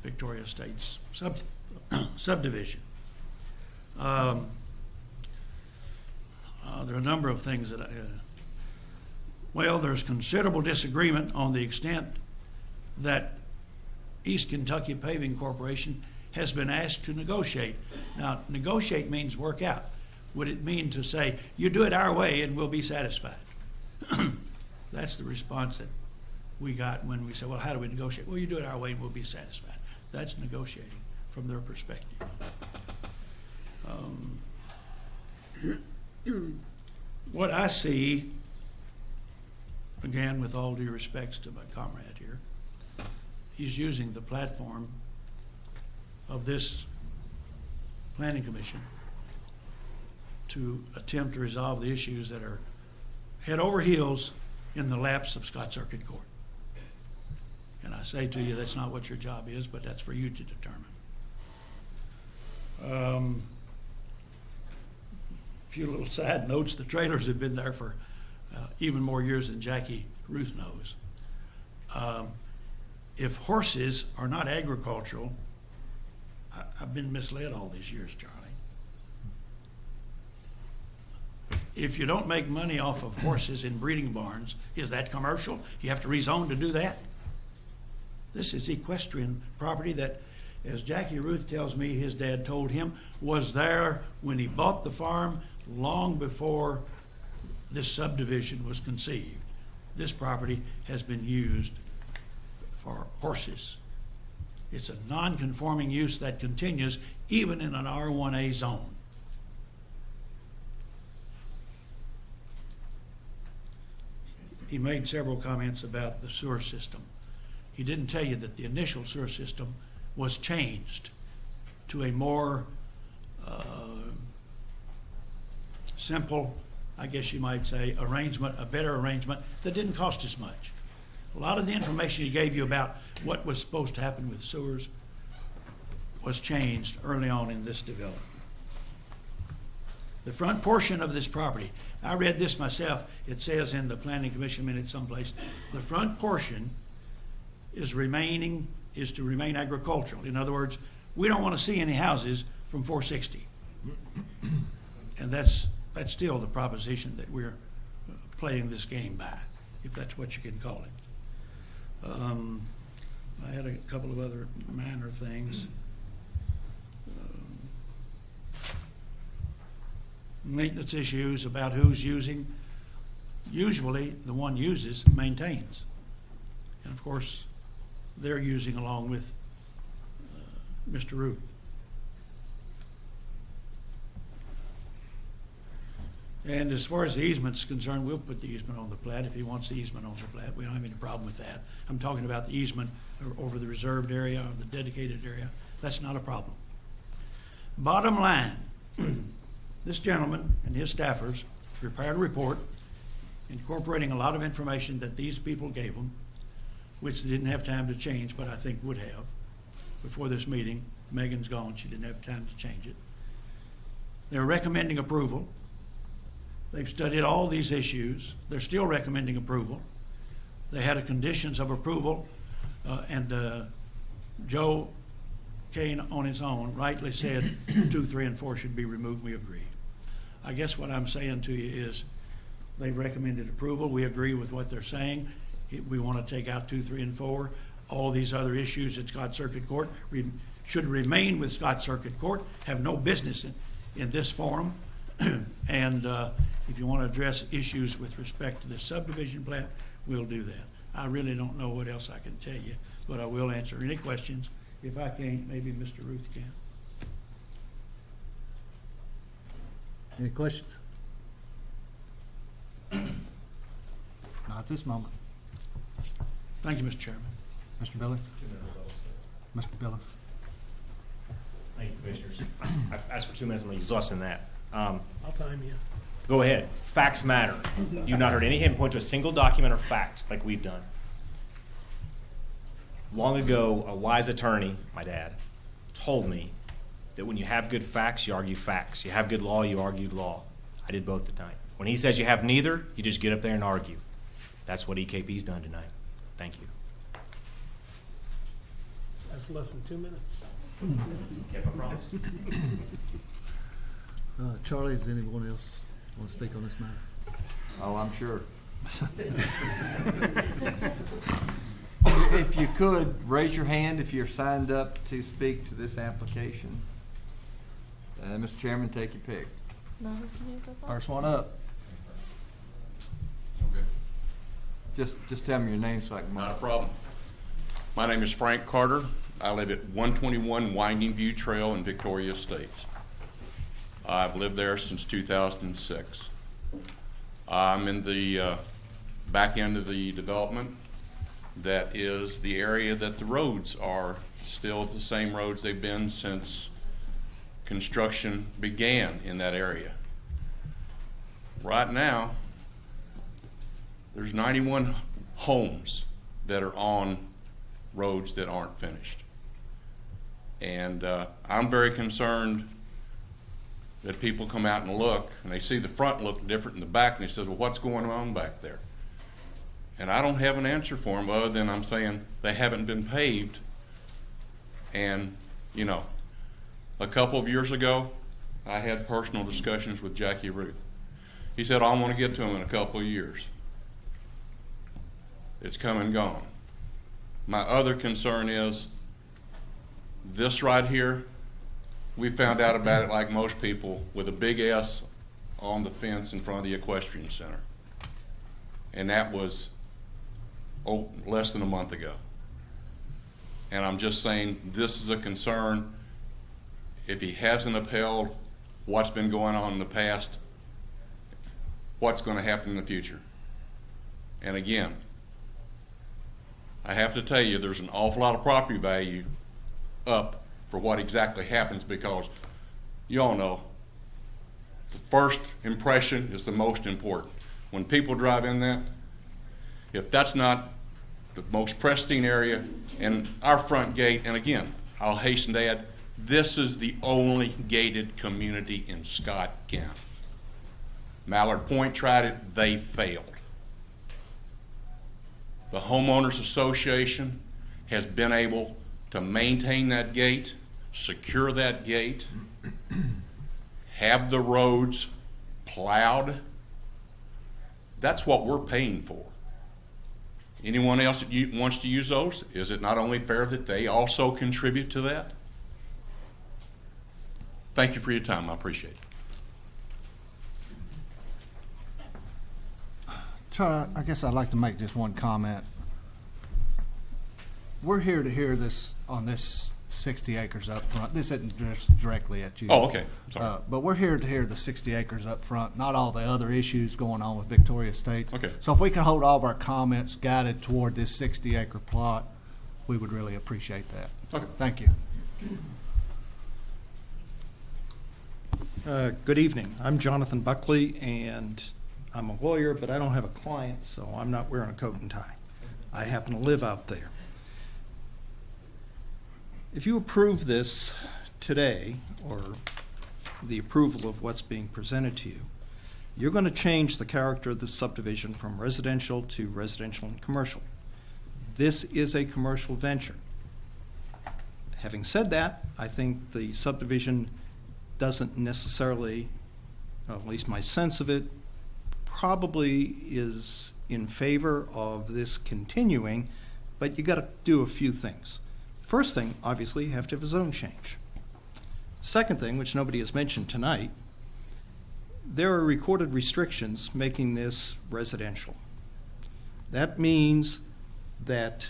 Victoria Estates subdivision. There are a number of things that there's considerable disagreement on the extent that East Kentucky Paving Corporation has been asked to negotiate. Now, negotiate means work out. Would it mean to say, you do it our way and we'll be satisfied? That's the response that we got when we said, well, how do we negotiate? Well, you do it our way and we'll be satisfied. That's negotiating from their perspective. What I see, again, with all due respects to my comrade here, he's using the platform of this planning commission to attempt to resolve the issues that are head over heels in the laps of Scott Circuit Court. And I say to you, that's not what your job is, but that's for you to determine. A few little side notes. The trailers have been there for even more years than Jackie Ruth knows. If horses are not agricultural, I've been misled all these years, Charlie. If you don't make money off of horses in breeding barns, is that commercial? You have to rezone to do that? This is equestrian property that, as Jackie Ruth tells me, his dad told him was there when he bought the farm long before this subdivision was conceived. This property has been used for horses. It's a non-conforming use that continues even in an R1A zone. He made several comments about the sewer system. He didn't tell you that the initial sewer system was changed to a more simple, I guess you might say, arrangement, a better arrangement that didn't cost as much. A lot of the information he gave you about what was supposed to happen with sewers was changed early on in this development. The front portion of this property, I read this myself, it says in the Planning Commission minutes someplace, the front portion is to remain agricultural. In other words, we don't want to see any houses from 460. And that's still the proposition that we're playing this game by, if that's what you can call it. I had a couple of other minor things. Maintenance issues about who's using. Usually the one uses maintains. And of course, they're using along with Mr. Ruth. And as far as the easement's concerned, we'll put the easement on the plat if he wants the easement on the plat. We don't have any problem with that. I'm talking about the easement over the reserved area or the dedicated area. That's not a problem. Bottom line, this gentleman and his staffers prepared a report incorporating a lot of information that these people gave them, which they didn't have time to change, but I think would have before this meeting. Megan's gone. She didn't have time to change it. They're recommending approval. They've studied all these issues. They're still recommending approval. They had a conditions of approval, and Joe Kane on his own rightly said 2, 3, and 4 should be removed. We agree. I guess what I'm saying to you is they recommended approval. We agree with what they're saying. We want to take out 2, 3, and 4. all these other issues at Scott Circuit Court should remain with Scott Circuit Court, have no business in this forum. And if you want to address issues with respect to the subdivision plat, we'll do that. I really don't know what else I can tell you, but I will answer any questions. If I can't, maybe Mr. Ruth can. Any questions? Not at this moment. Thank you, Mr. Chairman. Mr. Billings? Mr. Billings? Thank you, Commissioners. I've asked for 2 minutes, I'm going to use less than that. I'll time you. Go ahead. Facts matter. You've not heard any point to a single document or fact like we've done. Long ago, a wise attorney, my dad, told me that when you have good facts, you argue facts. You have good law, you argue law. I did both tonight. When he says you have neither, you just get up there and argue. That's what EKP's done tonight. Thank you. That's less than 2 minutes. Kept my promise. Charlie, does anyone else want to speak on this matter? Oh, I'm sure. If you could, raise your hand if you're signed up to speak to this application. Mr. Chairman, take your pick. First one up. Just tell me your name so I can. Not a problem. My name is Frank Carter. I live at 121 Winding View Trail in Victoria Estates. I've lived there since 2006. I'm in the back end of the development. That is the area that the roads are still the same roads they've been since construction began in that area. Right now, there's 91 homes that are on roads that aren't finished. And I'm very concerned that people come out and look, and they see the front look different than the back, and they say, well, what's going on back there? And I don't have an answer for them other than I'm saying they haven't been paved. And, you know, a couple of years ago, I had personal discussions with Jackie Ruth. He said, I want to get to them in a couple of years. It's come and gone. My other concern is this right here. We found out about it like most people with a big S on the fence in front of the equestrian center. And that was less than a month ago. And I'm just saying this is a concern. If he hasn't upheld what's been going on in the past, what's going to happen in the future? And again, I have to tell you, there's an awful lot of property value up for what exactly happens, because you all know the first impression is the most important. When people drive in that, if that's not the most pristine area, and our front gate, and again, I'll hasten to add, this is the only gated community in Scott County. Mallard Point tried it, they failed. The Homeowners Association has been able to maintain that gate, secure that gate, have the roads plowed. That's what we're paying for. Anyone else that wants to use those, is it not only fair that they also contribute to that? Thank you for your time. I appreciate it. Charlie, I guess I'd like to make just one comment. We're here to hear this on this 60 acres up front. This isn't just directly at you. Oh, okay. Sorry. But we're here to hear the 60 acres up front, not all the other issues going on with Victoria Estates. Okay. So if we can hold all of our comments guided toward this 60-acre plot, we would really appreciate that. Okay. Thank you. Good evening. I'm Jonathan Buckley, and I'm a lawyer, but I don't have a client, so I'm not wearing a coat and tie. I happen to live out there. If you approve this today, or the approval of what's being presented to you, you're going to change the character of the subdivision from residential to residential and commercial. This is a commercial venture. Having said that, I think the subdivision doesn't necessarily, at least my sense of it, probably is in favor of this continuing but you gotta do a few things. First thing, obviously, you have to have a zone change. Second thing, which nobody has mentioned tonight, there are recorded restrictions making this residential. That means that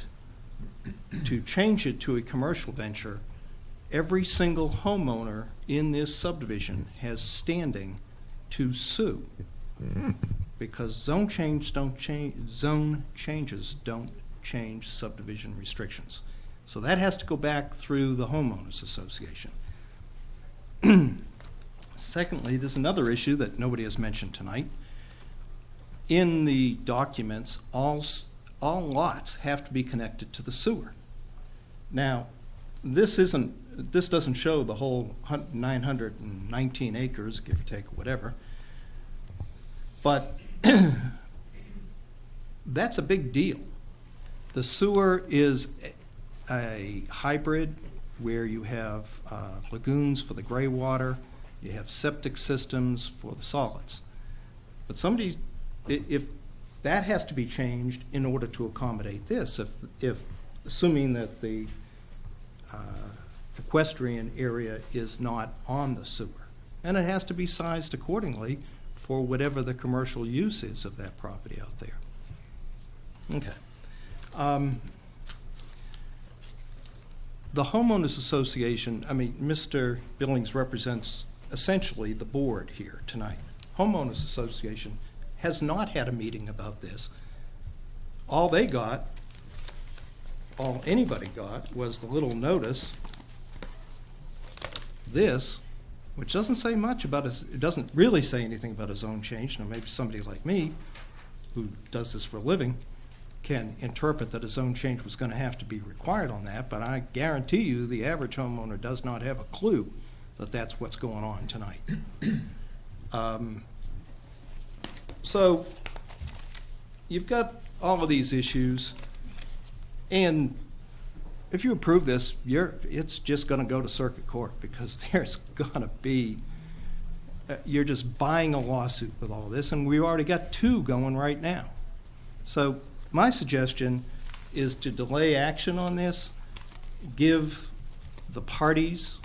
to change it to a commercial venture, every single homeowner in this subdivision has standing to sue, because zone changes don't change subdivision restrictions. So that has to go back through the homeowners association. Secondly, there's another issue that nobody has mentioned tonight. In the documents, all lots have to be connected to the sewer. Now, this doesn't show the whole 919 acres, give or take, whatever. But that's a big deal. The sewer is a hybrid where you have lagoons for the gray water, you have septic systems for the solids. But if that has to be changed in order to accommodate this, if assuming that the equestrian area is not on the sewer, and it has to be sized accordingly for whatever the commercial use is of that property out there. Okay. The homeowners association, Mr. Billings represents essentially the board here tonight. Homeowners association has not had a meeting about this. All anybody got was the little notice, which doesn't say much about it doesn't really say anything about a zone change. Now maybe somebody like me, who does this for a living, can interpret that a zone change was going to have to be required on that, but I guarantee you the average homeowner does not have a clue that that's what's going on tonight. So you've got all of these issues, and if you approve this, it's just going to go to circuit court, because there's going to be, you're just buying a lawsuit with all this, and we've already got 2 going right now. So my suggestion is to delay action on this, give the parties,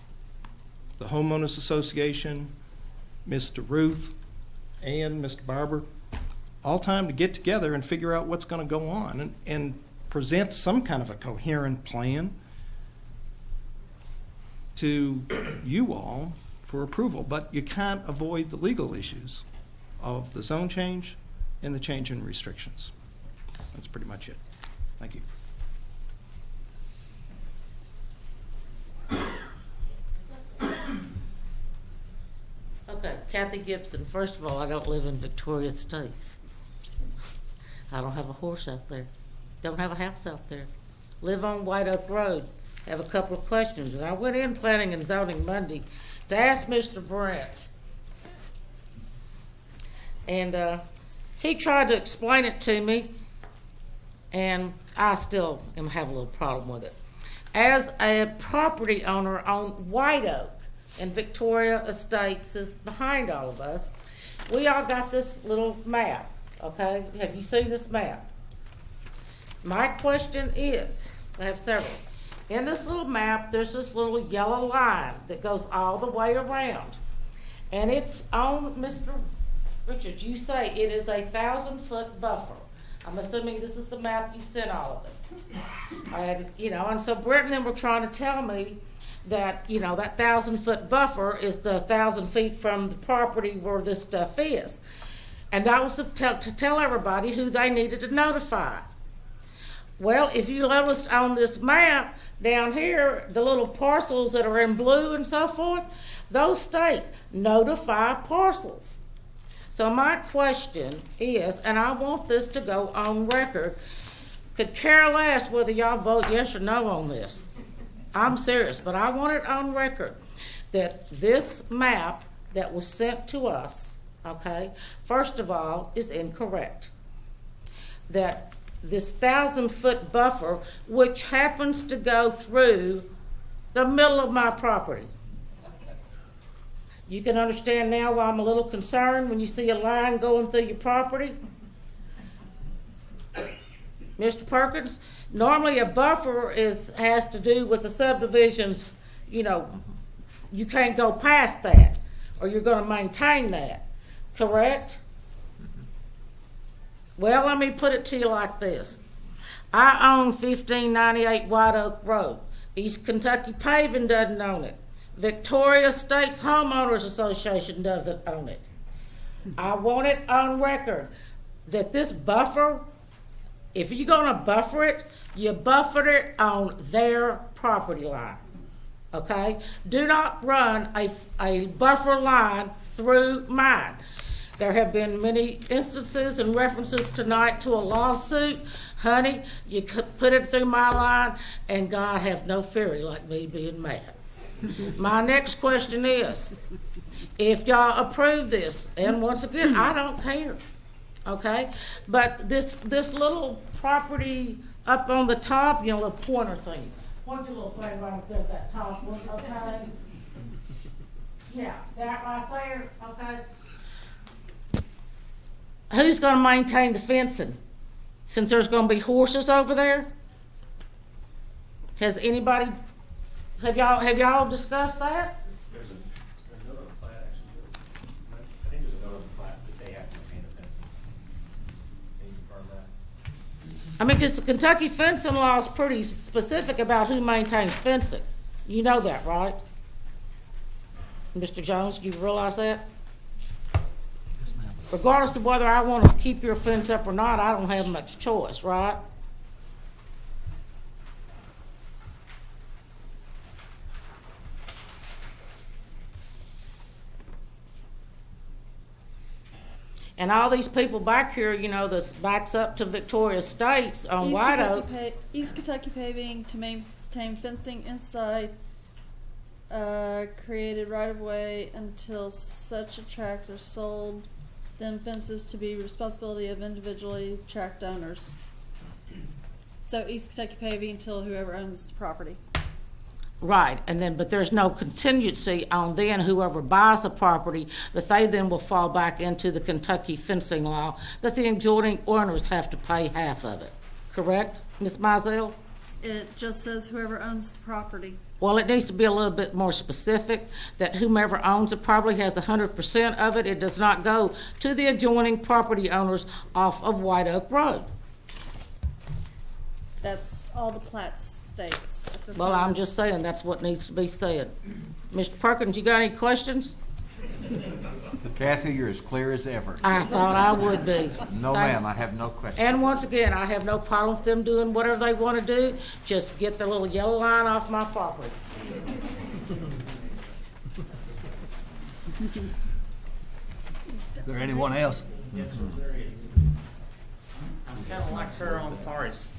the homeowners association, Mr. Ruth, and Mr. Barber, all time to get together and figure out what's going to go on and present some kind of a coherent plan to you all for approval. But you can't avoid the legal issues of the zone change and the change in restrictions. That's pretty much it. Thank you. Okay, Kathy Gibson. First of all, I don't live in Victoria States. I don't have a horse out there. Don't have a house out there. Live on White Oak Road. Have a couple of questions. And I went in planning and zoning Monday to ask Mr. Brent. And he tried to explain it to me, and I still have a little problem with it. As a property owner on White Oak, and Victoria Estates is behind all of us, we all got this little map, okay? Have you seen this map? My question is, I have several. In this little map, there's this little yellow line that goes all the way around. And it's on, Mr. Richards, you say it is a 1,000-foot buffer. I'm assuming this is the map you sent all of us. And so Brent and them were trying to tell me that, that 1,000-foot buffer is the 1,000 feet from the property where this stuff is. And that was to tell everybody who they needed to notify. Well, if you noticed on this map down here, the little parcels that are in blue and so forth, those state notify parcels. So my question is, and I want this to go on record, could care less whether y'all vote yes or no on this. I'm serious, but I want it on record that this map that was sent to us, okay, first of all, is incorrect. That this 1,000-foot buffer, which happens to go through the middle of my property. You can understand now why I'm a little concerned when you see a line going through your property. Mr. Perkins, normally a buffer has to do with the subdivisions, you know, you can't go past that, or you're gonna maintain that, correct? Well, let me put it to you like this. I own 1598 White Oak Road. East Kentucky Paving doesn't own it. Victoria States Homeowners Association doesn't own it. I want it on record that this buffer, if you're gonna buffer it, you buffer it on their property line, okay? Do not run a buffer line through mine. There have been many instances and references tonight to a lawsuit. Honey, you could put it through my line, and God have no fury like me being mad. My next question is, if y'all approve this, and once again, I don't care, okay? But this little property up on the top, you know, the pointer thing. Point your little thing right up there at that top one, okay? Yeah, that right there, okay? Who's gonna maintain the fencing? Since there's gonna be horses over there? Has anybody, have y'all discussed that? There's another plat, actually. I think there's another plat that they have to maintain the fencing. Can you confirm that? I mean, because the Kentucky fencing law is pretty specific about who maintains fencing. You know that, right? Mr. Jones, you realize that? Regardless of whether I want to keep your fence up or not, I don't have much choice, right? And all these people back here, you know, this backs up to Victoria States on White Oak. East Kentucky Paving to maintain fencing inside created right of way until such a tracts are sold, then fences to be responsibility of individually tract owners. So East Kentucky Paving until whoever owns the property. Right, and then, but there's no contingency on then whoever buys the property, that they then will fall back into the Kentucky fencing law, that the adjoining owners have to pay half of it. Correct, Ms. Mizell? It just says whoever owns the property. Well, it needs to be a little bit more specific, that whomever owns it probably has 100% of it. It does not go to the adjoining property owners off of White Oak Road. That's all the plat states at this Well, moment. I'm just saying, that's what needs to be said. Mr. Perkins, you got any questions? Kathy, you're as clear as ever. I thought I would be. No, ma'am, I have no question. And once again, I have no problem with them doing whatever they want to do. Just get the little yellow line off my property. Is there anyone else? Yes, sir, there is. I'm kind of like her on far as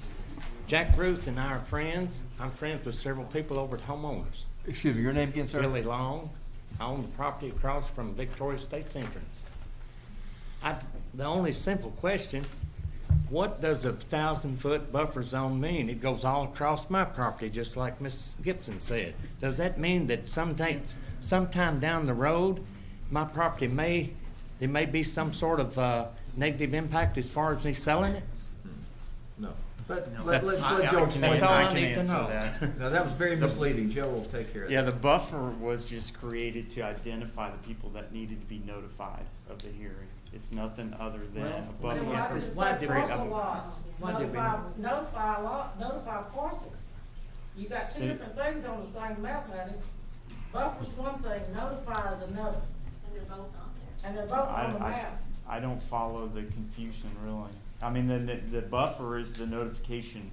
Jack Ruth and I are friends. I'm friends with several people over at Homeowners. Excuse me, your name again, sir? Billy Long. I own the property across from Victoria State's entrance. The only simple question, what does a 1,000-foot buffer zone mean? It goes all across my property, just like Ms. Gibson said. Does that mean that sometime down the road, my property there may be some sort of negative impact as far as me selling it? No. That's Let Joe that's all I need to know. No, that was very misleading. Joe will take care of that. Yeah, the buffer was just created to identify the people that needed to be notified of the hearing. It's nothing other than a buffer. Notify parcels. You got two different things on the same map, honey. Buffer's one thing, notify is another. And they're both on there. And they're both on the map. I don't follow the confusion, really. I mean, the buffer is the notification,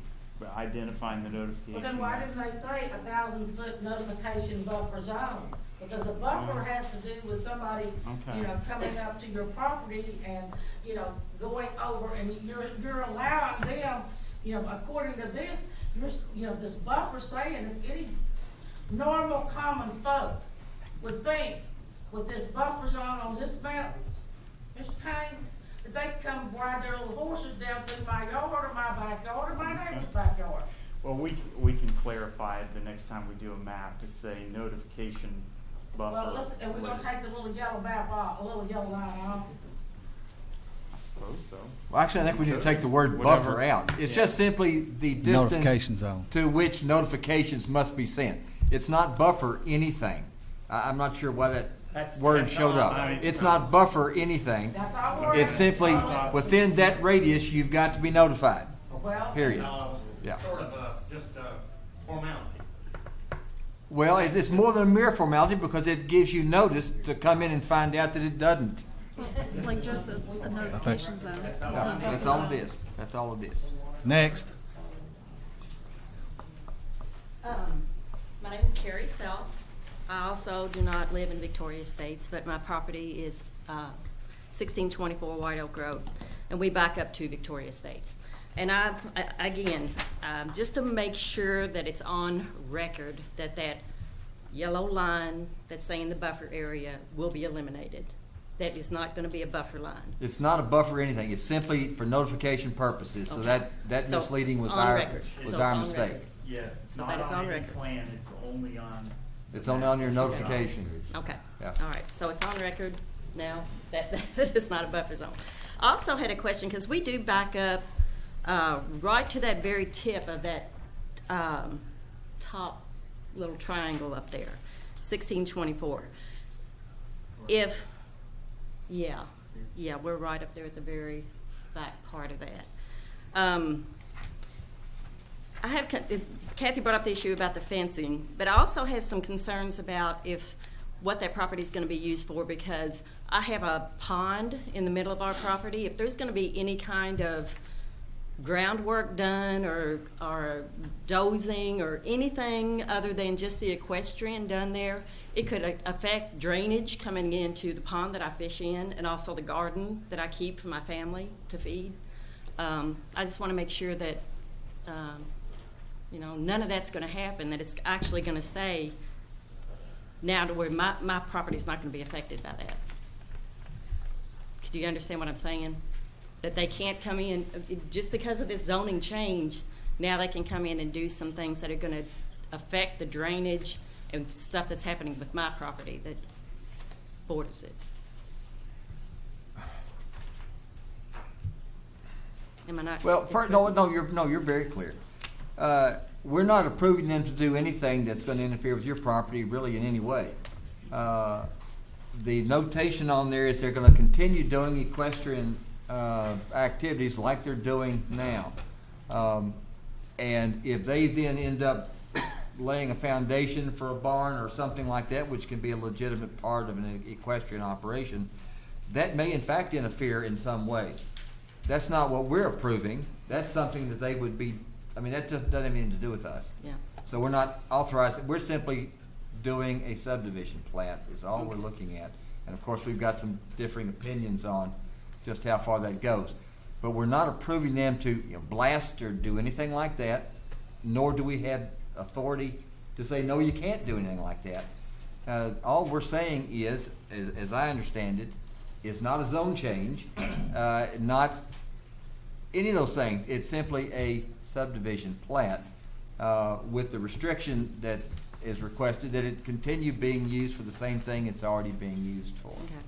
identifying the notification. Well, then why didn't they say 1,000-foot notification buffer zone? Because a buffer has to do with somebody, you know, coming up to your property and, you know, going over, and you're allowing them, you know, according to this, you know, this buffer saying if any normal common folk would think with this buffer zone on this map, Mr. Kane, that they come ride their little horses down through my yard or my backyard or my neighbor's backyard. Well, we can clarify it the next time we do a map to say notification buffer. Well, listen, and we're gonna take the little yellow map off, a little yellow line off. I suppose so. Well, actually, I think we need to take the word Whatever. buffer out. It's just simply the Notification distance zone. to which notifications must be sent. It's not buffer anything. I'm not sure why that word showed up. It's not buffer anything. It's simply within that radius, you've got to be notified. Period. Yeah. Sort of just formality. Well, it's more than a mere formality because it gives you notice to come in and find out that it doesn't. Like Joe said, a notification zone. Yeah, that's all it is. That's all it is. Next. My name is Carrie Self. I also do not live in Victoria Estates, but my property is 1624 White Oak Road, and we back up to Victoria Estates. And just to make sure that it's on record that that yellow line that's saying the buffer area will be eliminated. That is not going to be a buffer line. It's not a buffer or anything. It's simply for notification purposes. So Okay. that So, misleading was on our record. So it's on mistake. record. Yes, it's So not that is on on any record. plan, it's only on. It's only on your notification. Okay. Yeah. All right. So it's on record now that it's not a buffer zone. I also had a question because we do back up right to that very tip of that top little triangle up there, 1624. Yeah, we're right up there at the very back part of that. Kathy brought up the issue about the fencing, but I also have some concerns about what that property is going to be used for, because I have a pond in the middle of our property. If there's going to be any kind of groundwork done or dozing or anything other than just the equestrian done there, it could affect drainage coming into the pond that I fish in, and also the garden that I keep for my family to feed. I just want to make sure that none of that's going to happen, that it's actually going to stay now to where my property's not going to be affected by that. Do you understand what I'm saying? That they can't come in, just because of this zoning change, now they can come in and do some things that are going to affect the drainage and stuff that's happening with my property that borders it. Am I not? Well, you're very clear. We're not approving them to do anything that's going to interfere with your property really in any way. The notation on there is they're going to continue doing equestrian activities like they're doing now. And if they then end up laying a foundation for a barn or something like that, which can be a legitimate part of an equestrian operation, that may in fact interfere in some way. That's not what we're approving. That's something that they would be, that just doesn't have anything to do with us. Yeah. So we're not authorized, we're simply doing a subdivision plat is all we're looking at. And of course, we've got some differing opinions on just how far that goes. But we're not approving them to blast or do anything like that, nor do we have authority to say, no, you can't do anything like that. All we're saying is, as I understand it, is not a zone change, not any of those things. It's simply a subdivision plat with the restriction that is requested that it continue being used for the same thing it's already being used for. Okay.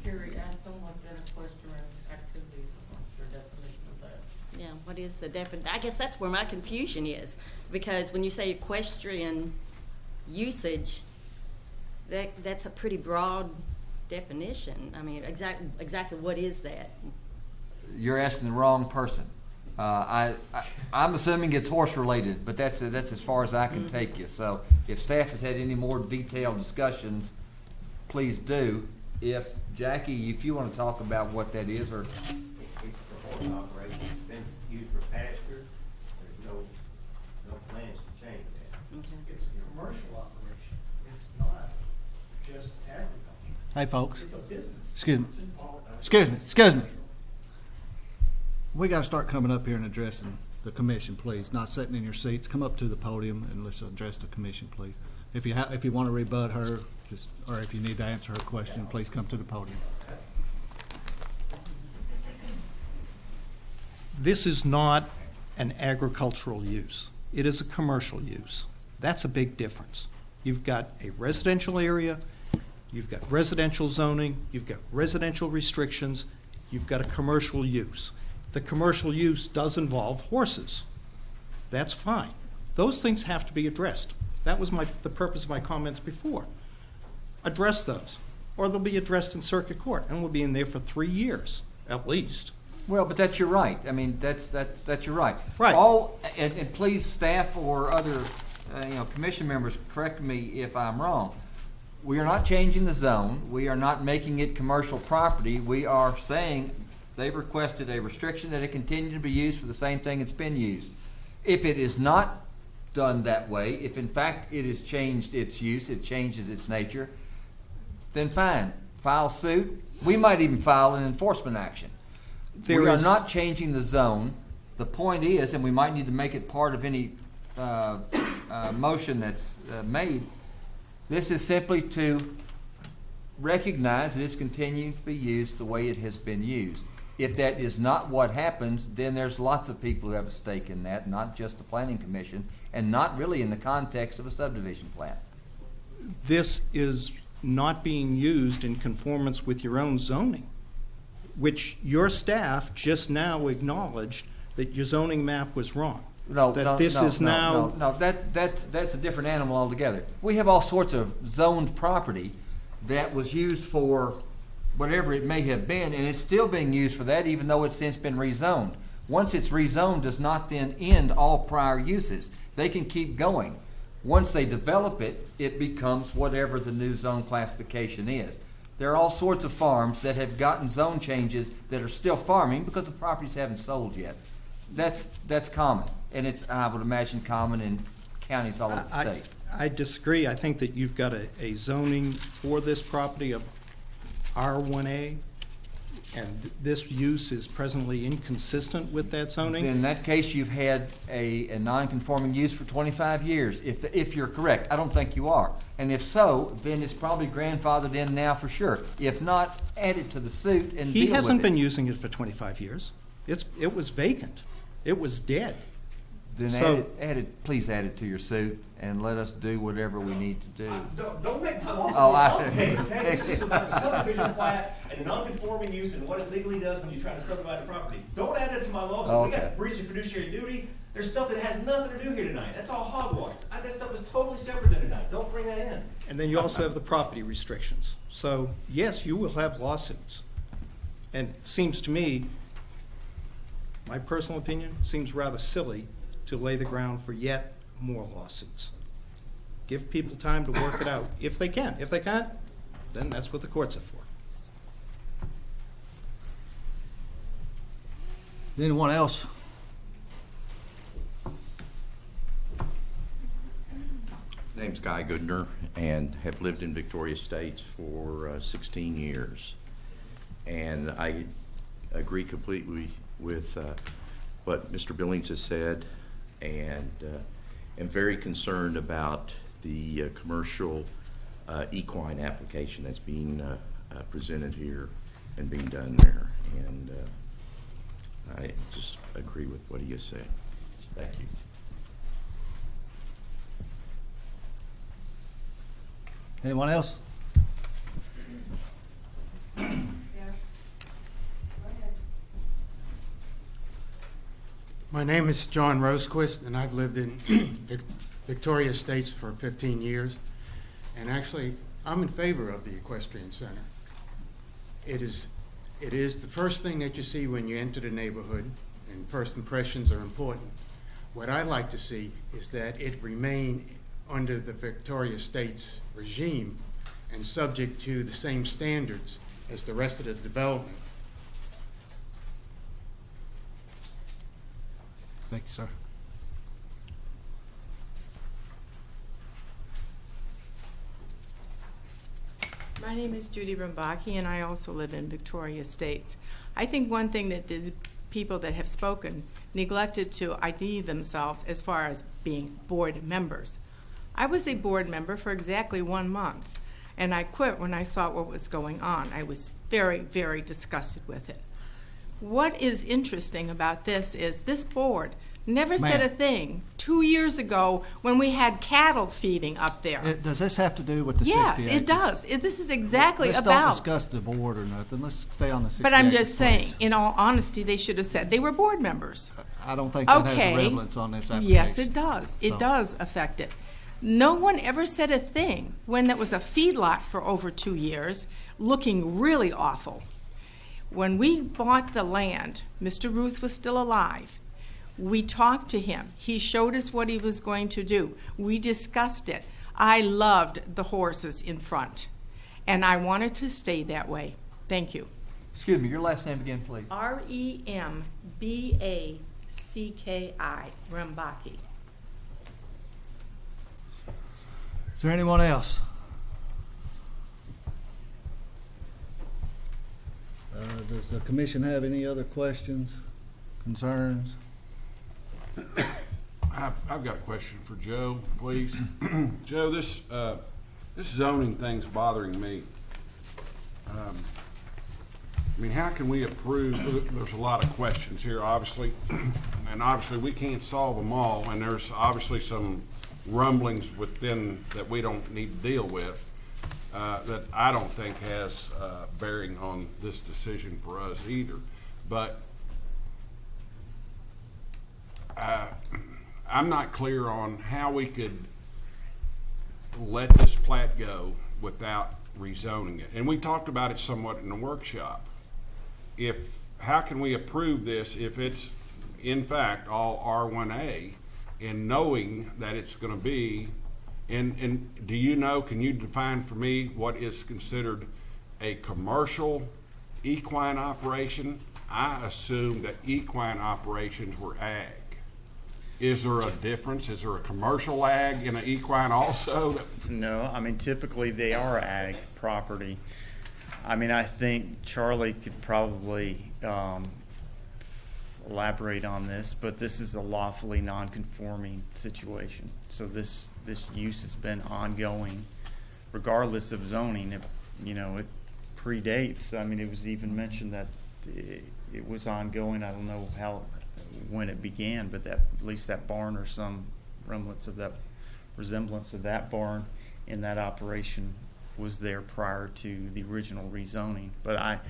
Carrie asked them what that equestrian activities, what's their definition of that? Yeah, what is the definition? I guess that's where my confusion is, because when you say equestrian usage, that's a pretty broad definition. Exactly what is that? You're asking the wrong person. I'm assuming it's horse related, but that's as far as I can take you. So if staff has had any more detailed discussions, please do. If Jackie, if you want to talk about what that is, or It's for horse operation, it's been used for pasture, there's no plans to change that. Okay. It's a commercial operation. It's not just agriculture. Hey, folks. It's a business. Excuse me. We got to start coming up here and addressing the commission, please. Not sitting in your seats. Come up to the podium and let's address the commission, please. If you want to rebut her, or if you need to answer her question, please come to the podium. This is not an agricultural use. It is a commercial use. That's a big difference. You've got a residential area, you've got residential zoning, you've got residential restrictions, you've got a commercial use. the commercial use does involve horses. That's fine. Those things have to be addressed. That was the purpose of my comments before. Address those, or they'll be addressed in circuit court, and we'll be in there for 3 years, at least. Well, but that's your right. I mean, that's your right. Right. And please, staff or other, commission members, correct me if I'm wrong. We are not changing the zone. We are not making it commercial property. We are saying they've requested a restriction that it continue to be used for the same thing it's been used. If it is not done that way, if in fact it has changed its use, it changes its nature, then fine, file suit. We might even file an enforcement action. We are not changing the zone. The point is, and we might need to make it part of any motion that's made, this is simply to recognize that it's continuing to be used the way it has been used. If that is not what happens, then there's lots of people who have a stake in that, not just the Planning Commission, and not really in the context of a subdivision plan. This is not being used in conformance with your own zoning, which your staff just now acknowledged that your zoning map was wrong. No, that's a different animal altogether. We have all sorts of zoned property that was used for whatever it may have been, and it's still being used for that, even though it's since been rezoned. Once it's rezoned, does not then end all prior uses. They can keep going. Once they develop it, it becomes whatever the new zone classification is. There are all sorts of farms that have gotten zone changes that are still farming because the properties haven't sold yet. That's common, and it's, I would imagine, common in counties all over the state. I disagree. I think that you've got a zoning for this property of R1A, and this use is presently inconsistent with that zoning. In that case, you've had a non-conforming use for 25 years, if you're correct. I don't think you are. And if so, then it's probably grandfathered in now for sure. If not, add it to the suit and deal with it. He hasn't been using it for 25 years. It was vacant. It was dead. Then please add it to your suit and let us do whatever we need to do. Don't make my lawsuit complicated, okay? This is about a subdivision plat and a non-conforming use and what it legally does when you try to subdivide a property. Don't add it to my lawsuit. We got breach of fiduciary duty. There's stuff that has nothing to do here tonight. That's all hogwash. That stuff is totally separate than tonight. Don't bring that in. And then you also have the property restrictions. So, yes, you will have lawsuits. And it seems to me, my personal opinion, seems rather silly to lay the ground for yet more lawsuits. Give people time to work it out, if they can. If they can't, then that's what the courts are for. Anyone else? Name's Guy Goodner, and have lived in Victoria Estates for 16 years. And I agree completely with what Mr. Billings has said, and am very concerned about the commercial equine application that's being presented here and being done there. And I just agree with what he has said. Thank you. Anyone else? My name is John Rosequist, and I've lived in Victoria Estates for 15 years. And actually, I'm in favor of the Equestrian Center. It is the first thing that you see when you enter the neighborhood, and first impressions are important. What I'd like to see is that it remain under the Victoria Estates regime and subject to the same standards as the rest of the development. Thank you, sir. My name is Judy Rimbaki, and I also live in Victoria Estates. I think one thing that these people that have spoken neglected to ID themselves as far as being board members. I was a board member for exactly 1 month, and I quit when I saw what was going on. I was very, very disgusted with it. What is interesting about this is this board Never said Ma'am. a thing 2 years ago when we had cattle feeding up there. Does this have to do with the 60 acres? Yes, it does. This is exactly Let's about. don't discuss the board or nothing. Let's stay on the 60 But I'm acres, just saying, please. in all honesty, they should have said they were board members. I don't think that has Okay. a relevance on this application. Yes, it does. It So- does affect it. No one ever said a thing when there was a feedlot for over 2 years, looking really awful. When we bought the land, Mr. Ruth was still alive. We talked to him. He showed us what he was going to do. We discussed it. I loved the horses in front, and I wanted to stay that way. Thank you. Excuse me, your last name again, please. Rembacki, Rembacki. Is there anyone else? Does the commission have any other questions, concerns? I've got a question for Joe, please. Joe, this zoning thing's bothering me. I mean, how can we approve, there's a lot of questions here, obviously, and obviously we can't solve them all, and there's obviously some rumblings within that we don't need to deal with, that I don't think has bearing on this decision for us either. But I'm not clear on how we could let this plat go without rezoning it. And we talked about it somewhat in the workshop. How can we approve this if it's in fact all R1A, and knowing that it's going to be, and do you know, can you define for me what is considered a commercial equine operation? I assume that equine operations were ag. Is there a difference? Is there a commercial ag in an equine also? No, I mean, typically they are ag property. I mean, I think Charlie could probably elaborate on this, but this is a lawfully non-conforming situation. So this use has been ongoing, regardless of zoning. It predates. I mean, it was even mentioned that it was ongoing. I don't know when it began, but at least that barn or some resemblance of that barn in that operation was there prior to the original rezoning. But I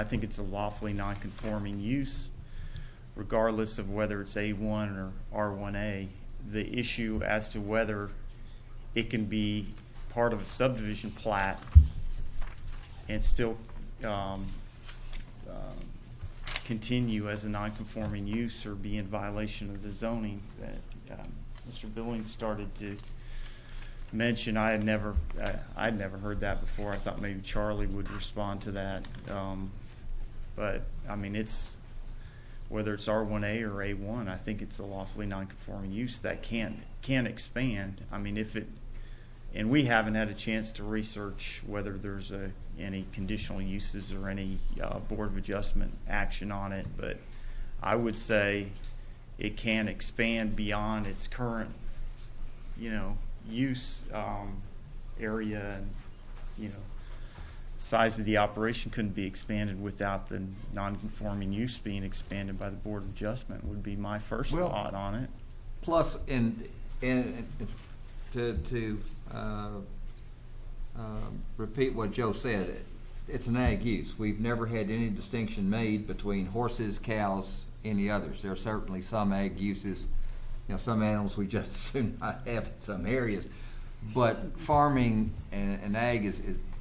think it's a lawfully non-conforming use, regardless of whether it's A1 or R1A. The issue as to whether it can be part of a subdivision plat and still continue as a non-conforming use or be in violation of the zoning that Mr. Billings started to mention. I had never heard that before. I thought maybe Charlie would respond to that. But I mean, it's whether it's R1A or A1, I think it's a lawfully non-conforming use that can expand. I mean, and we haven't had a chance to research whether there's any conditional uses or any Board of Adjustment action on it, but I would say it can expand beyond its current, use area, and size of the operation couldn't be expanded without the non-conforming use being expanded by the Board of Adjustment. Would be my first thought on it. Plus, and to repeat what Joe said, it's an ag use. We've never had any distinction made between horses, cows, any others. There are certainly some ag uses, some animals we just as soon not have in some areas. But farming and ag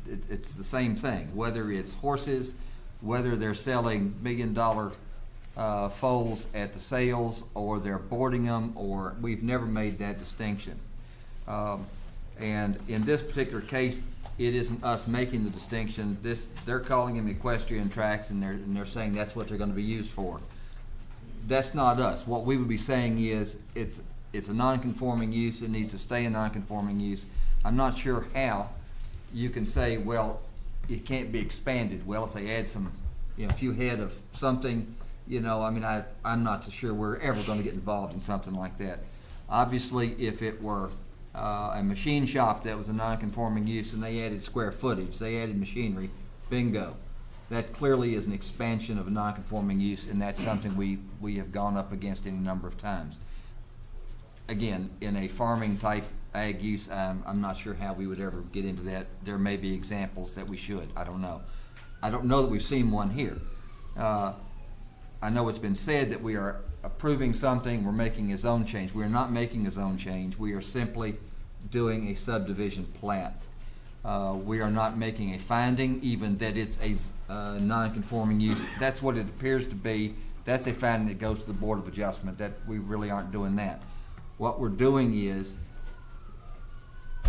it's the same thing. Whether it's horses, whether they're selling $1 million foals at the sales, or they're boarding them, or we've never made that distinction. And in this particular case, it isn't us making the distinction. They're calling them equestrian tracks, and they're saying that's what they're going to be used for. That's not us. What we would be saying is it's a non-conforming use. It needs to stay a non-conforming use. I'm not sure how you can say, well, it can't be expanded. Well, if they add some, a few head of something, I'm not so sure we're ever going to get involved in something like that. Obviously, if it were a machine shop that was a non-conforming use and they added square footage, they added machinery, bingo. that clearly is an expansion of a non-conforming use, and that's something we have gone up against any number of times. Again, in a farming type ag use, I'm not sure how we would ever get into that. There may be examples that we should. I don't know. I don't know that we've seen one here. I know it's been said that we are approving something, we're making a zone change. We are not making a zone change. We are simply doing a subdivision plat. We are not making a finding, even that it's a non-conforming use. That's what it appears to be. That's a finding that goes to the Board of Adjustment. That we really aren't doing that. What we're doing is,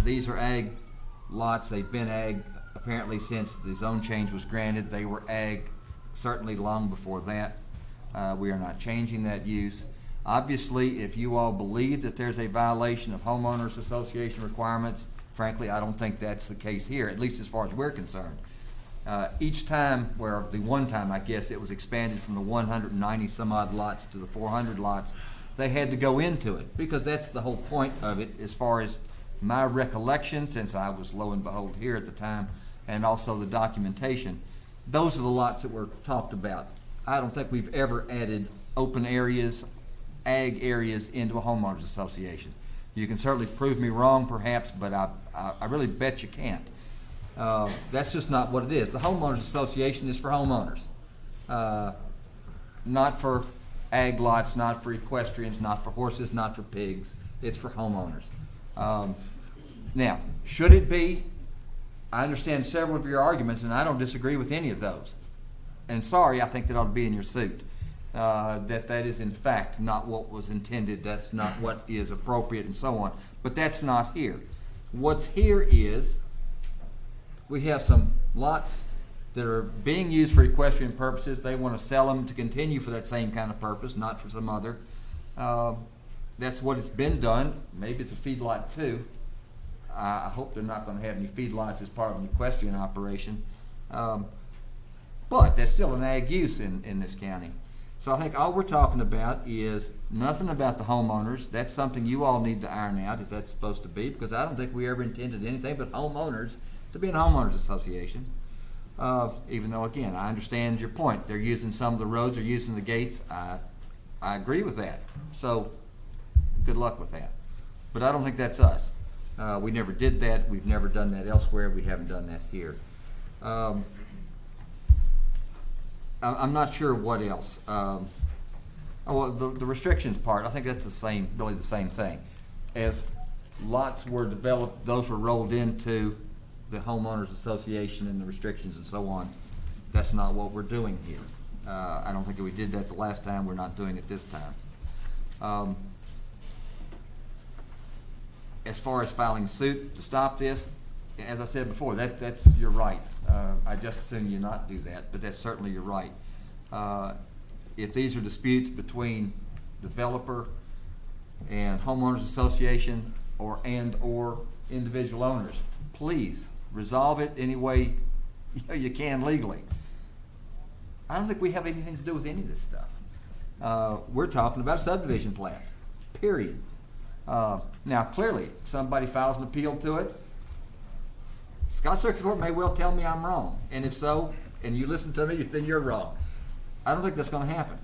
these are ag lots. They've been ag apparently since the zone change was granted. They were ag certainly long before that. We are not changing that use. Obviously, if you all believe that there's a violation of homeowners association requirements, frankly, I don't think that's the case here, at least as far as we're concerned. Each time, where the one time I guess it was expanded from the 190 some odd lots to the 400 lots, they had to go into it, because that's the whole point of it as far as my recollection, since I was lo and behold here at the time, and also the documentation. Those are the lots that were talked about. I don't think we've ever added open areas, ag areas, into a homeowners association. You can certainly prove me wrong, perhaps, but I really bet you can't. That's just not what it is. The homeowners association is for homeowners, not for ag lots, not for equestrians, not for horses, not for pigs. It's for homeowners. Now, should it be? I understand several of your arguments, and I don't disagree with any of those. And sorry, I think that ought to be in your suit. That is in fact not what was intended, that's not what is appropriate, and so on. But that's not here. What's here is, we have some lots that are being used for equestrian purposes. They want to sell them to continue for that same kind of purpose, not for some other. That's what it's been done. Maybe it's a feedlot too. I hope they're not going to have any feedlots as part of an equestrian operation. But that's still an ag use in this county. So I think all we're talking about is nothing about the homeowners. That's something you all need to iron out, if that's supposed to be, because I don't think we ever intended anything but homeowners to be in a homeowners association. Even though, again, I understand your point. They're using some of the roads, they're using the gates. I agree with that. So good luck with that. But I don't think that's us. We never did that. We've never done that elsewhere. We haven't done that here. I'm not sure what else. Well, the restrictions part, I think that's really the same thing. As lots were developed, those were rolled into the homeowners association and the restrictions and so on. That's not what we're doing here. I don't think we did that the last time. We're not doing it this time. As far as filing suit to stop this, as I said before, that's you're right. I just assume you not do that, but that's certainly you're right. If these are disputes between developer and homeowners association or individual owners, please resolve it any way you can legally. I don't think we have anything to do with any of this stuff. We're talking about a subdivision plat, period. Now, clearly, if somebody files an appeal to it, Scott Circuit Court may well tell me I'm wrong. And if so, and you listen to me, then you're wrong. I don't think that's going to happen.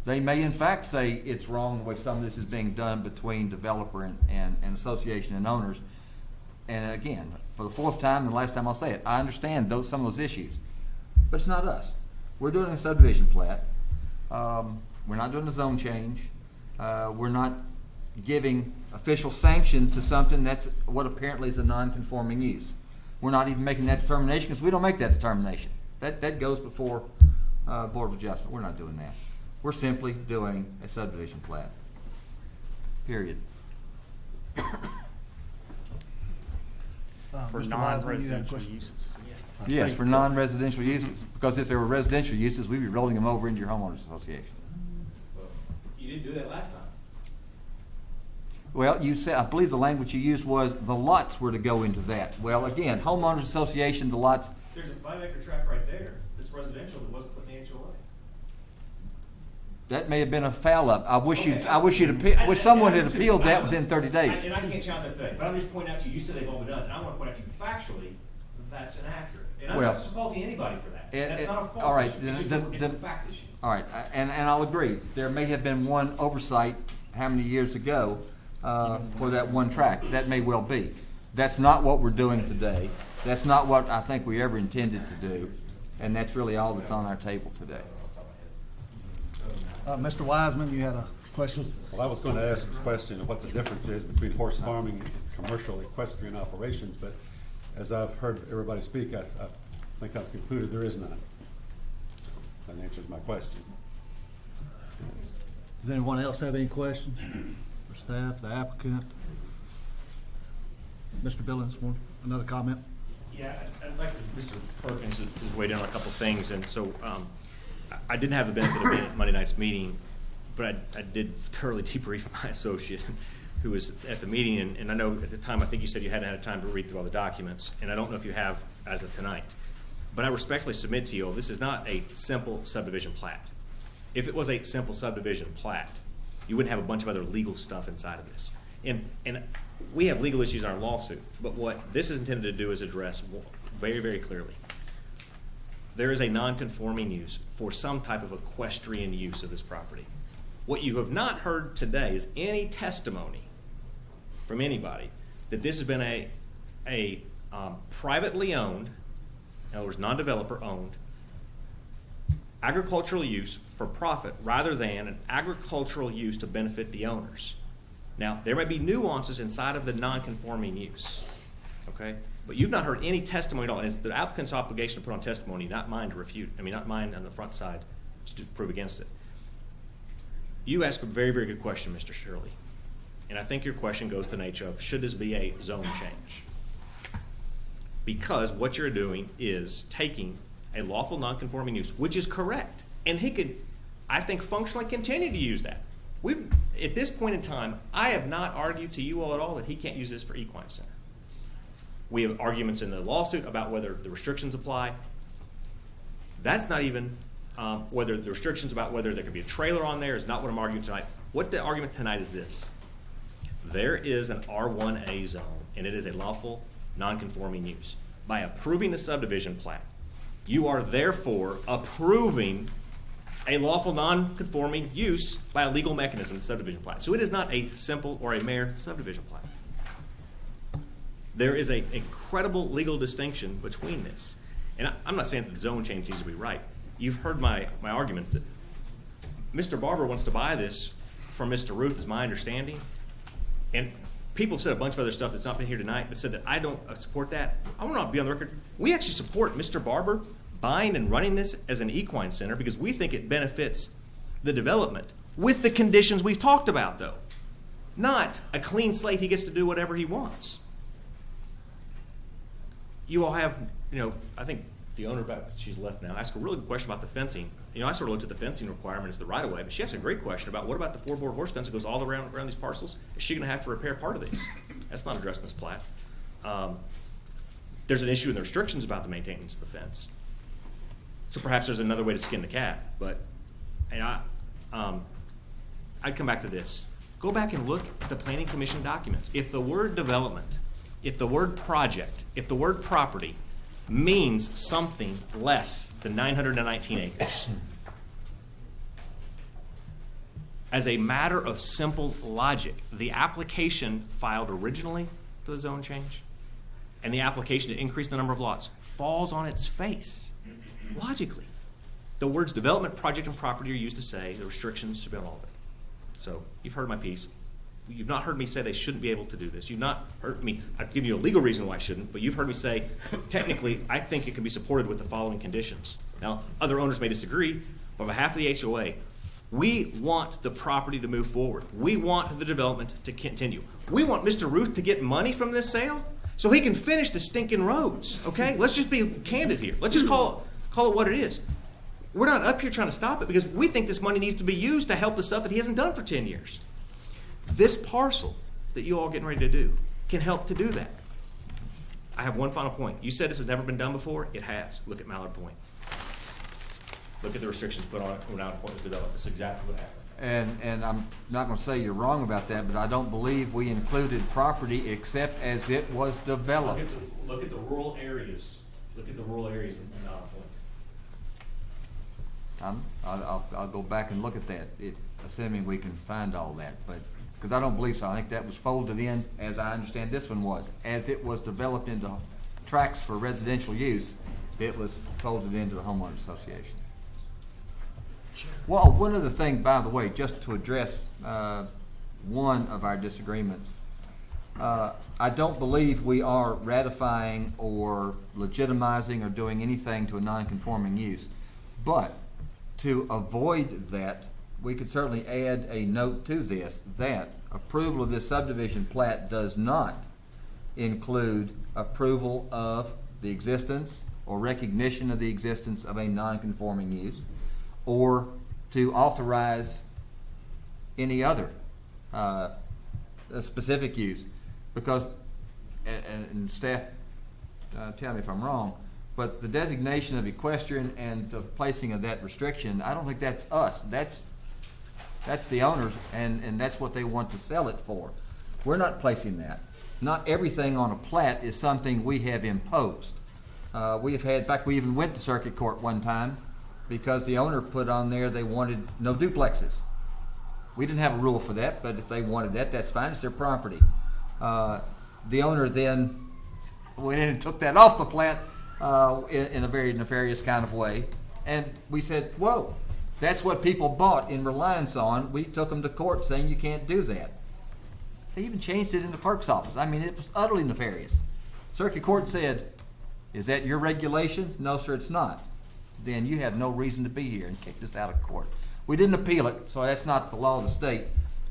They may, in fact, say it's wrong the way some of this is being done between developer and association and owners. And again, for the fourth time and the last time I'll say it, I understand some of those issues. But it's not us. We're doing a subdivision plat. We're not doing a zone change. We're not giving official sanction to something that's what apparently is a non-conforming use. We're not even making that determination because we don't make that determination. That goes before Board of Adjustment. We're not doing that. We're simply doing a subdivision plat. Period. For Mr. non-residential Wiley, uses. Yes, for non-residential uses. Because if there were residential uses, we'd be rolling them over into your homeowners association. You didn't do that last time. Well, you said, I believe the language you used was the lots were to go into that. Well, again, homeowners association, the lots. There's a 5-acre tract right there that's residential that wasn't put in the HOA. That may have been a foul up. I wish someone had appealed that within 30 days. And I can't challenge that today, but I'm just pointing out to you, you said they've all been done, and I want to point out to you factually that's inaccurate. And I'm not faulting anybody for that. That's not a fault all right, issue. It's a fact issue. All right, and I'll agree. There may have been one oversight how many years ago for that one track. That may well be. That's not what we're doing today. That's not what I think we ever intended to do, and that's really all that's on our table today. Mr. Wiseman, you had a question? Well, I was going to ask this question of what the difference is between horse farming and commercial equestrian operations, but as I've heard everybody speak, I think I've concluded there is none. That answers my question. Does anyone else have any questions for staff, the applicant? Mr. Billings, another comment? Yeah, I'd like to, Mr. Perkins has weighed in on a couple of things, and so I didn't have the benefit of being at Monday night's meeting, but I did thoroughly debrief my associate who was at the meeting, and I know at the time, I think you said you hadn't had time to read through all the documents, and I don't know if you have as of tonight. But I respectfully submit to you, this is not a simple subdivision plat. If it was a simple subdivision plat, you wouldn't have a bunch of other legal stuff inside of this. And we have legal issues in our lawsuit, but what this is intended to do is address very, very clearly. There is a non-conforming use for some type of equestrian use of this property. What you have not heard today is any testimony from anybody that this has been a privately owned, in other words, non-developer owned, agricultural use for profit rather than an agricultural use to benefit the owners. Now, there may be nuances inside of the non-conforming use, okay? But you've not heard any testimony at all, and it's the applicant's obligation to put on testimony, not mine to refute, not mine on the front side to prove against it. You ask a very, very good question, Mr. Shirley, and I think your question goes to the nature of, should this be a zone change? Because what you're doing is taking a lawful non-conforming use, which is correct, and he could, I think, functionally continue to use that. At this point in time, I have not argued to you all at all that he can't use this for equine center. We have arguments in the lawsuit about whether the restrictions apply. That's not even whether the restrictions about whether there could be a trailer on there is not what I'm arguing tonight. What the argument tonight is this. There is an R1A zone, and it is a lawful non-conforming use. By approving the subdivision plat, you are therefore approving a lawful non-conforming use by a legal mechanism, the subdivision plat. So it is not a simple or a mere subdivision plat. There is an incredible legal distinction between this. And I'm not saying that the zone change needs to be right. You've heard my arguments that Mr. Barber wants to buy this from Mr. Ruth, is my understanding. And people have said a bunch of other stuff that's not been here tonight, but said that I don't support that. I want to be on the record. We actually support Mr. Barber buying and running this as an equine center because we think it benefits the development with the conditions we've talked about, though. Not a clean slate, he gets to do whatever he wants. You all have, I think the owner, she's left now, asked a really good question about the fencing. I sort of looked at the fencing requirement as the right of way, but she asked a great question about what about the four-board horse fence that goes all around these parcels? Is she going to have to repair part of these? That's not addressed in this plat. There's an issue in the restrictions about the maintenance of the fence. So perhaps there's another way to skin the cat, but I'd come back to this. Go back and look at the Planning Commission documents. If the word development, if the word project, if the word property means something less than 919 acres, as a matter of simple logic, the application filed originally for the zone change and the application to increase the number of lots falls on its face. Logically, the words development, project, and property are used to say the restrictions should be on all of it. So you've heard my piece. You've not heard me say they shouldn't be able to do this. You've not heard me, I've given you a legal reason why I shouldn't, but you've heard me say, technically, I think it can be supported with the following conditions. Now, other owners may disagree, but on behalf of the HOA, we want the property to move forward. We want the development to continue. We want Mr. Ruth to get money from this sale so he can finish the stinking roads, okay? Let's just be candid here. Let's just call it what it is. We're not up here trying to stop it because we think this money needs to be used to help the stuff that he hasn't done for 10 years. This parcel that you all getting ready to do can help to do that. I have one final point. You said this has never been done before. It has. Look at Mallard Point. Look at the restrictions put on it when Mallard Point was developed. That's exactly what happened. And I'm not going to say you're wrong about that, but I don't believe we included property except as it was developed. Look at the rural areas. Look at the rural areas in Mallard Point. I'll go back and look at that, assuming we can find all that, but, because I don't believe so. I think that was folded in, as I understand this one was. As it was developed into tracts for residential use, it was folded into the homeowners association. Well, one other thing, by the way, just to address one of our disagreements, I don't believe we are ratifying or legitimizing or doing anything to a non-conforming use. But to avoid that, we could certainly add a note to this that approval of this subdivision plat does not include approval of the existence or recognition of the existence of a non-conforming use, or to authorize any other specific use. Because, and staff, tell me if I'm wrong, but the designation of equestrian and the placing of that restriction, I don't think that's us. That's the owners, and that's what they want to sell it for. We're not placing that. Not everything on a plat is something we have imposed. We have had, in fact, we even went to circuit court one time because the owner put on there they wanted no duplexes. We didn't have a rule for that, but if they wanted that, that's fine. It's their property. The owner then went in and took that off the plat in a very nefarious kind of way. And we said, whoa, that's what people bought in reliance on. We took them to court saying you can't do that. They even changed it in the clerk's office. I mean, it was utterly nefarious. Circuit court said, is that your regulation? No, sir, it's not. Then you have no reason to be here, and kicked us out of court. We didn't appeal it, so that's not the law of the state.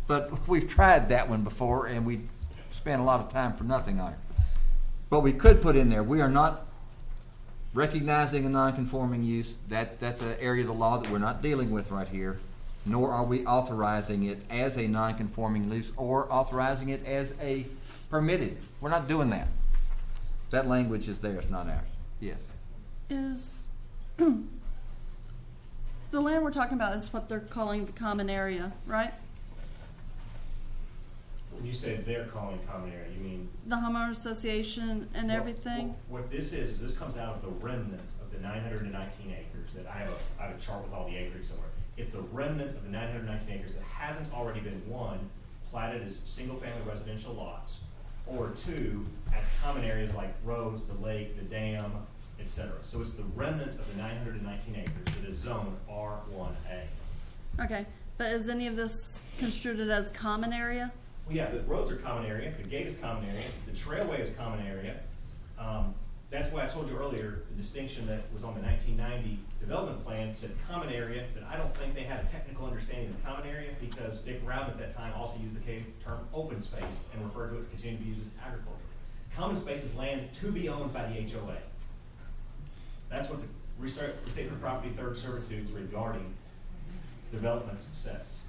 But we've tried that one before, and we spent a lot of time for nothing on it. But we could put in there, we are not recognizing a non-conforming use. That's an area of the law that we're not dealing with right here, nor are we authorizing it as a non-conforming use or authorizing it as a permitted. We're not doing that. That language is theirs, not ours. Yes. Is the land we're talking about is what they're calling the common area, right? When you say they're calling common area, you mean? The homeowner association and everything? What this is, this comes out of the remnant of the 919 acres that I have a chart with all the acreage somewhere. It's the remnant of the 919 acres that hasn't already been, one, platted as single-family residential lots, or two, as common areas like roads, the lake, the dam, etc. So it's the remnant of the 919 acres that is zoned R1A. Okay, but is any of this construed as common area? Well, yeah, the roads are common area, the gate is common area, the trailway is common area. That's why I told you earlier, the distinction that was on the 1990 development plan said common area, but I don't think they had a technical understanding of common area because Dick Rowden at that time also used the term open space and referred to it, continued to be used as agriculture. Common space is land to be owned by the HOA. That's what the restatement of property third servitudes regarding development says.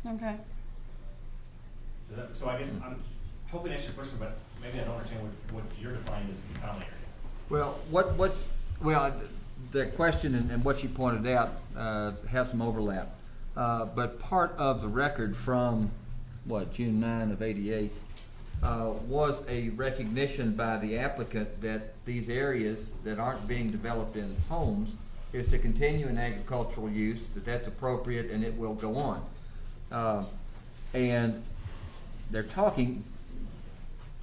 Okay. So I guess I'm hoping to answer your question, but maybe I don't understand what you're defining as the common area. Well, the question and what you pointed out have some overlap. But part of the record from, June 9 of '88 was a recognition by the applicant that these areas that aren't being developed in homes is to continue in agricultural use, that's appropriate and it will go on. And they're talking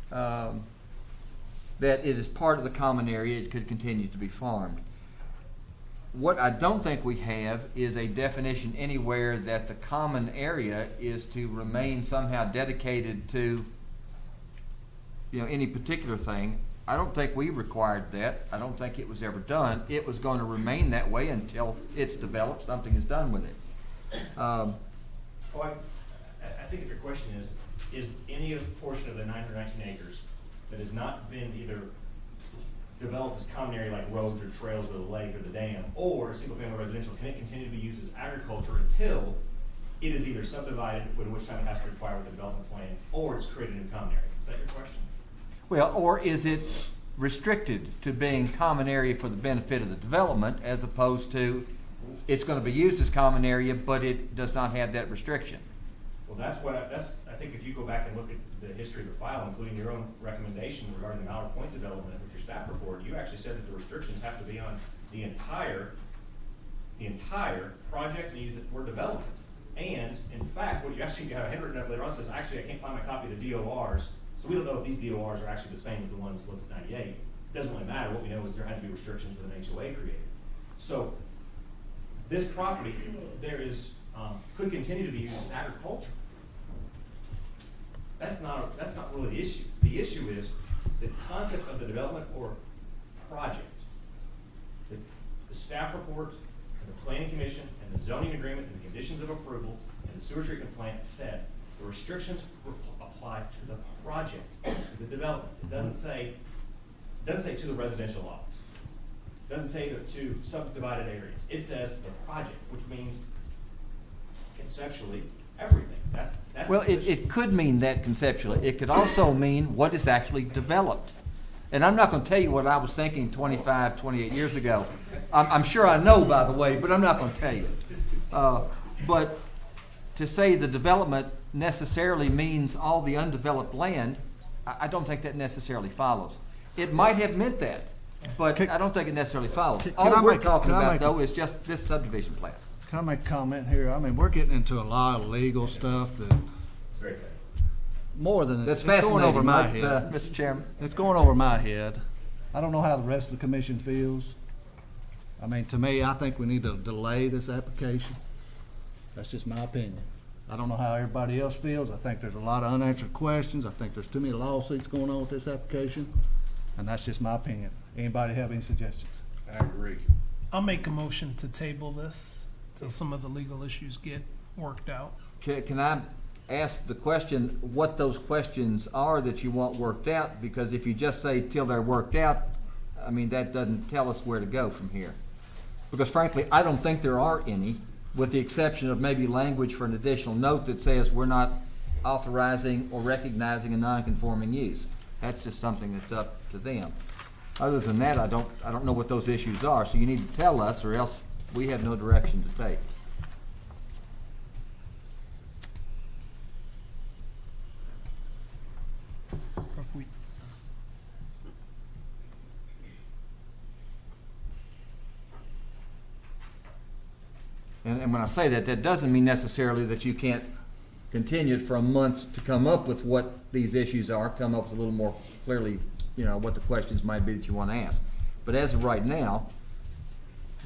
that it is part of the common area, it could continue to be farmed. What I don't think we have is a definition anywhere that the common area is to remain somehow dedicated to any particular thing. I don't think we required that. I don't think it was ever done. It was going to remain that way until it's developed, something is done with it. I think if your question is any portion of the 919 acres that has not been either developed as common area like roads or trails or the lake or the dam or single-family residential, can it continue to be used as agriculture until it is either subdivided, at which time it has to require with the development plan, or it's created in common area? Is that your question? Well, or is it restricted to being common area for the benefit of the development as opposed to it's going to be used as common area, but it does not have that restriction? Well, I think if you go back and look at the history of the file, including your own recommendation regarding the Mallard Point development with your staff report, you actually said that the restrictions have to be on the entire the entire project needs that we're developing. And in fact, what you actually got handwritten up later on says, actually, I can't find my copy of the DORs, so we don't know if these DORs are actually the same as the ones looked at 98. It doesn't really matter. What we know is there had to be restrictions with an HOA created. So this property, there is, could continue to be used as agriculture. That's not really the issue. The issue is the concept of the development or project. The staff report and the planning commission and the zoning agreement and the conditions of approval and the sewer treatment plant said the restrictions apply to the project, to the development. It doesn't say to the residential lots. It doesn't say to subdivided areas. It says the project, which means conceptually everything. That's Well, it could mean that conceptually. It could also mean what is actually developed. And I'm not going to tell you what I was thinking 25, 28 years ago. I'm sure I know, by the way, but I'm not going to tell you. But to say the development necessarily means all the undeveloped land, I don't think that necessarily follows. It might have meant that, but I don't think it necessarily follows. All we're talking about, though, is just this subdivision plan. Can I make a comment here? I mean, we're getting into a lot of legal stuff that very sad. more than That's it's going fascinating, over my right, head. Mr. Chairman? It's going over my head. I don't know how the rest of the commission feels. I mean, to me, I think we need to delay this application. That's just my opinion. I don't know how everybody else feels. I think there's a lot of unanswered questions. I think there's too many lawsuits going on with this application, and that's just my opinion. Anybody have any suggestions? I agree. I'll make a motion to table this till some of the legal issues get worked out. Can I ask the question, what those questions are that you want worked out? Because if you just say till they're worked out, I mean, that doesn't tell us where to go from here. Because frankly, I don't think there are any, with the exception of maybe language for an additional note that says we're not authorizing or recognizing a non-conforming use. That's just something that's up to them. Other than that, I don't know what those issues are, so you need to tell us, or else we have no direction to take. If we, And when I say that, that doesn't mean necessarily that you can't continue for a month to come up with what these issues are, come up with a little more clearly, you know, what the questions might be that you want to ask. But as of right now,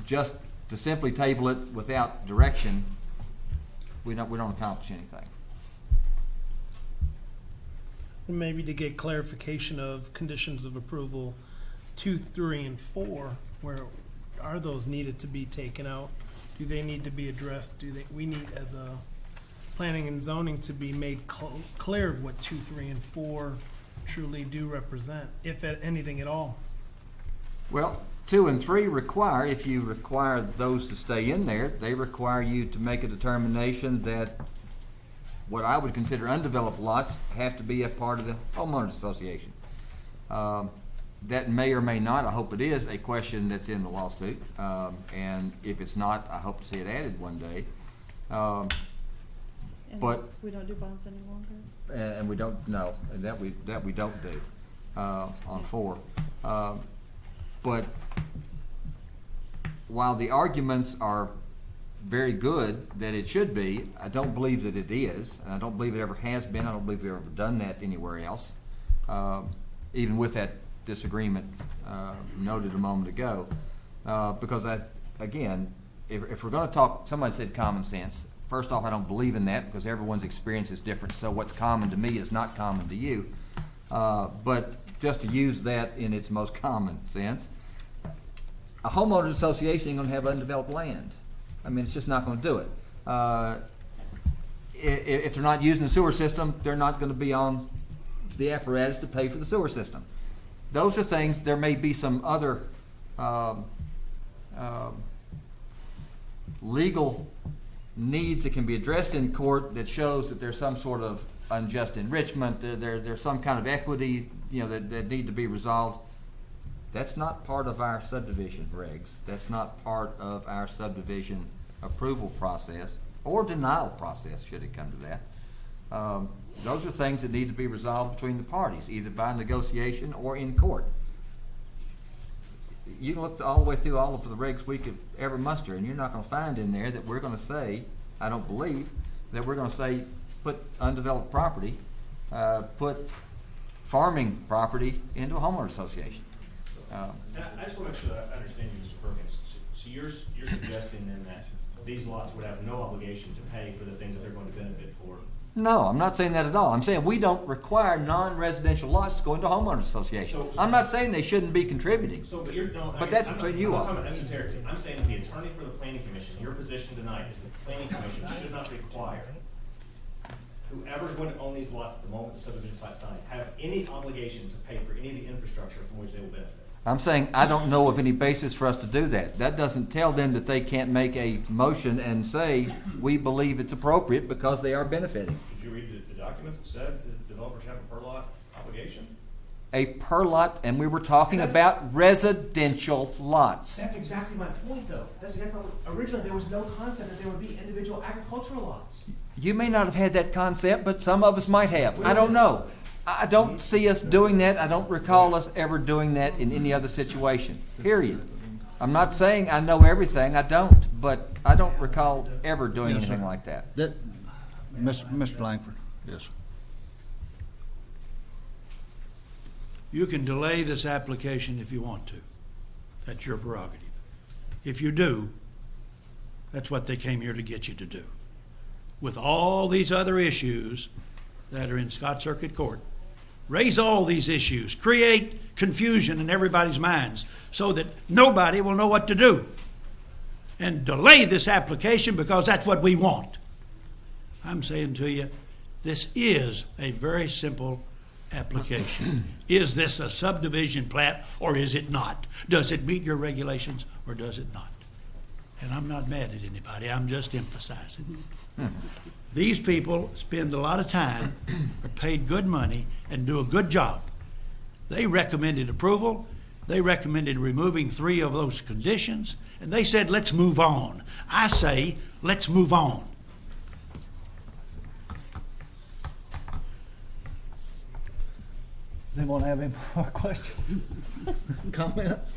just to simply table it without direction, we don't accomplish anything. maybe to get clarification of conditions of approval 2, 3, and 4, where are those needed to be taken out? Do they need to be addressed? We need, as a planning and zoning, to be made clear what 2, 3, and 4 truly do represent, if anything at all? Well, 2 and 3 require, if you require those to stay in there, they require you to make a determination that what I would consider undeveloped lots have to be a part of the homeowners association. That may or may not, I hope it is, a question that's in the lawsuit. And if it's not, I hope to see it added one day. And but we don't do bonds any longer? And we don't, no, and that we don't do on 4. But while the arguments are very good that it should be, I don't believe that it is, and I don't believe it ever has been. I don't believe we've ever done that anywhere else, even with that disagreement noted a moment ago. Because again, if we're going to talk, somebody said common sense. First off, I don't believe in that because everyone's experience is different, so what's common to me is not common to you. But just to use that in its most common sense, a homeowners association ain't going to have undeveloped land. I mean, it's just not going to do it. If they're not using the sewer system, they're not going to be on the apparatus to pay for the sewer system. Those are things, there may be some other legal needs that can be addressed in court that shows that there's some sort of unjust enrichment, there's some kind of equity, that need to be resolved. That's not part of our subdivision regs. That's not part of our subdivision approval process or denial process, should it come to that. Those are things that need to be resolved between the parties, either by negotiation or in court. you can look all the way through all of the regs we could ever muster, and you're not gonna find in there that we're gonna say, I don't believe, that we're gonna say, put undeveloped property, put farming property into a homeowner association. And I just want to make sure that I understand you, Mr. Perkins. So you're suggesting then that these lots would have no obligation to pay for the things that they're going to benefit for? No, I'm not saying that at all. I'm saying we don't require non-residential lots to go into homeowners association. I'm not saying they shouldn't be contributing. But that's between you all. I'm not talking about esoteric. I'm saying that the attorney for the planning commission, your position tonight is that the planning commission should not require whoever's going to own these lots at the moment the subdivision plat signed have any obligation to pay for any of the infrastructure from which they will benefit. I'm saying I don't know of any basis for us to do that. That doesn't tell them that they can't make a motion and say, we believe it's appropriate because they are benefiting. Did you read the documents that said the developers have a per lot obligation? A per lot, and we were talking about residential lots. That's exactly my point, though. That's exactly what, originally there was no concept that there would be individual agricultural lots. You may not have had that concept, but some of us might have. I don't know. I don't see us doing that. I don't recall us ever doing that in any other situation, period. I'm not saying I know everything. I don't. But I don't recall ever doing anything like that. Mr. Langford. Yes, sir. You can delay this application if you want to. That's your prerogative. If you do, that's what they came here to get you to do. With all these other issues that are in Scott Circuit Court, raise all these issues, create confusion in everybody's minds so that nobody will know what to do, and delay this application because that's what we want. I'm saying to you, this is a very simple application. Is this a subdivision plat or is it not? Does it meet your regulations or does it not? And I'm not mad at anybody, I'm just emphasizing. These people spend a lot of time, are paid good money, and do a good job. They recommended approval, they recommended removing 3 of those conditions, and they said, let's move on. I say, let's move on. Does anyone have any more questions? Comments?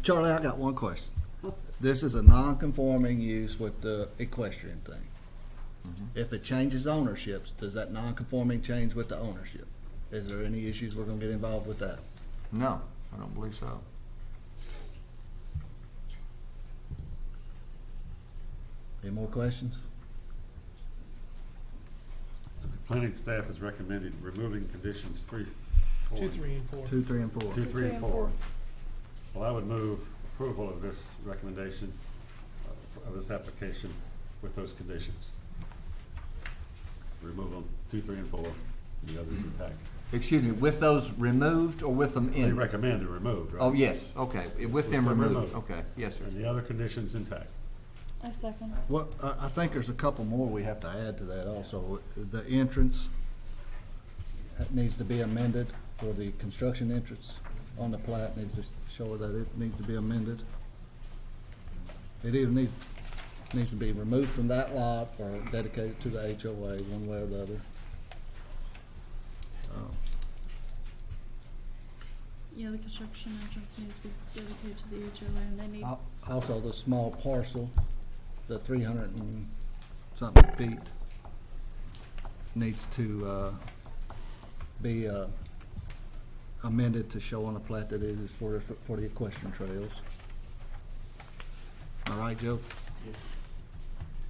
Charlie, I got one question. This is a non-conforming use with the equestrian thing. If it changes ownerships, does that non-conforming change with the ownership? Is there any issues we're going to get involved with that? No, I don't believe so. Any more questions? The planning staff has recommended removing conditions 3, 4. 2, 3, and 4. 2, 3, and 4. 2, 3, and 4. Well, I would move approval of this recommendation, of this application with those conditions. Remove them, 2, 3, and 4, and the others intact. Excuse me, with those removed or with them in? They recommend it removed, right? Oh, yes, okay, with them removed, okay, yes, sir. And the other conditions intact. I second. Well, I think there's a couple more we have to add to that also. The entrance, that needs to be amended, for the construction entrance on the plat needs to show that it needs to be amended. It either needs to be removed from that lot or dedicated to the HOA, one way or the other. Yeah, the construction entrance needs to be dedicated to the HOA, and they need. Also, the small parcel, the 300 and something feet, needs to be amended to show on the plat that it is for the equestrian trails. All right, Joe?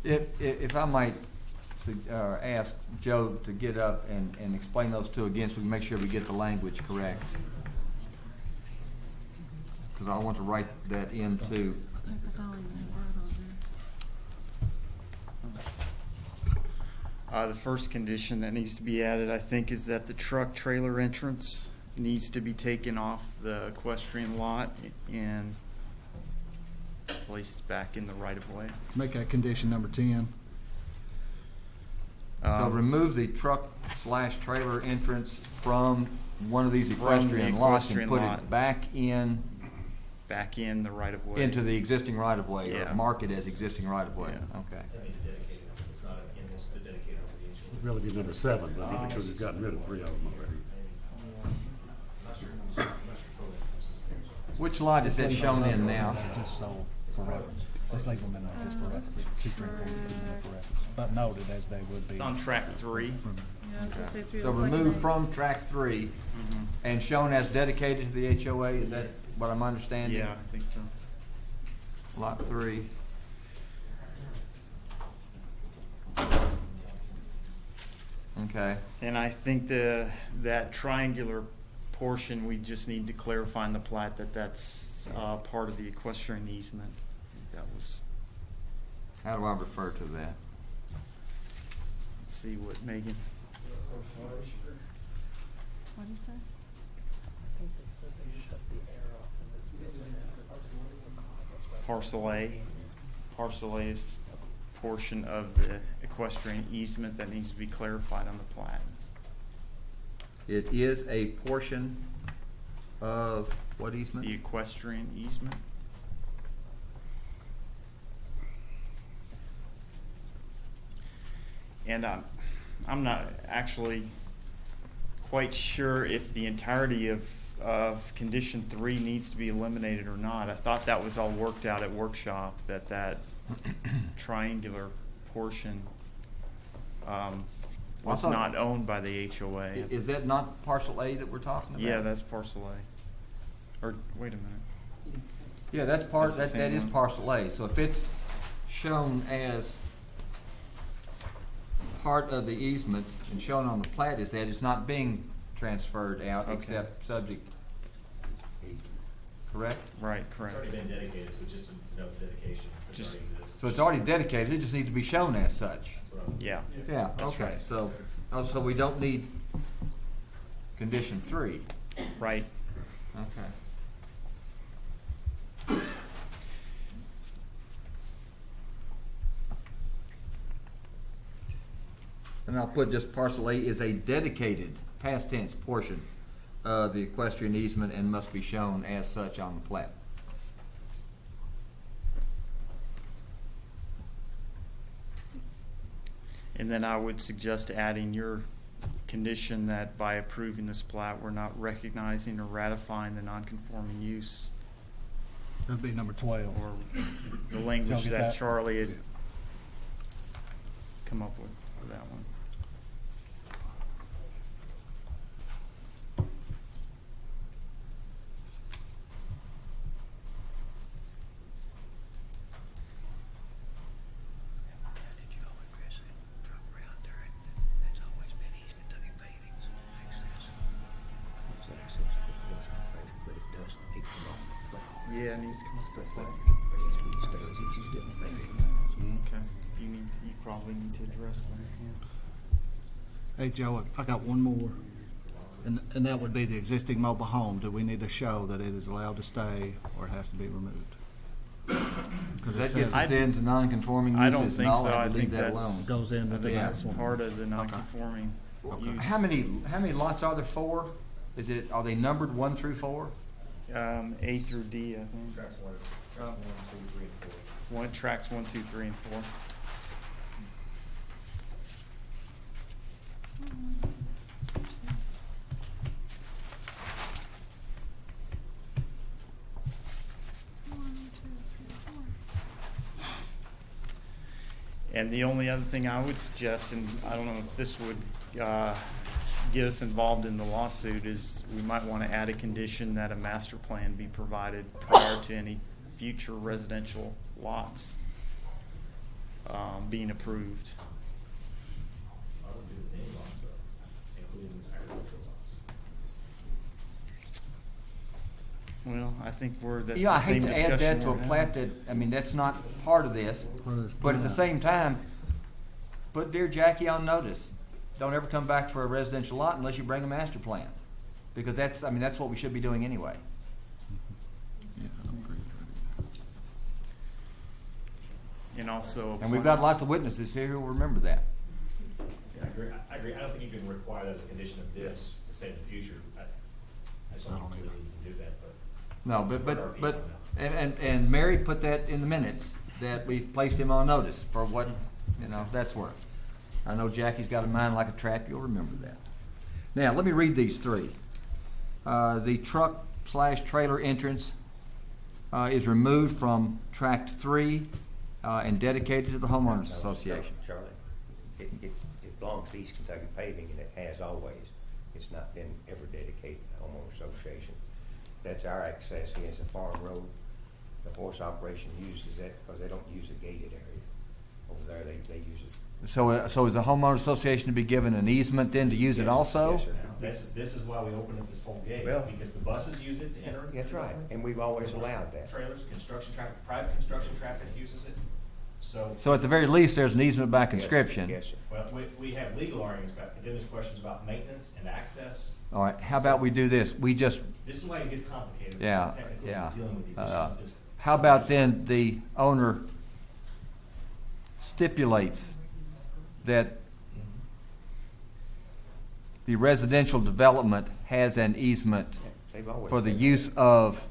If I might ask Joe to get up and explain those two again so we can make sure we get the language correct. Because I want to write that into. The first condition that needs to be added, I think, is that the truck trailer entrance needs to be taken off the equestrian lot and placed back in the right-of-way. Make that condition number 10. So remove the truck/trailer entrance from one of these equestrian lots and put it back in the right-of-way. into the existing right-of-way, Yeah. or mark it as existing right-of-way. Yeah. Okay. It's not in this, the dedicated obligation. It'd really be number 7, but because we've gotten rid of 3 of them already. Which lot is that Let's leave shown those in other now? ones Just so, for reference. Let's leave them in there just for reference, 2, 3, 4, just leave them there for reference. But noted as they would be. It's on track 3. Yeah, I was gonna say three. So looks like removed an from track 3 and shown as dedicated to the HOA, is that what I'm understanding? Yeah, I think so. Lot 3. Okay. And I think that triangular portion, we just need to clarify in the plat that that's part of the equestrian easement. That was, How do I refer to that? let's see what Megan. What do you say? Parcel A. Parcel A is a portion of the equestrian easement that needs to be clarified on the plat. It is a portion of what easement? The equestrian easement. And I'm not actually quite sure if the entirety of condition 3 needs to be eliminated or not. I thought that was all worked out at workshop, that triangular portion was not owned by the HOA. Is that not parcel A that we're talking about? Yeah, that's parcel A. Or, wait a minute. Yeah, that's that is parcel A. So if it's shown as part of the easement and shown on the plat is that it's not being transferred out except subject. Correct? Right, correct. It's already been dedicated, so just to note dedication. So it's already dedicated, it just needs to be shown as such. Yeah. Yeah, That's okay, right. so we don't need condition 3. Right. Okay. And I'll put just parcel A is a dedicated, past tense portion of the equestrian easement and must be shown as such on the plat. And then I would suggest adding your condition that by approving this plat, we're not recognizing or ratifying the nonconforming use. That'd be number 12. Or the language Y'all get that that? Charlie had come up with for that one. Yeah, it needs to come up with that plat. Okay, you probably need to address that, yeah. Hey, Joe, I got one more. And that would be the existing mobile home. Do we need to show that it is allowed to stay or it has to be removed? 'Cause it That says- gets us into non-conforming uses. I don't and think I'll so. have I to think leave that that's, alone. Goes in I with think the- that's part of the non-conforming use. How many lots are there? 4? Are they numbered 1 through 4? A through D, I think. Tracks 1, 2, 3, and 4. Tracks 1, 2, 3, and 4. And the only other thing I would suggest, and I don't know if this would get us involved in the lawsuit, is we might want to add a condition that a master plan be provided prior to any future residential lots being approved. I would do with any lots though, including agricultural lots. Well, I think that's Yeah, the I hate same to discussion add that to a we're plat having. that, I mean, that's not part of this. But at the same time, put Dear Jackie on notice. Don't ever come back for a residential lot unless you bring a master plan. Because that's what we should be doing anyway. Yeah, I agree. And also. And we've got lots of witnesses here who will remember that. Yeah, I agree. I don't think you can require that as a condition of this to say in the future. I just don't think you can do that, but. No, and Mary put that in the minutes, that we've placed him on notice for what, that's worth. I know Jackie's got a mind like a trap, you'll remember that. Now, let me read these 3. The truck/trailer entrance is removed from Tract 3 and dedicated to the homeowners association. Charlie, it belongs to East Kentucky Paving, and it has always. It's not been ever dedicated to the homeowner association. That's our access. It's a farm road. The horse operation uses that because they don't use a gated area. Over there, they use it. So is the homeowner association to be given an easement then to use it also? Yes, sir. This is why we opened up this whole gate, Well, because the buses use it to enter. That's right, and we've always allowed that. Trailers, construction traffic, private construction traffic uses it, so. So at the very least, there's an easement by conscription. Yes, sir. Well, we have legal arguments about, and then there's questions about maintenance and access. All right, how about we do this? This is why it gets complicated. Yeah, Technically, yeah. dealing with these issues. How about then the owner stipulates that the residential development has an easement They've always for the said use of,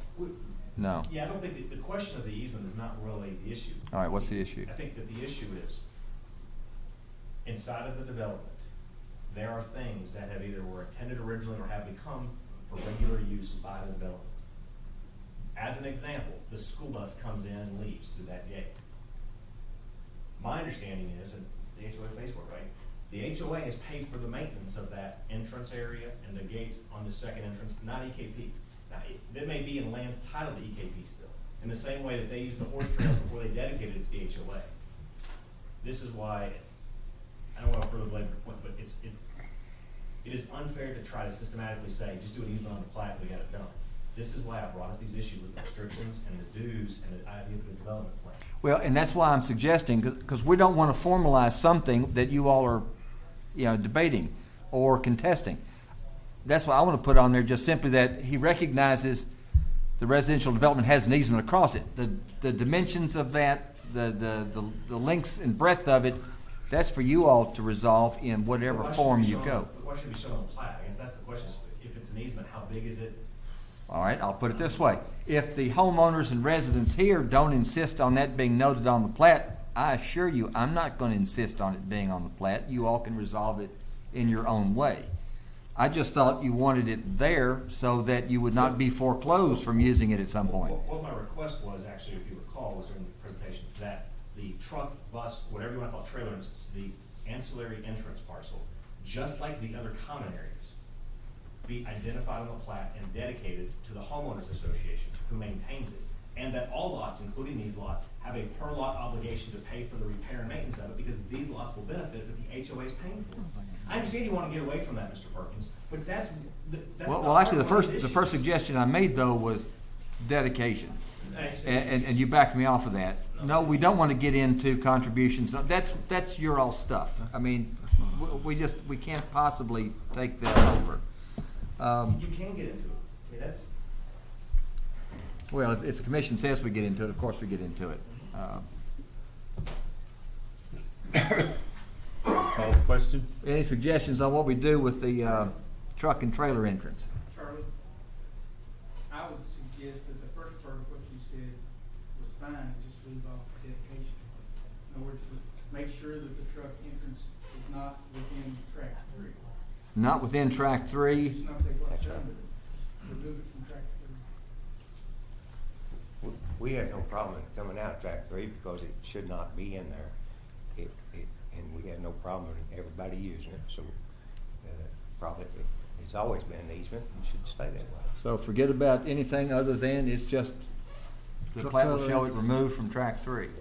no. Yeah, I don't think the question of the easement is not really the issue. All right, what's the issue? I think that the issue is, inside of the development, there are things that have either were intended originally or have become for regular use by the development. As an example, the school bus comes in and leaves through that gate. My understanding is, and the HOA pays for it, right? The HOA has paid for the maintenance of that entrance area and the gate on the second entrance, not EKP. Now, it may be in land titled to EKP still, in the same way that they used the horse trail before they dedicated it to the HOA. This is why, I don't want to further belabor the point, but it is unfair to try to systematically say, just do an easement on the plat and we got it done. This is why I brought up these issues with the restrictions and the dues and the idea of the development plan. Well, and that's why I'm suggesting, because we don't want to formalize something that you all are, debating or contesting. That's why I want to put on there just simply that he recognizes the residential development has an easement across it. The dimensions of that, the lengths and breadth of it, that's for you all to resolve in whatever form you go. The question should be shown on the plat. I guess that's the question. If it's an easement, how big is it? All right, I'll put it this way. If the homeowners and residents here don't insist on that being noted on the plat, I assure you, I'm not going to insist on it being on the plat. You all can resolve it in your own way. I just thought you wanted it there so that you would not be foreclosed from using it at some point. What my request was, actually, if you recall, was during the presentation, that the truck, bus, whatever you want to call it, trailer, the ancillary entrance parcel, just like the other common areas, be identified on the plat and dedicated to the homeowners association who maintains it. And that all lots, including these lots, have a per lot obligation to pay for the repair and maintenance of it, because these lots will benefit, but the HOA is paying for it. I understand you want to get away from that, Mr. Perkins, but that's Well, actually, the first suggestion I made though was dedication, and you backed me off of that. No, we don't want to get into contributions. That's your all stuff. I mean, we can't possibly take that over. You can get into it. I mean, that's. Well, if the commission says we get into it, of course we get into it. Call the question. Any suggestions on what we do with the truck and trailer entrance? Charlie, I would suggest that the first part of what you said was fine, and just leave off dedication. In other words, make sure that the truck entrance is not within track 3. Not within track 3. Just not say what's done, but remove it from track 3. We have no problem with it coming out of track 3 because it should not be in there. And we have no problem with everybody using it. So probably it's always been an easement and should stay that way. So forget about anything other than it's just the plat will show it removed from track 3. Yes.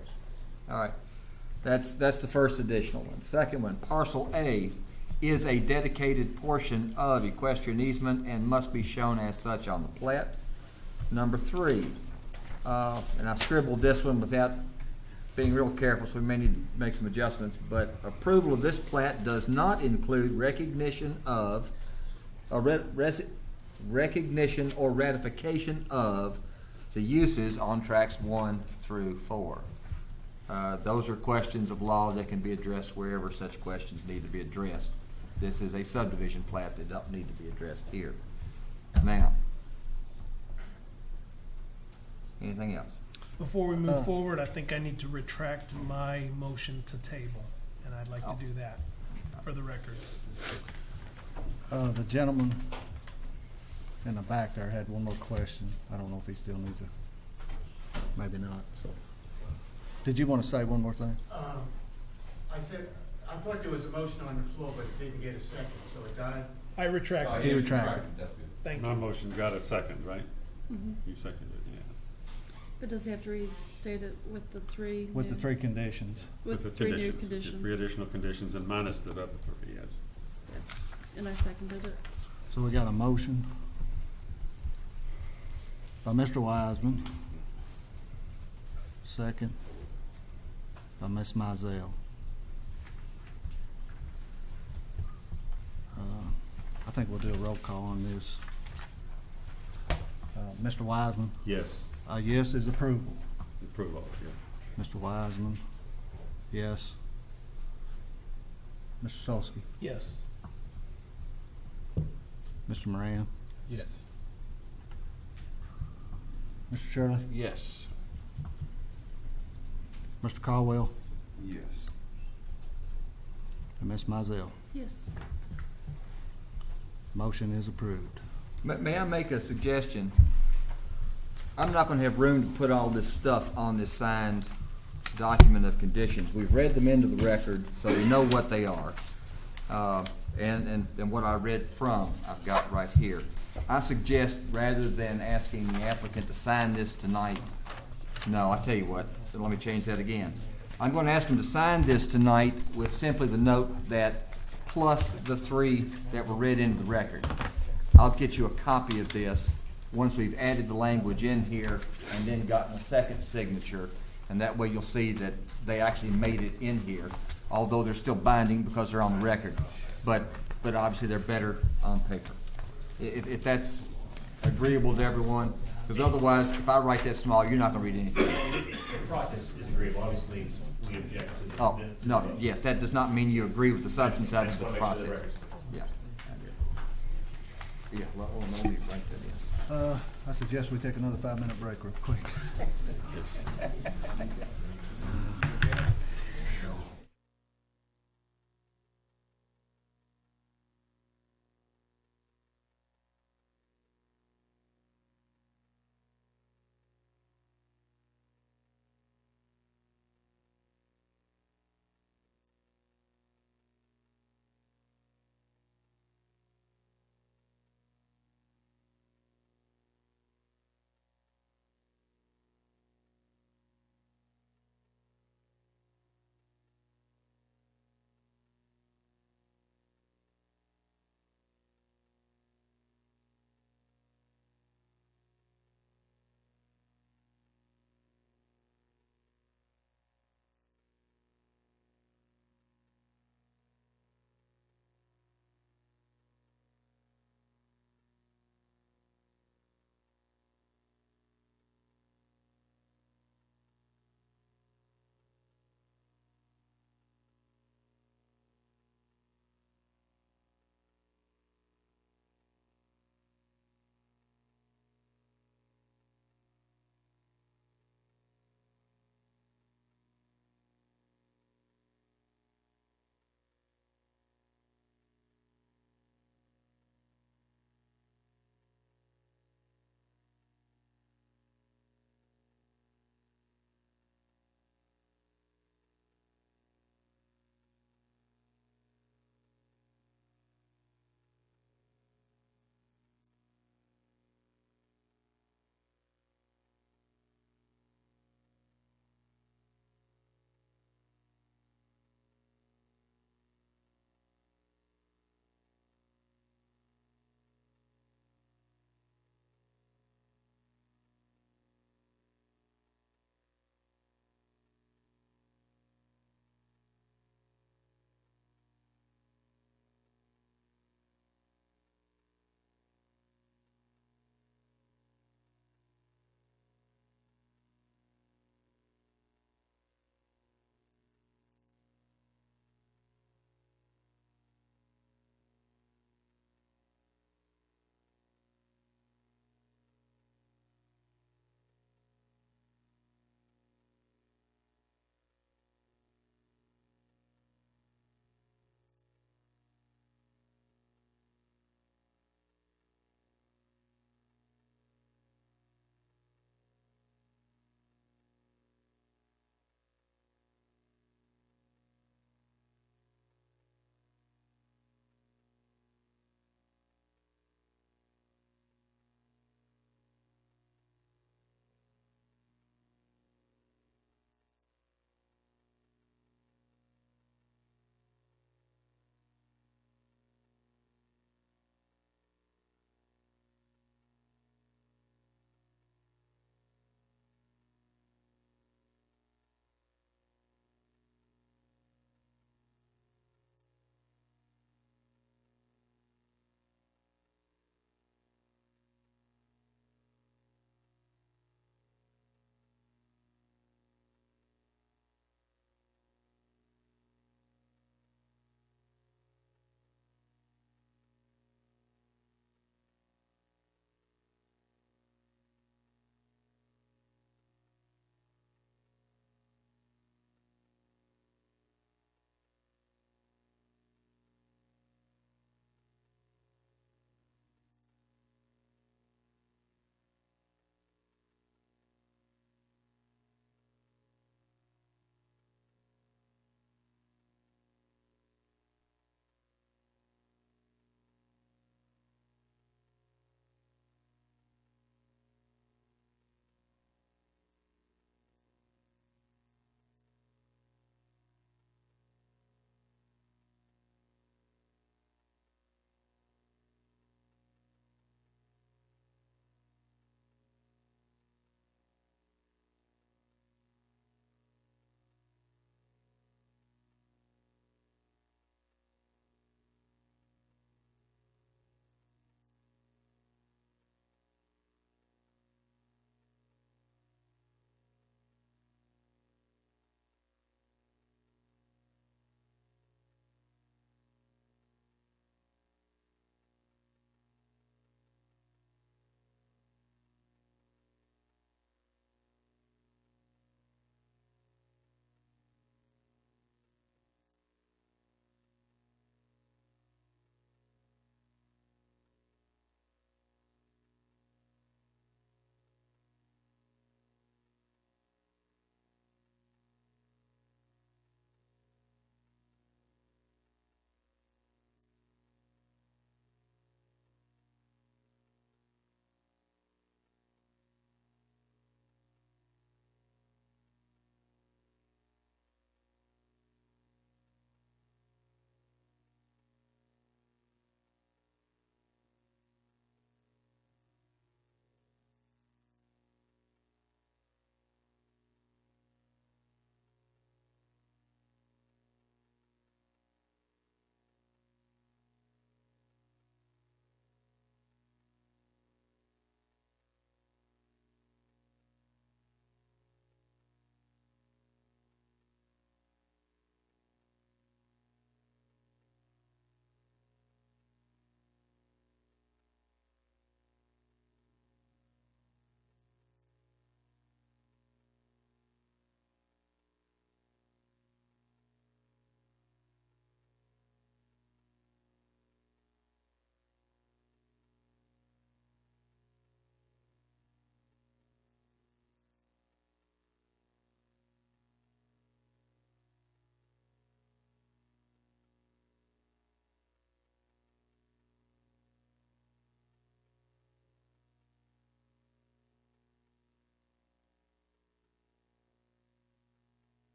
All right. That's the first additional one. Second one, parcel A is a dedicated portion of equestrian easement and must be shown as such on the plat. Number 3, and I scribbled this one without being real careful, so we may need to make some adjustments, but approval of this plat does not include recognition of recognition or ratification of the uses on tracks 1 through 4. Those are questions of law that can be addressed wherever such questions need to be addressed. This is a subdivision plat that don't need to be addressed here. Now, anything else? Before we move forward, I think I need to retract my motion to table, and I'd like to do that for the record. The gentleman in the back there had one more question. I don't know if he still needs to Maybe not, so. Did you want to say one more thing? I said, I thought there was a motion on the floor, but it didn't get a second, so it died. I retract. He retracted. Thank My you. motion got a second, right? Mhm. You seconded it, yeah. But does he have to restate it with the three? With the new- three conditions. With the three new Three conditions? additional conditions and minus the other three, yes. And I seconded it. So we got a motion by Mr. Wiseman, second by Ms. Mizell. I think we'll do a roll call on this. Mr. Wiseman? Yes. Yes is approval. Approval, yeah. Mr. Wiseman? Yes. Mr. Solsky? Yes. Mr. Moran? Yes. Mr. Shirley? Yes. Mr. Caldwell? Yes. And Ms. Mizell? Yes. Motion is approved. May I make a suggestion? I'm not gonna have room to put all this stuff on this signed document of conditions. We've read them into the record, so we know what they are. And what I read from, I've got right here. I suggest, rather than asking the applicant to sign this tonight, no, I tell you what, let me change that again. I'm gonna ask him to sign this tonight with simply the note that plus the three that were read into the record. I'll get you a copy of this once we've added the language in here and then gotten a second signature. And that way you'll see that they actually made it in here, although they're still binding because they're on the record. But obviously they're better on paper. If that's agreeable to everyone, because otherwise, if I write that small, you're not gonna read anything. The process is agreeable, obviously, we object to the. Oh, no, yes, that does not mean you agree with the substance of the process. Yeah. Yeah, well, let me write that in. I suggest we take another 5-minute break real quick.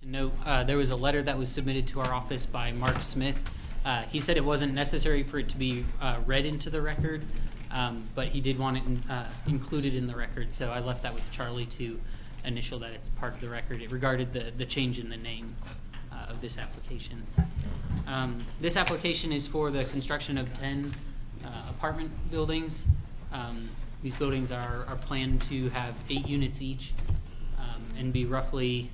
To note, there was a letter that was submitted to our office by Mark Smith. He said it wasn't necessary for it to be read into the record, but he did want it included in the record, so I left that with Charlie to initial that it's part of the record. It regarded the change in the name of this application. This application is for the construction of 10 apartment buildings. These buildings are planned to have 8 units each and be roughly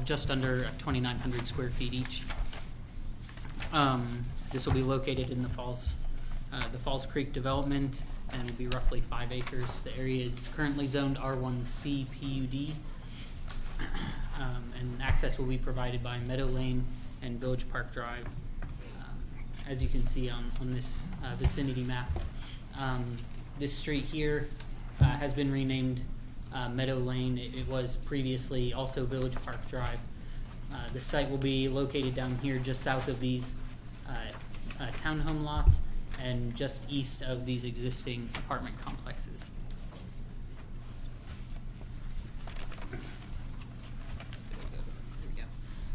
just under 2,900 square feet each. This will be located in the Falls Creek development and will be roughly 5 acres. The area is currently zoned R1C PUD, and access will be provided by Meadow Lane and Village Park Drive. As you can see on this vicinity map, this street here has been renamed Meadow Lane. It was previously also Village Park Drive. The site will be located down here just south of these townhome lots and just east of these existing apartment complexes.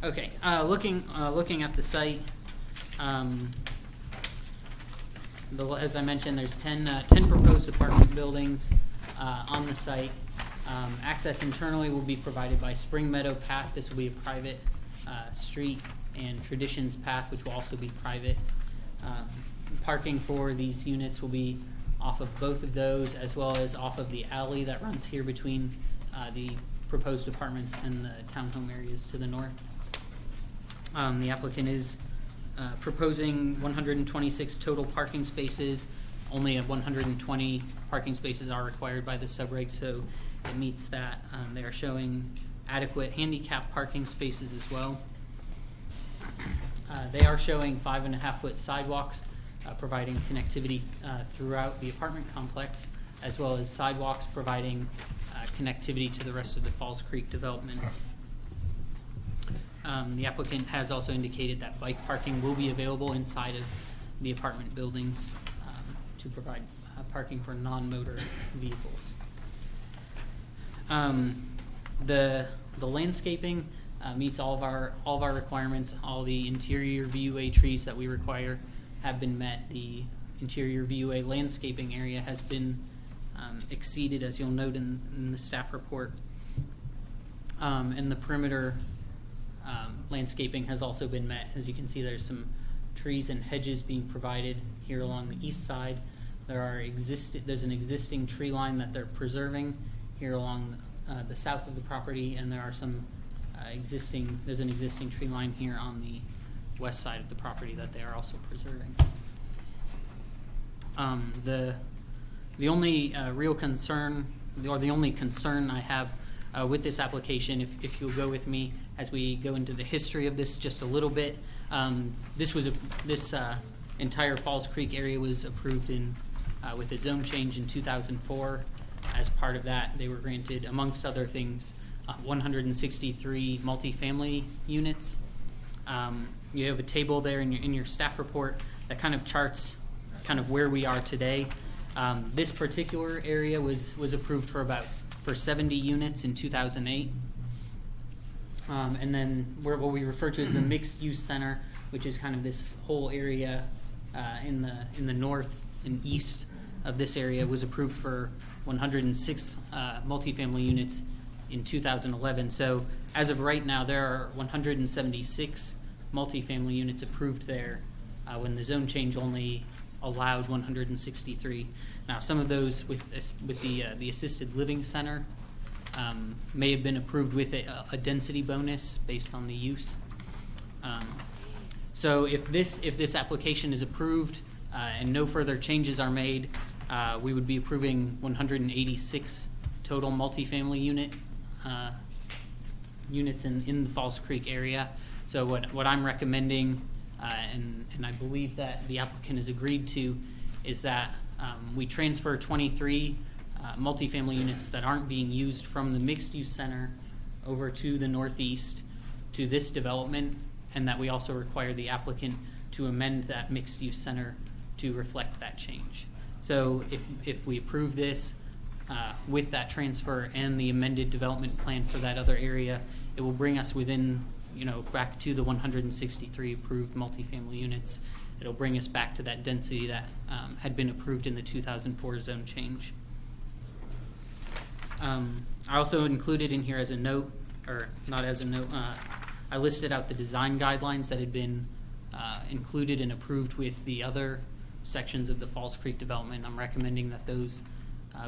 Okay, looking at the site, as I mentioned, there's 10 proposed apartment buildings on the site. Access internally will be provided by Spring Meadow Path. This will be a private street, and Traditions Path, which will also be private. Parking for these units will be off of both of those, as well as off of the alley that runs here between the proposed apartments and the townhome areas to the north. The applicant is proposing 126 total parking spaces. Only 120 parking spaces are required by the subreg, so it meets that. They are showing adequate handicap parking spaces as well. They are showing 5.5-foot sidewalks, providing connectivity throughout the apartment complex, as well as sidewalks providing connectivity to the rest of the Falls Creek development. The applicant has also indicated that bike parking will be available inside of the apartment buildings to provide parking for non-motor vehicles. The landscaping meets all of our requirements. All the interior VUA trees that we require have been met. The interior VUA landscaping area has been exceeded, as you'll note in the staff report. And the perimeter landscaping has also been met. As you can see, there's some trees and hedges being provided here along the east side. There's an existing tree line that they're preserving here along the south of the property, and there are some there's an existing tree line here on the west side of the property that they are also preserving. The only real concern, or the only concern I have with this application, if you'll go with me as we go into the history of this just a little bit, this entire Falls Creek area was approved with a zone change in 2004. As part of that, they were granted, amongst other things, 163 multifamily units. You have a table there in your staff report that kind of charts kind of where we are today. This particular area was approved for 70 units in 2008. And then what we refer to as the mixed-use center, which is kind of this whole area in the north and east of this area, was approved for 106 multifamily units in 2011. So as of right now, there are 176 multifamily units approved there when the zone change only allowed 163. Now, some of those with the assisted living center may have been approved with a density bonus based on the use. So if this application is approved and no further changes are made, we would be approving 186 total multifamily units in the Falls Creek area. So what I'm recommending, and I believe that the applicant has agreed to, is that we transfer 23 multifamily units that aren't being used from the mixed-use center over to the northeast to this development, and that we also require the applicant to amend that mixed-use center to reflect that change. So if we approve this, with that transfer and the amended development plan for that other area, it will bring us within, back to the 163 approved multifamily units. It'll bring us back to that density that had been approved in the 2004 zone change. I also included in here as a note, or not as a note, I listed out the design guidelines that had been included and approved with the other sections of the Falls Creek development. I'm recommending that those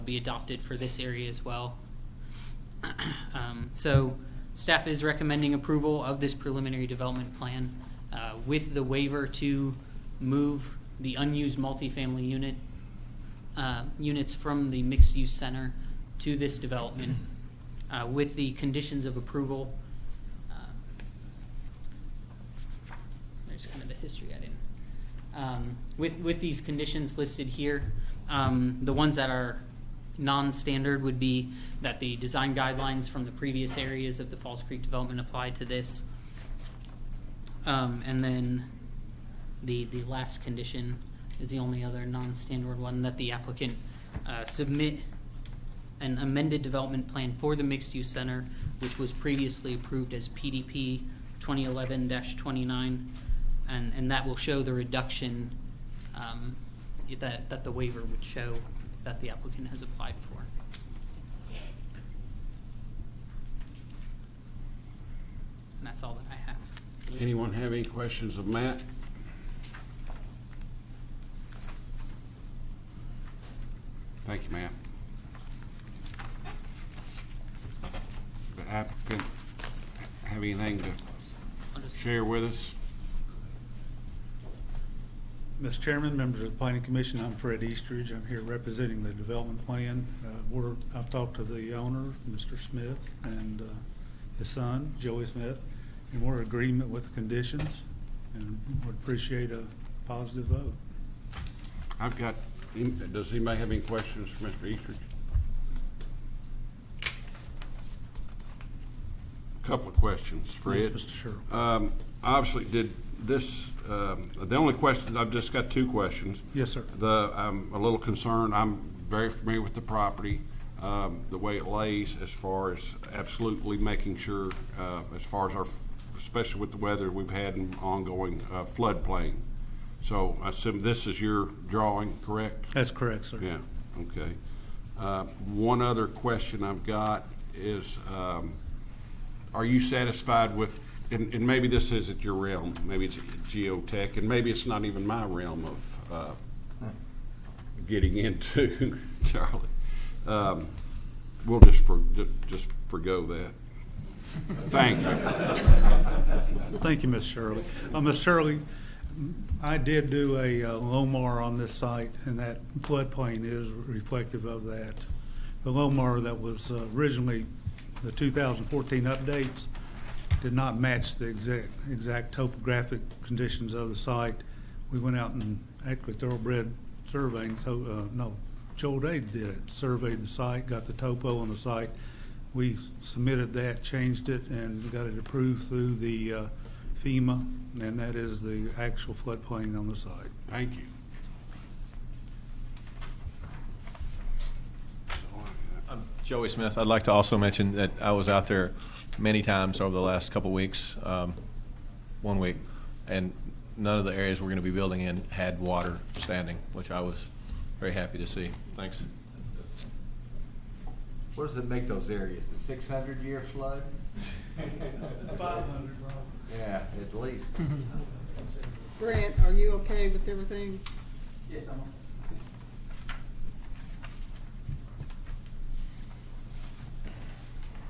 be adopted for this area as well. So staff is recommending approval of this preliminary development plan with the waiver to move the unused multifamily units from the mixed-use center to this development with the conditions of approval. There's kind of the history I didn't. With these conditions listed here, the ones that are non-standard would be that the design guidelines from the previous areas of the Falls Creek development apply to this. And then the last condition is the only other non-standard one, that the applicant submit an amended development plan for the mixed-use center, which was previously approved as PDP 2011-29, and that will show the reduction that the waiver would show that the applicant has applied for. And that's all that I have. Anyone have any questions of Matt? Thank you, Matt. The applicant have anything to share with us? Mr. Chairman, members of the Planning Commission, I'm Fred Eastridge. I'm here representing the development plan. I've talked to the owner, Mr. Smith, and his son, Joey Smith, and we're in agreement with the conditions and would appreciate a positive vote. Does anybody have any questions for Mr. Eastridge? A couple of questions, Fred. Yes, Mr. Sherrill. Obviously, did this, the only question, I've just got two questions. Yes, sir. I'm a little concerned. I'm very familiar with the property, the way it lays, as far as absolutely making sure, as far as especially with the weather we've had in ongoing floodplain. So I assume this is your drawing, correct? That's correct, sir. Yeah, okay. One other question I've got is, are you satisfied with, and maybe this isn't your realm, maybe it's geotech, and maybe it's not even my realm of getting into, Charlie. We'll just forgo that. Thank you. Thank you, Ms. Shirley. Ms. Shirley, I did do a LOMAR on this site, and that floodplain is reflective of that. The LOMAR that was originally the 2014 updates did not match the exact topographic conditions of the site. We went out and actually thoroughbred surveying. Joel Day did it. Surveyed the site, got the topo on the site. We submitted that, changed it, and got it approved through the FEMA, and that is the actual floodplain on the site. Thank you. I'm Joey Smith. I'd like to also mention that I was out there many times over the last couple weeks, 1 week, and none of the areas we're going to be building in had water standing, which I was very happy to see. Thanks. What does it make those areas? The 600-year flood? 500, Rob. Yeah, at least. Grant, are you okay with everything? Yes, I'm on.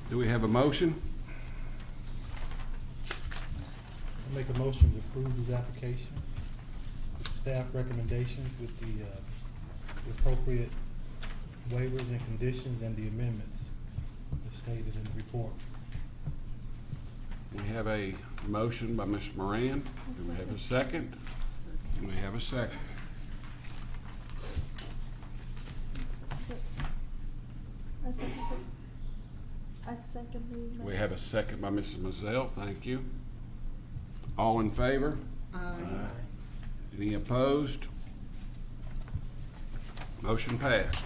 Do we have a motion? I make a motion to approve this application with staff recommendations with the appropriate waivers and conditions and the amendments as stated in the report. We have a motion by Mr. Moran. Do we have a second? Do we have a second? I second the We have a second by Mrs. Mazzell. Thank you. All in favor? Aye. Any opposed? Motion passed.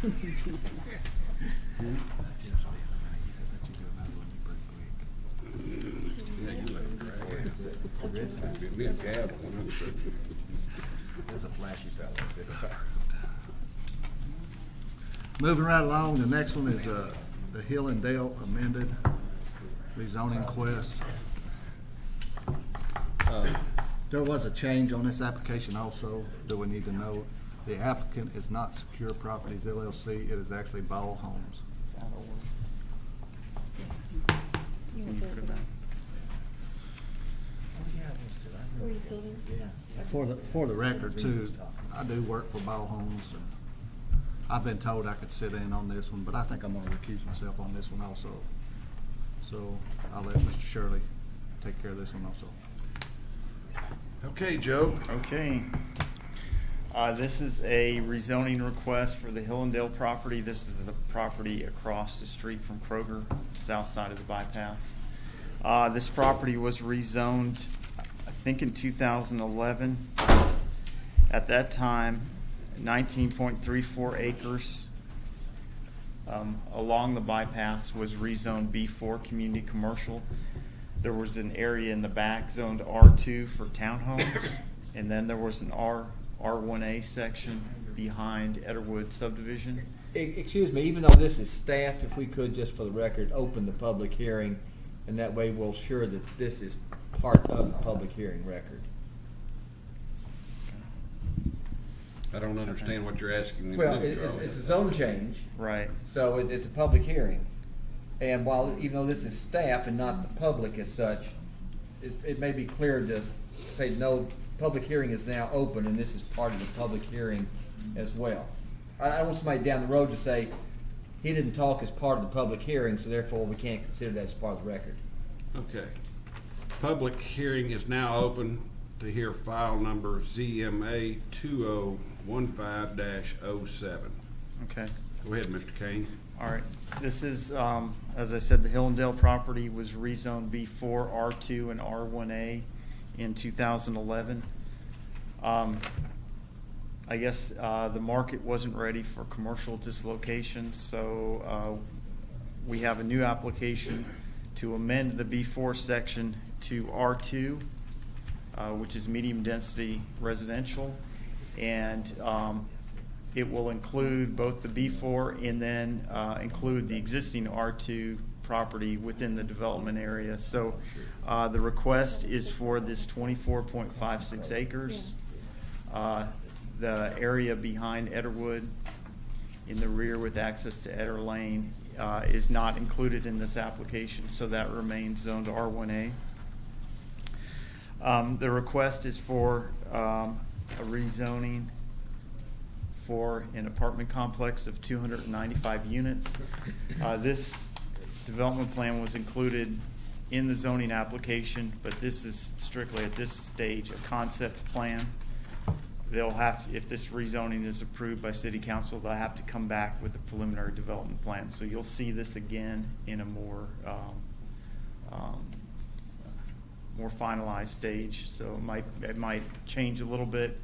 That's a flashy fellow. Moving right along, the next one is the Hill and Dale amended rezoning quest. There was a change on this application also that we need to know. The applicant is not Secure Properties LLC, it is actually Ball Homes. Were you still there? For the record too, I do work for Ball Homes, and I've been told I could sit in on this one, but I think I'm gonna recuse myself on this one also. So I'll let Mr. Shirley take care of this one also. Okay, Joe. Okay. This is a rezoning request for the Hillendale property. This is the property across the street from Kroger, south side of the bypass. This property was rezoned, I think, in 2011. At that time, 19.34 acres along the bypass was rezoned B4 community commercial. There was an area in the back zoned R2 for townhomes, and then there was an R1A section behind Etterwood subdivision. Excuse me, even though this is staff, if we could just for the record, open the public hearing, and that way we'll ensure that this is part of the public hearing record. I don't understand what you're asking me Well, to do. it's a zone change. Right. So it's a public hearing. And while, even though this is staff and not the public as such, it may be clear to say, no, public hearing is now open and this is part of the public hearing as well. I don't want somebody down the road to say, he didn't talk as part of the public hearing, so therefore we can't consider that as part of the record. Okay. Public hearing is now open to hear file number ZMA 2015-07. Okay. Go ahead, Mr. Kane. All right. This is, as I said, the Hillendale property was rezoned B4, R2, and R1A in 2011. I guess the market wasn't ready for commercial dislocation, so we have a new application to amend the B4 section to R2, which is medium density residential, and it will include both the B4 and then include the existing R2 property within the development area. So the request is for this 24.56 acres. The area behind Etterwood in the rear with access to Etter Lane is not included in this application, so that remains zoned R1A. The request is for a rezoning for an apartment complex of 295 units. This development plan was included in the zoning application, but this is strictly at this stage a concept plan. They'll have, if this rezoning is approved by City Council, they'll have to come back with a preliminary development plan. So you'll see this again in a more finalized stage. So it might change a little bit,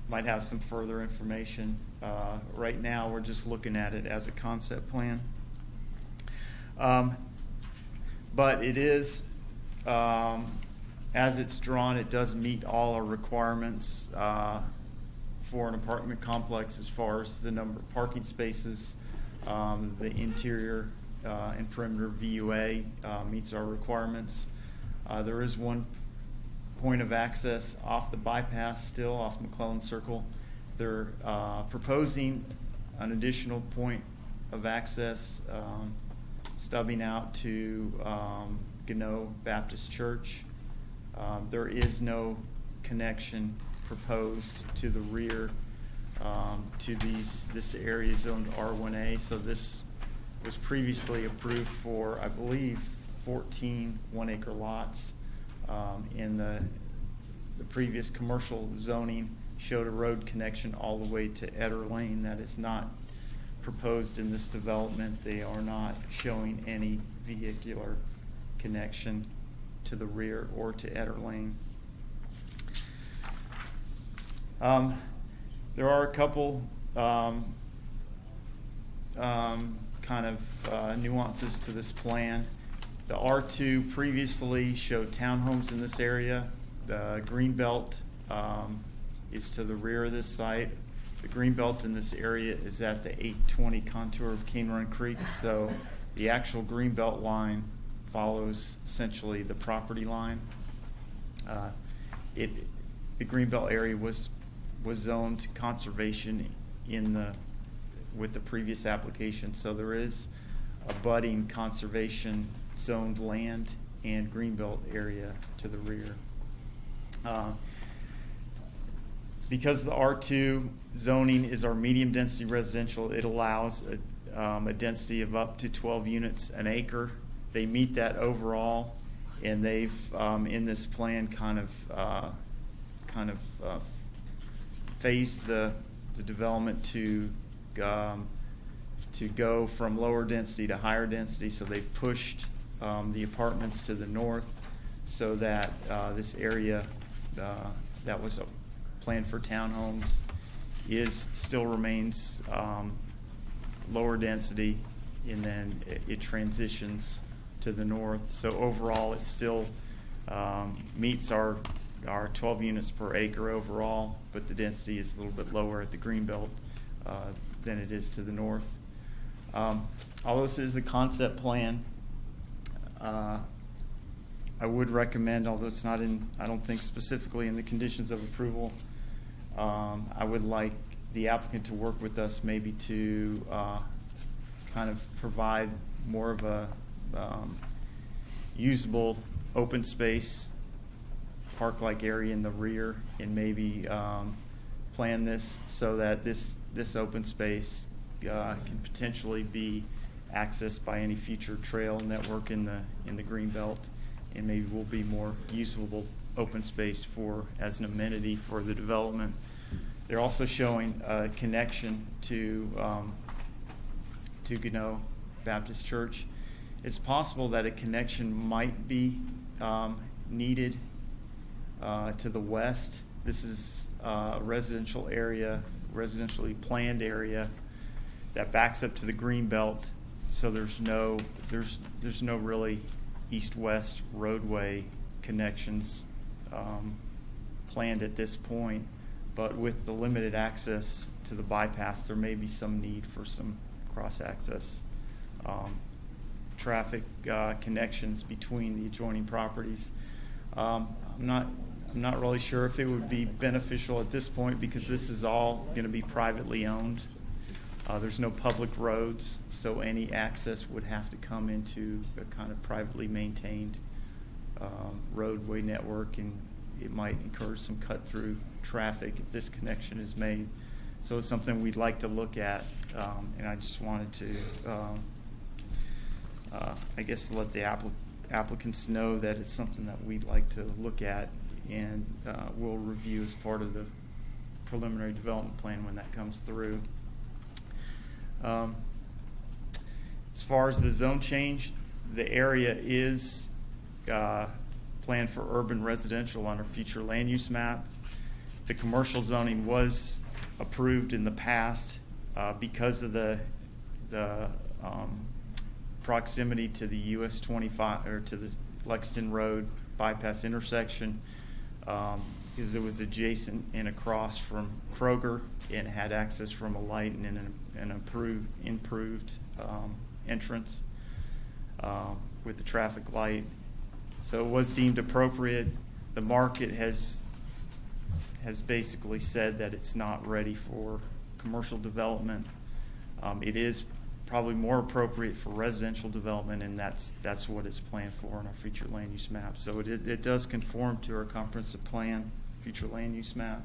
might have some further information. Right now, we're just looking at it as a concept plan. But it is, as it's drawn, it does meet all our requirements for an apartment complex as far as the number of parking spaces, the interior and perimeter VUA meets our requirements. There is one point of access off the bypass still, off McClellan Circle. They're proposing an additional point of access stubbing out to Gano Baptist Church. There is no connection proposed to the rear to this area zoned R1A. So this was previously approved for, I believe, 14 one-acre lots. In the previous commercial zoning showed a road connection all the way to Etter Lane. That is not proposed in this development. They are not showing any vehicular connection to the rear or to Etter Lane. There are a couple, for an apartment complex of 295 units. This is kind of nuances to this plan. The R2 previously showed townhomes in this area. The green belt is to the rear of this site. The green belt in this area is at the 820 contour of Cane Run Creek, so the actual green belt line follows essentially the property line. The green belt area was zoned conservation with the previous application, so there is abutting conservation zoned land and greenbelt area to the rear. Because the R2 zoning is our medium density residential, it allows a density of up to 12 units an acre. They meet that overall, and they've in this plan kind of phased the development to go from lower density to higher density. So they pushed the apartments to the north, so that this area that was planned for townhomes still remains lower density, and then it transitions to the north. So overall, it still meets our 12 units per acre overall, but the density is a little bit lower at the greenbelt than it is to the north. Although this is the concept plan, I would recommend, although it's not in, I don't think specifically in the conditions of approval, I would like the applicant to work with us maybe to kind of provide more of a usable open space park-like area in the rear, and maybe plan this so that this open space can potentially be accessed by any future trail network in the green belt, and maybe will be more usable open space as an amenity for the development. They're also showing a connection to Gano Baptist Church. It's possible that a connection might be needed to the west. This is a residential area, residentially planned area that backs up to the green belt. So there's no really east-west roadway connections planned at this point. But with the limited access to the bypass, there may be some need for some cross-access traffic connections between the adjoining properties. I'm not really sure if it would be beneficial at this point, because this is all going to be privately owned. There's no public roads, so any access would have to come into a kind of privately maintained roadway network, and it might encourage some cut-through traffic if this connection is made. So it's something we'd like to look at, and I just wanted to, I guess, let the applicants know that it's something that we'd like to look at, and we'll review as part of the preliminary development plan when that comes through. As far as the zone change, the area is planned for urban residential on our future land use map. The commercial zoning was approved in the past because of the proximity to the US 25 or to the Lexington Road bypass intersection, because it was adjacent and across from Kroger, and had access from a light and an improved entrance with the traffic light. So it was deemed appropriate. The market has basically said that it's not ready for commercial development. It is probably more appropriate for residential development, and that's what it's planned for in our future land use map. So it does conform to our comprehensive plan, future land use map.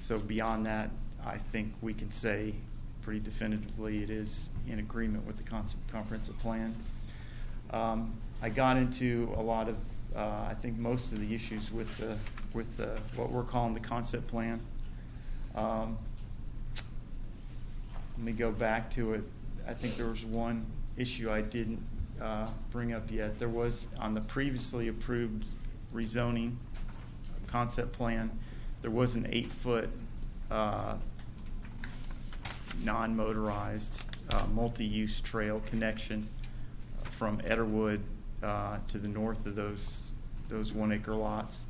So beyond that, I think we can say pretty definitively it is in agreement with the comprehensive plan. I got into a lot of, I think most of the issues with what we're calling the concept plan. Let me go back to it. I think there was one issue I didn't bring up yet. There was, on the previously approved rezoning concept plan, there was an 8-foot non-motorized, multi-use trail connection from Etterwood to the north of those 1 acre lots,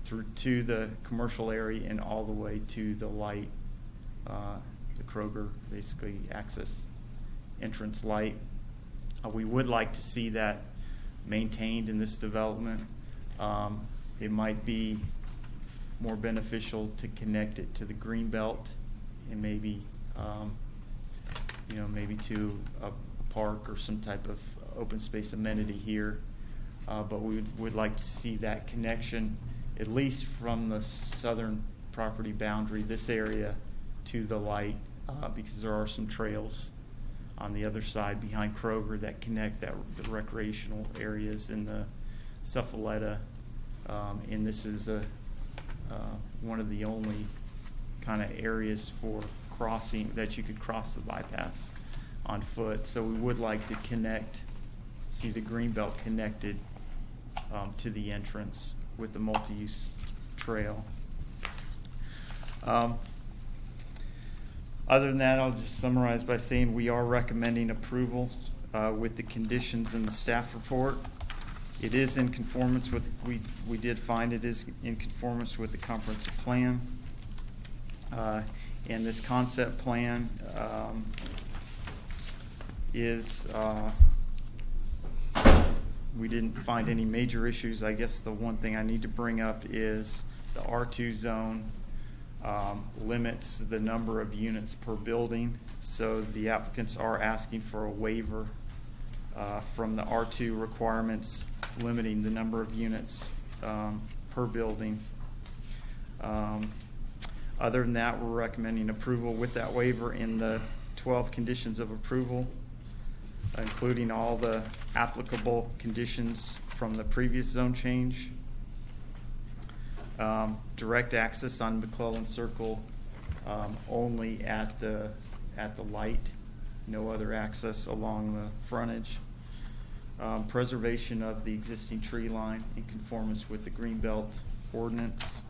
through to the commercial area and all the way to the light, the Kroger, basically access entrance light. We would like to see that maintained in this development. It might be more beneficial to connect it to the green belt and maybe, maybe to a park or some type of open space amenity here. But we would like to see that connection, at least from the southern property boundary, this area, to the light, because there are some trails on the other side behind Kroger that connect the recreational areas in the Cephaletta. And this is one of the only kind of areas for crossing that you could cross the bypass on foot. So we would like to see the greenbelt connected to the entrance with the multi-use trail. Other than that, I'll just summarize by saying we are recommending approval with the conditions in the staff report. It is in conformance with, we did find it is in conformance with the comprehensive plan. And this concept plan we didn't find any major issues. I guess the one thing I need to bring up is the R2 zone limits the number of units per building. So the applicants are asking for a waiver from the R2 requirements, limiting the number of units per building. Other than that, we're recommending approval with that waiver in the 12 conditions of approval, including all the applicable conditions from the previous zone change. Direct access on McClellan Circle only at the light, no other access along the frontage. Preservation of the existing tree line in conformance with the Greenbelt ordinance.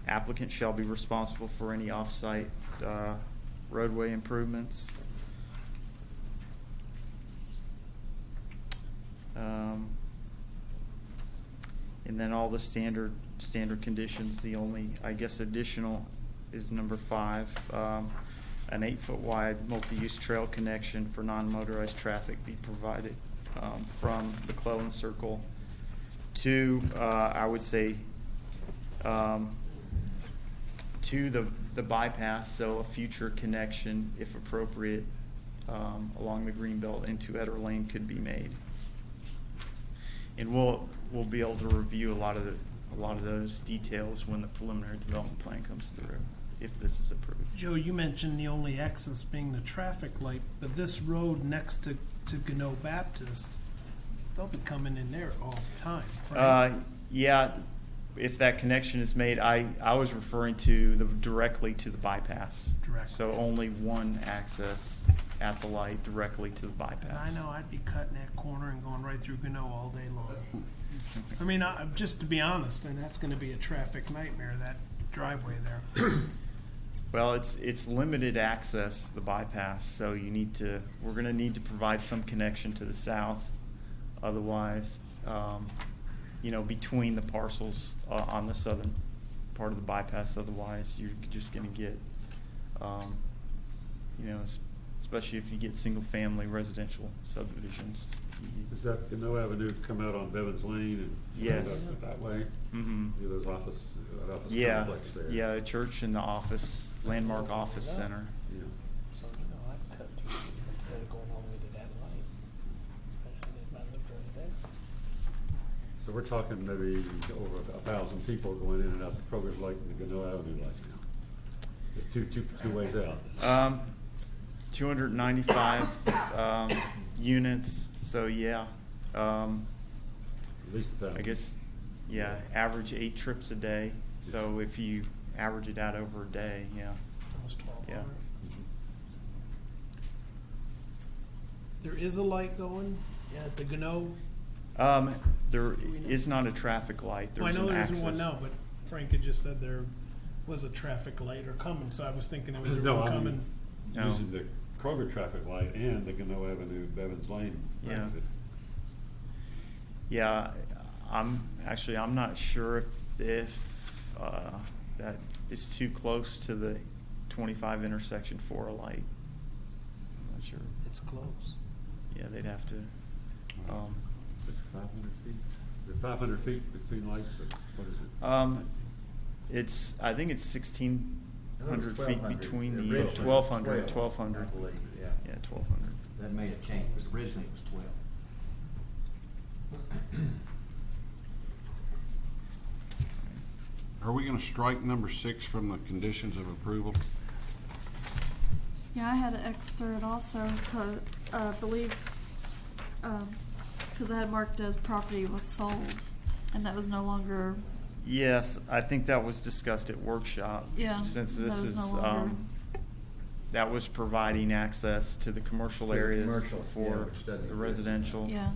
Applicant shall be responsible for any off-site roadway improvements. And then all the standard conditions. The only, I guess, additional is number 5. An 8-foot wide multi-use trail connection for non-motorized traffic be provided from McClellan Circle to, I would say, to the bypass, so a future connection, if appropriate, along the Greenbelt into Etter Lane could be made. And we'll be able to review a lot of those details when the preliminary development plan comes through, if this is approved. Joe, you mentioned the only access being the traffic light, but this road next to Gano Baptist, they'll be coming in there all the time, right? Yeah, if that connection is made, I was referring to directly to the bypass. Directly. So only one access at the light directly to the bypass. I know I'd be cutting that corner and going right through Gano all day long. I mean, just to be honest, and that's going to be a traffic nightmare, that driveway there. Well, it's limited access, the bypass, so we're going to need to provide some connection to the south. Otherwise, between the parcels on the southern part of the bypass. Otherwise, you're just going to get, especially if you get single-family residential subdivisions. Does that Gano Avenue come out on Bevins Lane and Yes. that way? Mm-hmm. That office complex there. Yeah, a church and the office, landmark office center. Yeah. So, I'd cut through instead of going all the way to that light, especially if I lived right there. So we're talking maybe over 1,000 people going in and out the Kroger's Lake and the Gano Avenue Lake now. It's two ways out. 295 units. So yeah, At least 1,000. I guess average 8 trips a day. So if you average it out over a day, Almost 1,200. Yeah. There is a light going at the Gano. There is not a traffic light. Well, I There's know an there access. isn't one now, but Frank had just said there was a traffic light or coming, so I was thinking it was a No, road I coming. mean, using the Kroger traffic light and the Gano Avenue Bevins Lane Yeah. exit. Yeah, I'm not sure if that is too close to the 25 intersection for a light. I'm not sure. It's close. Yeah, they'd have to. It's 500 feet. Is it 500 feet between lights, or what is it? I think it's 1,600 feet 1,200. between the Originally 1,200. 12, 1,200. I believe, yeah. Yeah, 1,200. That may have changed, but originally it was 12. Are we gonna strike number 6 from the conditions of approval? Yeah, I had to X through it also, cause, believe, cause I had marked as property was sold, and that was no longer, Yes, I think that was discussed at workshop. Yeah, Since that this is is, no longer- that was providing access to the commercial To the areas commercial, yeah, for which doesn't the exist. residential. yeah,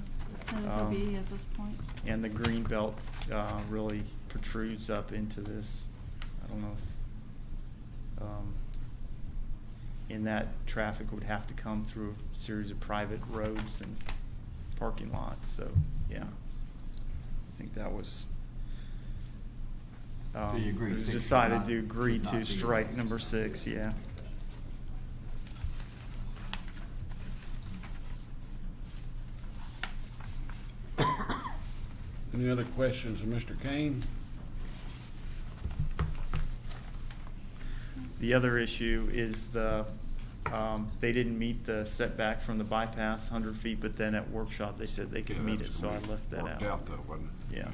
that is OB at this point. And the green belt really protrudes up into this. I don't know if, and that traffic would have to come through a series of private roads and parking lots, so, yeah. I think that was, So you agree it was 6 should decided not- to agree should not to be- strike number 6, yeah. Any other questions of Mr. Kane? The other issue is they didn't meet the setback from the bypass 100 feet, but then at workshop, they said they could Yeah, meet that it, was so I left that worked out though, wasn't it? Yeah.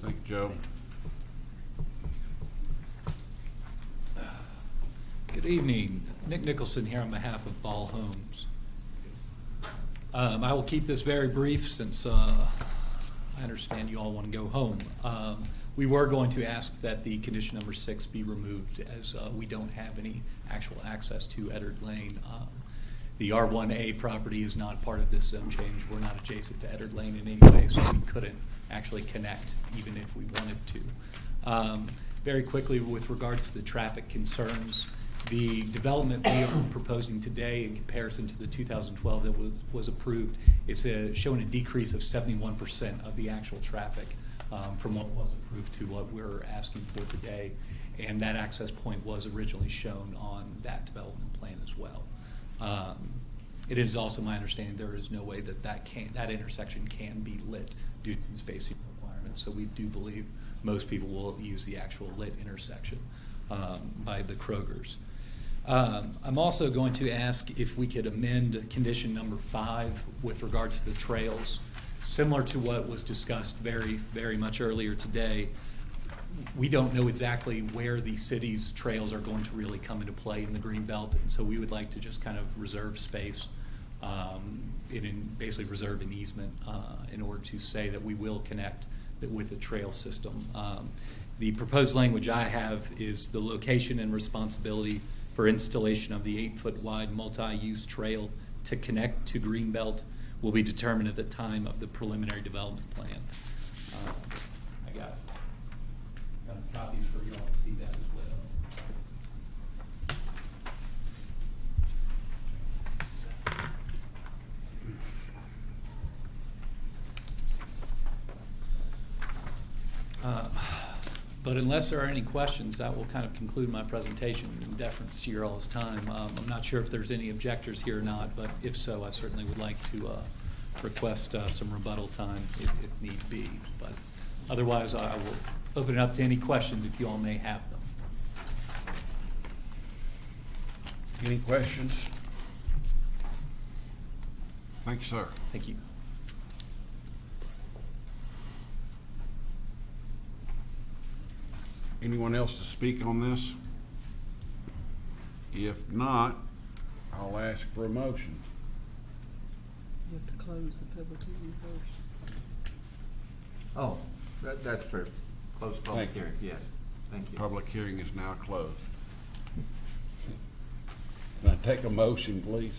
Thank you, Joe. Good evening. Nick Nicholson here on behalf of Ball Homes. I will keep this very brief since I understand you all want to go home. We were going to ask that the condition number 6 be removed as we don't have any actual access to Eddard Lane. The R1A property is not part of this zone change. We're not adjacent to Eddard Lane in any way, so we couldn't actually connect even if we wanted to. Very quickly, with regards to the traffic concerns, the development we are proposing today in comparison to the 2012 that was approved is showing a decrease of 71% of the actual traffic from what was approved to what we're asking for today. And that access point was originally shown on that development plan as well. It is also my understanding there is no way that intersection can be lit due to spacing requirements. So we do believe most people will use the actual lit intersection by the Krogers. I'm also going to ask if we could amend condition number 5 with regards to the trails. Similar to what was discussed very, very much earlier today, we don't know exactly where the city's trails are going to really come into play in the Greenbelt, and so we would like to just kind of reserve space, basically reserve an easement in order to say that we will connect with the trail system. The proposed language I have is the location and responsibility for installation of the 8-foot wide multi-use trail to connect to Greenbelt will be determined at the time of the preliminary development plan. I got copies for you all to see that as well. But unless there are any questions, that will kind of conclude my presentation in deference to your all's time. I'm not sure if there's any objectors here or not, but if so, I certainly would like to request some rebuttal time if need be. But otherwise, I will open it up to any questions if you all may have them. Any questions? Thank you, sir. Thank you. Anyone else to speak on this? If not, I'll ask for a motion. You have to close the public hearing first. Oh, that's true. Close public Thank you. hearing, yes. Thank you. Public hearing is now closed. Can I take a motion, please?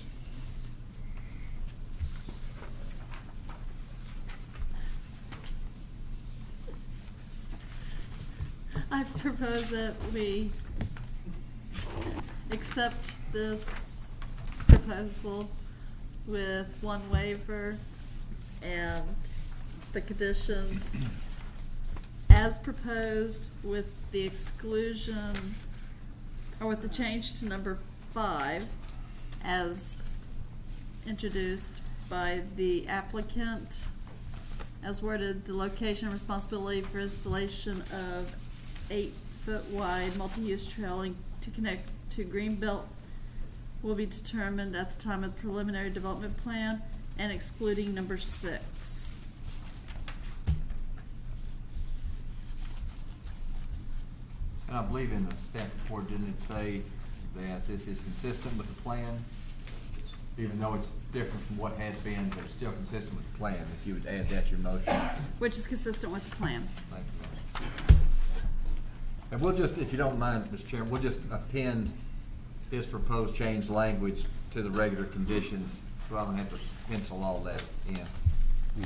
propose that we accept this proposal with one waiver and the conditions as proposed with the exclusion, or with the change to number 5 as introduced by the applicant, as worded, the location and responsibility for installation of 8-foot wide multi-use trailing to connect to Greenbelt will be determined at the time of the preliminary development plan, and excluding number 6. And I believe in the staff report, didn't it say that this is consistent with the plan? Even though it's different from what had been, but it's still consistent with the plan, if you would add that to your motion. Which is consistent with the plan. Thank you. And we'll just, if you don't mind, Mr. Chairman, we'll just append his proposed change language to the regular conditions, so I don't have to pencil all that in.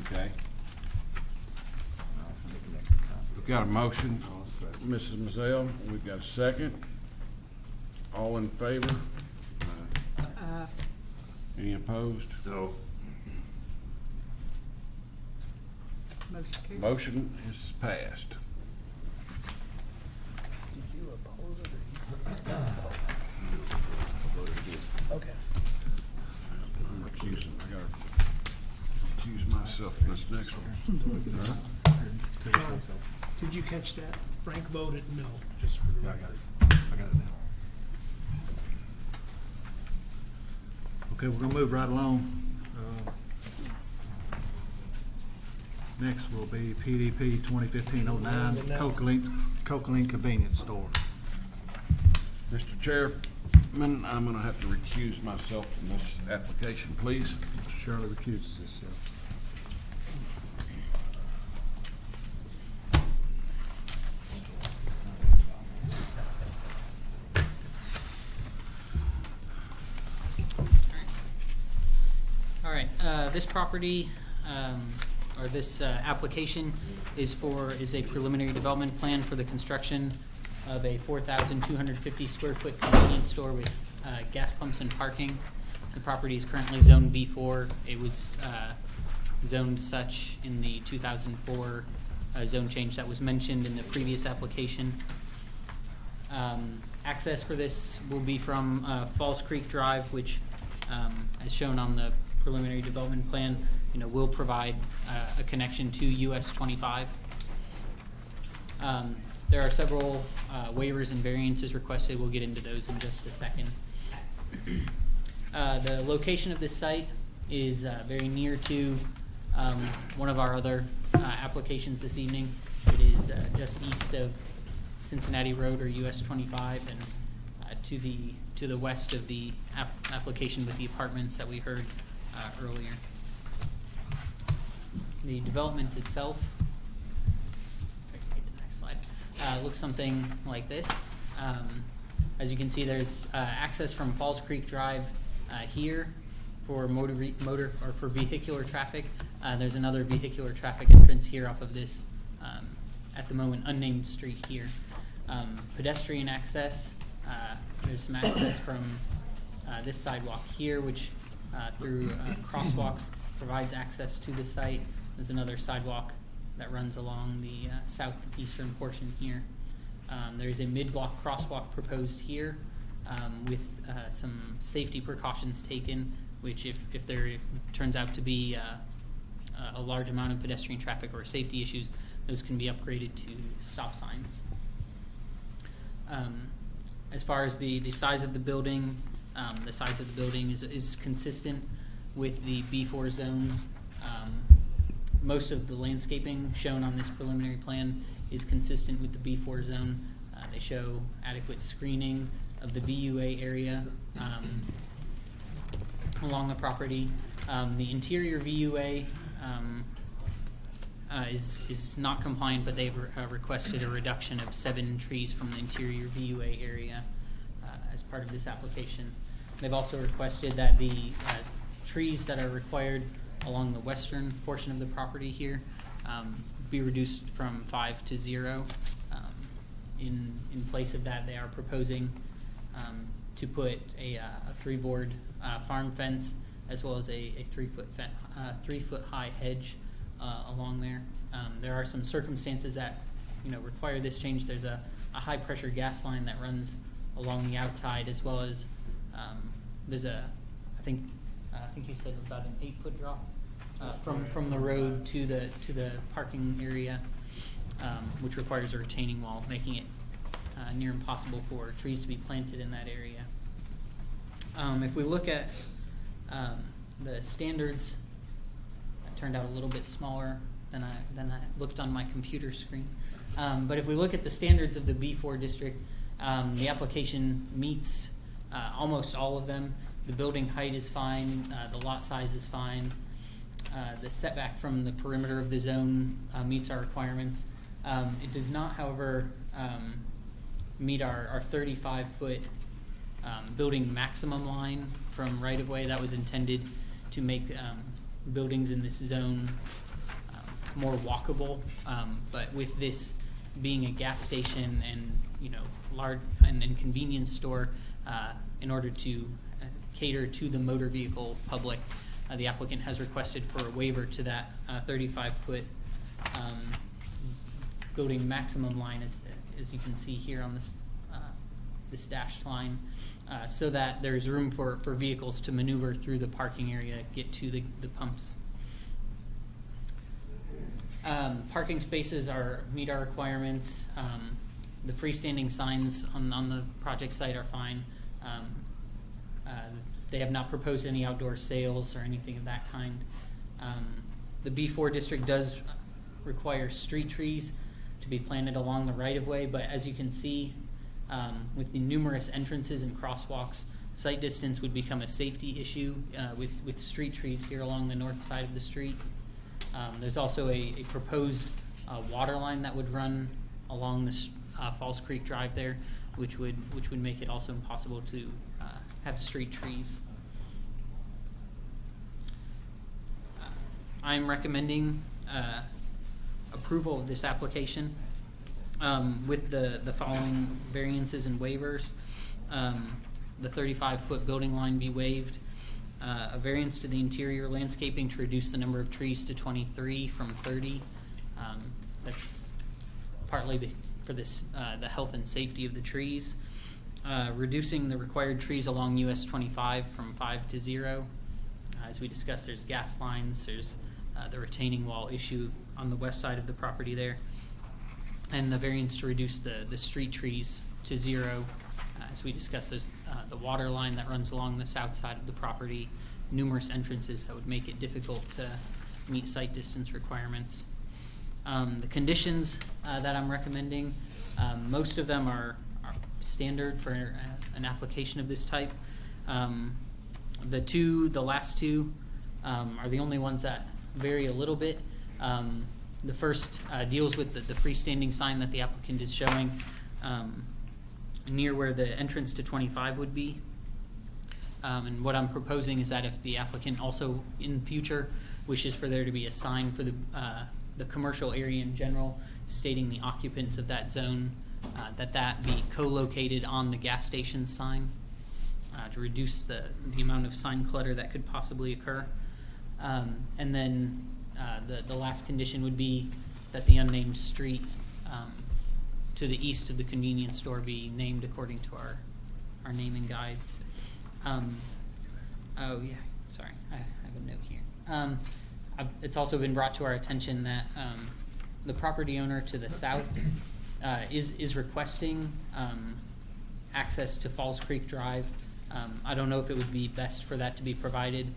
Okay. We've got a motion, Mrs. Mazzell. We've got a second. All in favor? Any opposed? No. Motion carried. Motion is passed. Did you oppose it or okay. I'm recusing. I gotta recuse myself from this next one. Did you catch that? Frank voted no, just for the Yeah, I record. got it. I got it now. Okay, we're gonna move right along. Next will be PDP 2015-09, Cocaline Convenience Store. Mr. Chairman, I'm gonna have to recuse myself from this application, please. Mr. Shirley recuses himself. All right, this property, or this application is a preliminary development plan for the construction of a 4,250 square foot convenience store with gas pumps and parking. The property is currently zoned B4. It was zoned such in the 2004 zone change that was mentioned in the previous application. Access for this will be from Falls Creek Drive, which, as shown on the preliminary development plan, will provide a connection to US 25. There are several waivers and variances requested. We'll get into those in just a second. The location of this site is very near to one of our other applications this evening. It is just east of Cincinnati Road, or US 25, and to the west of the application with the apartments that we heard earlier. The development itself, if I can get to the next slide, looks something like this. As you can see, there's access from Falls Creek Drive here for motor or for vehicular traffic. There's another vehicular traffic entrance here off of this, at the moment, unnamed street here. Pedestrian access, there's some access from this sidewalk here, which through crosswalks provides access to the site. There's another sidewalk that runs along the southeastern portion here. There's a mid-block crosswalk proposed here with some safety precautions taken, which if there turns out to be a large amount of pedestrian traffic or safety issues, those can be upgraded to stop signs. As far as the size of the building, is consistent with the B4 zone. Most of the landscaping shown on this preliminary plan is consistent with the B4 zone. They show adequate screening of the VUA area along the property. The interior VUA is not compliant, but they've requested a reduction of 7 trees from the interior VUA area as part of this application. They've also requested that the trees that are required along the western portion of the property here be reduced from 5 to 0. in place of that, they are proposing to put a 3-board farm fence as well as a 3-foot high hedge along there. There are some circumstances that require this change. There's a high pressure gas line that runs along the outside, as well as there's I think you said about an 8-foot drop from the road to the parking area, which requires a retaining wall, making it near impossible for trees to be planted in that area. If we look at the standards, it turned out a little bit smaller than I looked on my computer screen. But if we look at the standards of the B4 district, the application meets almost all of them. The building height is fine, the lot size is fine, the setback from the perimeter of the zone meets our requirements. It does not, however, meet our 35-foot building maximum line from right-of-way. That was intended to make buildings in this zone more walkable, but with this being a gas station and large and convenience store, in order to cater to the motor vehicle public, the applicant has requested for a waiver to that 35-foot building maximum line, as you can see here on this dashed line, so that there's room for vehicles to maneuver through the parking area, get to the pumps. Parking spaces meet our requirements. The freestanding signs on the project site are fine. They have not proposed any outdoor sales or anything of that kind. The B4 district does require street trees to be planted along the right-of-way, but as you can see, with the numerous entrances and crosswalks, site distance would become a safety issue with street trees here along the north side of the street. There's also a proposed water line that would run along the Falls Creek Drive there, which would make it also impossible to have street trees. I'm recommending approval of this application with the following variances and waivers. The 35-foot building line be waived. A variance to the interior landscaping to reduce the number of trees to 23 from 30. That's partly for this the health and safety of the trees. Reducing the required trees along US 25 from 5 to 0. As we discussed, there's gas lines, there's the retaining wall issue on the west side of the property there. And the variance to reduce the street trees to 0. As we discussed, there's the water line that runs along the south side of the property, numerous entrances that would make it difficult to meet site distance requirements. The conditions that I'm recommending, most of them are standard for an application of this type. The last two are the only ones that vary a little bit. The first deals with the freestanding sign that the applicant is showing near where the entrance to 25 would be. And what I'm proposing is that if the applicant also in the future wishes for there to be a sign for the commercial area in general stating the occupants of that zone, that be co-located on the gas station sign to reduce the amount of sign clutter that could possibly occur. And then the last condition would be that the unnamed street to the east of the convenience store be named according to our naming guides. Oh yeah, sorry, I have a note here. It's also been brought to our attention that the property owner to the south is requesting access to Falls Creek Drive. I don't know if it would be best for that to be provided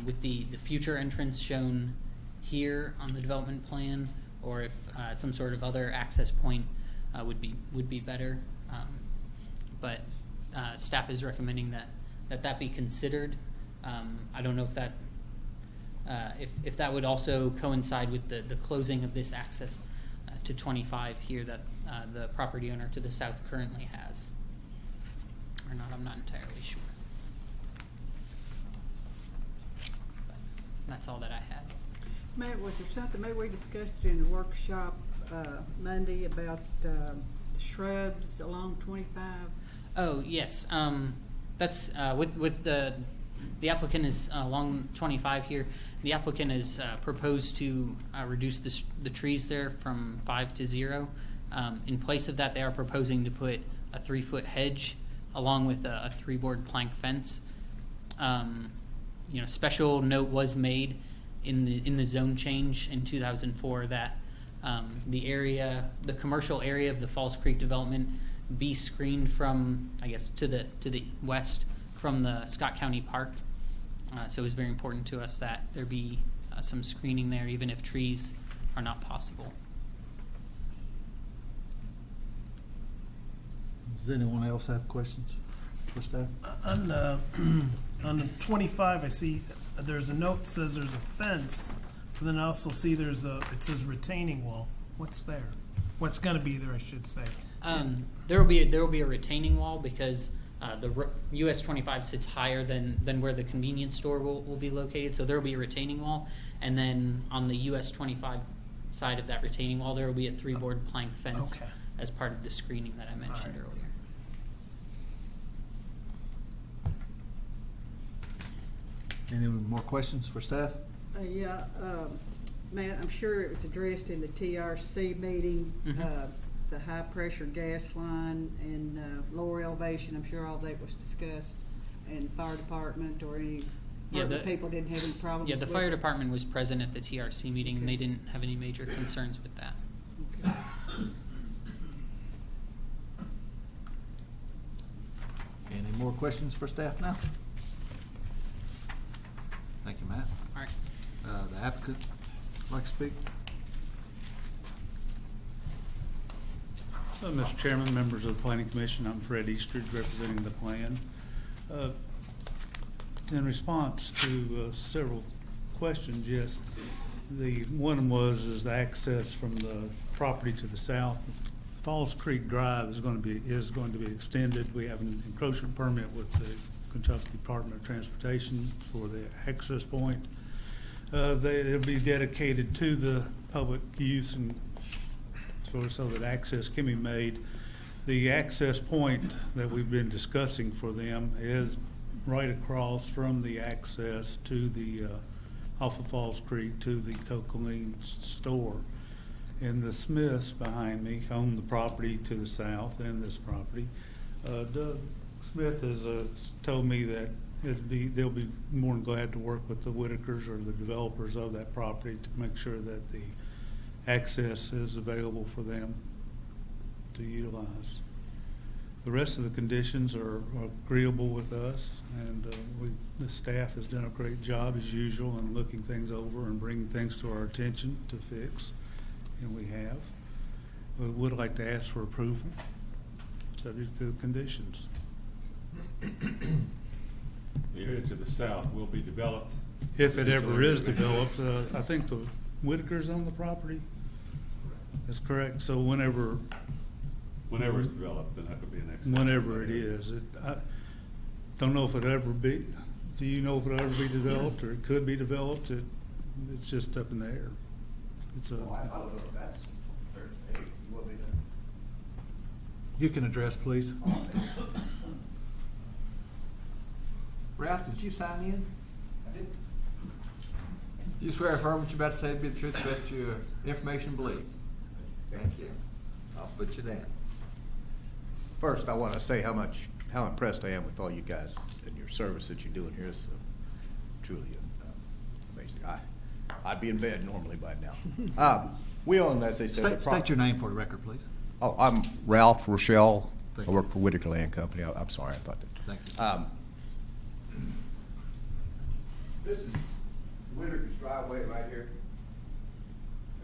with the future entrance shown here on the development plan, or if some sort of other access point would be better. But staff is recommending that be considered. I don't know if that if that would also coincide with the closing of this access to 25 here that the property owner to the south currently has, or not. I'm not entirely sure. But that's all that I had. Matt, was there something maybe we discussed in the workshop Monday about shrubs along 25? Oh, yes. That's with the applicant is along 25 here. The applicant is proposed to reduce the trees there from 5 to 0. In place of that, they are proposing to put a 3-foot hedge along with a 3-board plank fence. Special note was made in the zone change in 2004 that the commercial area of the Falls Creek development be screened from, I guess, to the west from the Scott County Park. So it was very important to us that there be some screening there, even if trees are not possible. Does anyone else have questions for staff? On the 25, I see there's a note that says there's a fence, but then I also see it says retaining wall. What's there? What's going to be there, I should say. There will be a retaining wall because the US 25 sits higher than where the convenience store will be located. So there will be a retaining wall, and then on the US 25 side of that retaining wall, there will be a 3-board plank fence as part of the screening that I mentioned earlier. Any more questions for staff? Yeah, Matt, I'm sure it was addressed in the TRC meeting, the high-pressure gas line and lower elevation. I'm sure all that was discussed, and fire department or any other people didn't have any problems. Yeah, the fire department was present at the TRC meeting, and they didn't have any major concerns with that. Okay. Any more questions for staff now? Thank you, Matt. All right. The applicant would like to speak? Mr. Chairman, members of the Planning Commission, I'm Fred Eastridge representing the plan. In response to several questions, yes, the one is the access from the property to the south. Falls Creek Drive is going to be extended. We have an encroachment permit with the Kentucky Department of Transportation for the access point. It'll be dedicated to the public use and so that access can be made. The access point that we've been discussing for them is right across from the access to the off of Falls Creek to the Cocaline store. And the Smiths behind me own the property to the south and this property. Doug Smith has told me that they'll be more than glad to work with the Whitakers or the developers of that property to make sure that the access is available for them to utilize. The rest of the conditions are agreeable with us, and the staff has done a great job as usual in looking things over and bringing things to our attention to fix, and we have. We would like to ask for approval, subject to the conditions. The area to the south will be developed. If it ever is developed, I think the Whitakers own the property. That's correct. So whenever it's developed, then that would be an access. Whenever it is. I don't know if it'll ever be. Do you know if it'll ever be developed or it could be developed? It's just up in the air. It's a. I don't know if that's fair to say. You want me to? You can address, please. Ralph, did you sign in? I did. Do you swear affirm what you're about to say to be the truth, the best of your information and belief? Thank you. I'll put you down. First, I want to say how impressed I am with all you guys and your service that you're doing here. It's truly amazing. I'd be in bed normally by now. We own, as they said, State your name for the record, please. Oh, I'm Ralph Rochelle. Thank I work for Whitaker Land Company. I'm sorry, I thought that. Thank you. This is Whitaker's driveway right here.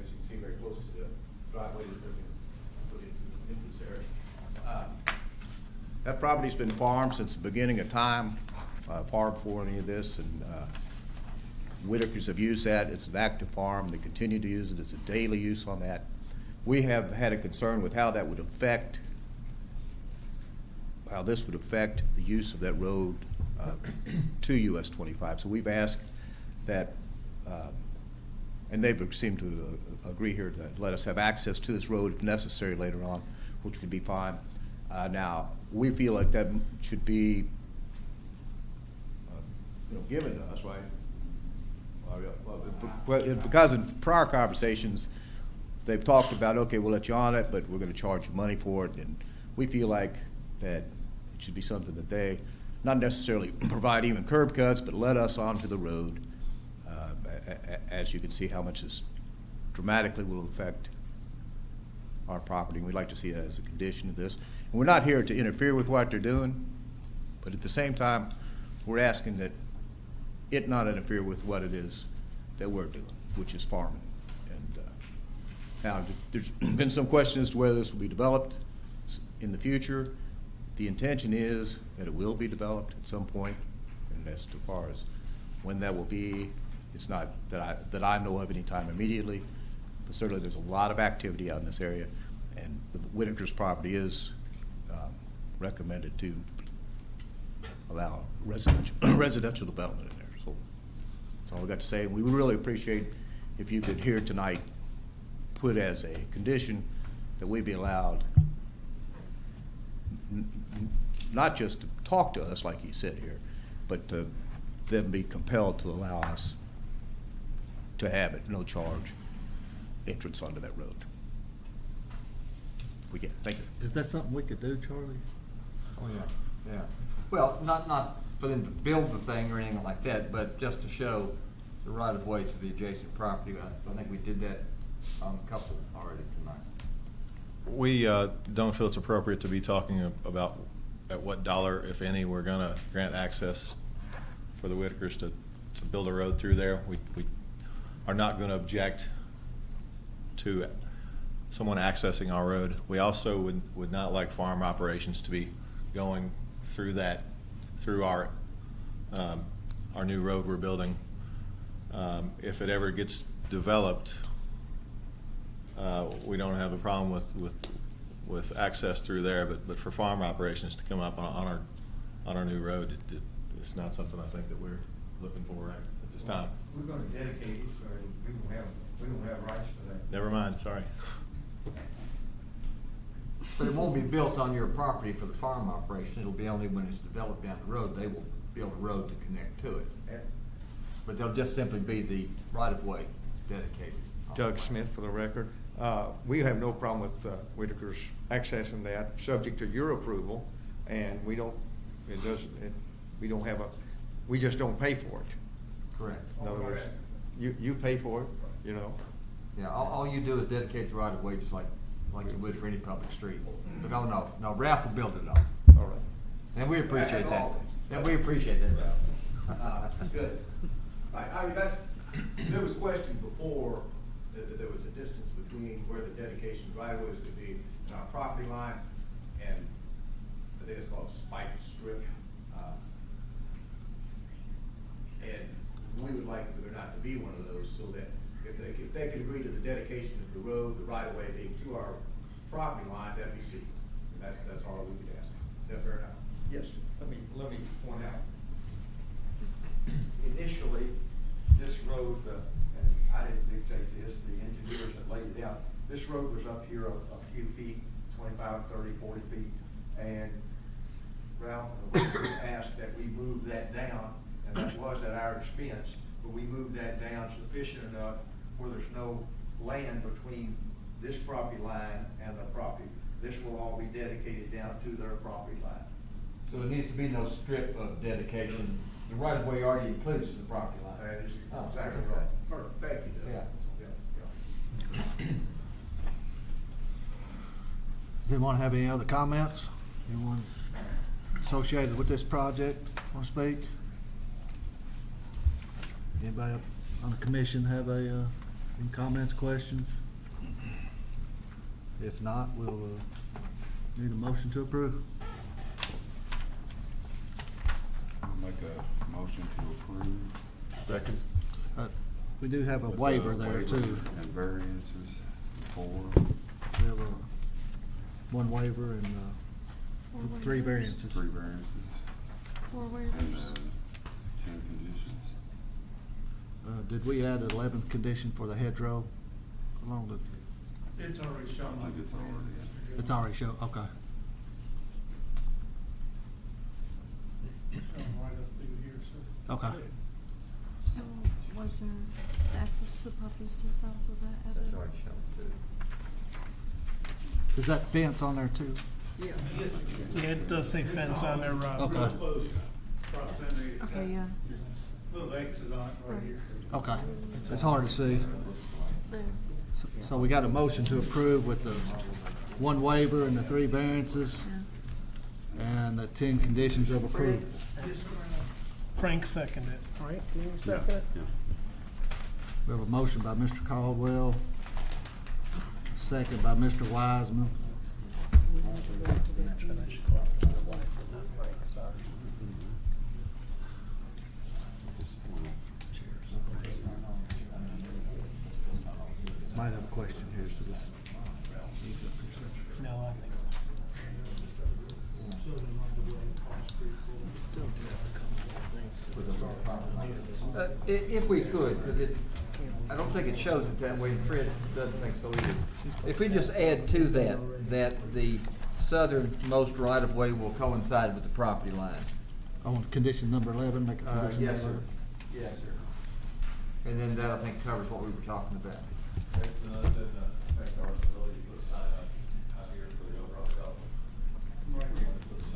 As you can see, very close to the driveway that they're going to put into this area. That property's been farmed since the beginning of time, far before any of this, and Whitakers have used that. It's an active farm. They continue to use it. It's a daily use on that. We have had a concern with how this would affect the use of that road to US 25. So we've asked that, and they've seemed to agree here to let us have access to this road if necessary later on. which would be fine. Now, we feel like that should be, given to us, right? Because in prior conversations, they've talked about, okay, we'll let you on it, but we're gonna charge you money for it, and we feel like that it should be something that they, not necessarily provide even curb cuts, but let us onto the road. As you can see, how much this dramatically will affect our property, and we'd like to see that as a condition of this. And we're not here to interfere with what they're doing, but at the same time, we're asking that it not interfere with what it is that we're doing, which is farming. And now, there's been some question as to whether this will be developed in the future. The intention is that it will be developed at some point, and as far as when that will be, it's not that I know of any time immediately, but certainly there's a lot of activity out in this area, and the Whitaker's property is recommended to allow residential development in there. So that's all we got to say. And we would really appreciate if you could here tonight put as a condition that we be allowed not just to talk to us like he said here, but to then be compelled to allow us to have it, no charge, entrance onto that road. If we can, thank you. Is that something we could do, Charlie? Oh, yeah, yeah. Well, not for them to build the thing or anything like that, but just to show the right-of-way to the adjacent property. I think we did that on a couple already tonight. We don't feel it's appropriate to be talking about at what dollar, if any, we're going to grant access for the Whitakers to build a road through there. We are not going to object to someone accessing our road. We also would not like farm operations to be going through our new road we're building. If it ever gets developed, we don't have a problem with access through there, but for farm operations to come up on our new road, it's not something I think that we're looking for at this time. We're going to dedicate it, so we don't have rights for that. Never mind, sorry. But it won't be built on your property for the farm operation. It'll be only when it's developed down the road, they will build a road to connect to it. Yeah. But they'll just simply be the right-of-way dedicated. Doug Smith for the record. We have no problem with Whitaker's accessing that, subject to your approval, and we just don't pay for it. Correct. In other words, you pay for it, you know. Yeah, all you do is dedicate the right-of-way just like you would for any public street. But no, Ralph will build it all. All right. And we appreciate that. Always. And we appreciate that, Ralph. Good. I mean, there was question before that there was a distance between where the dedication driveways would be and our property line, and I think it's called a spike strip. And we would like for there not to be one of those, so that if they could agree to the dedication of the road, the right of way being to our property line, that'd be super. And that's all we could ask. Is that fair enough? Yes. Let me point out. Initially, this road, and I didn't dictate this, the engineers that laid it out, this road was up here a few feet, 25, 30, 40 feet, and Ralph asked that we move that down, and that was at our expense, but we moved that down sufficient enough where there's no land between this property line and the property. This will all be dedicated down to their property line. So there needs to be no strip of dedication. The right-of-way already includes the property line. That is okay. exactly right. Perfect. Thank you, Doug. Yeah. Does anyone have any other comments? Anyone associated with this project want to speak? Anybody up on the commission have any comments, questions? If not, we'll need a motion to approve. I'll make a motion to approve. Second. We do have a waiver there too. And variances, 4. We have one waiver and 3 variances. 3 variances. 4 And waivers. 10 conditions. Did we add an 11th condition for the hedgerow along the? It's already shown. I think it's already. It's already shown, okay. Okay. Was there access to the properties to the south, was that added? That's already shown too. Is that fence on there too? Yeah. Yeah, it does say fence on there, Rob. Okay. Real close proximity. Okay, yeah. Little X's on it right here. Okay. It's hard to see. There. So we got a motion to approve with the one waiver and the 3 variances and the 10 conditions of approval. Frank seconded, right? Did you second it? We have a motion by Mr. Caldwell, a second by Mr. Wiseman. Might have a question here, so this. No, I think. If we could, because I don't think it shows it that way, and Fred doesn't think so either. If we just add to that the southernmost right-of-way will coincide with the property line. On condition number 11, make a condition Yes, number sir. Yes, sir. And then that, I think, covers what we were talking about.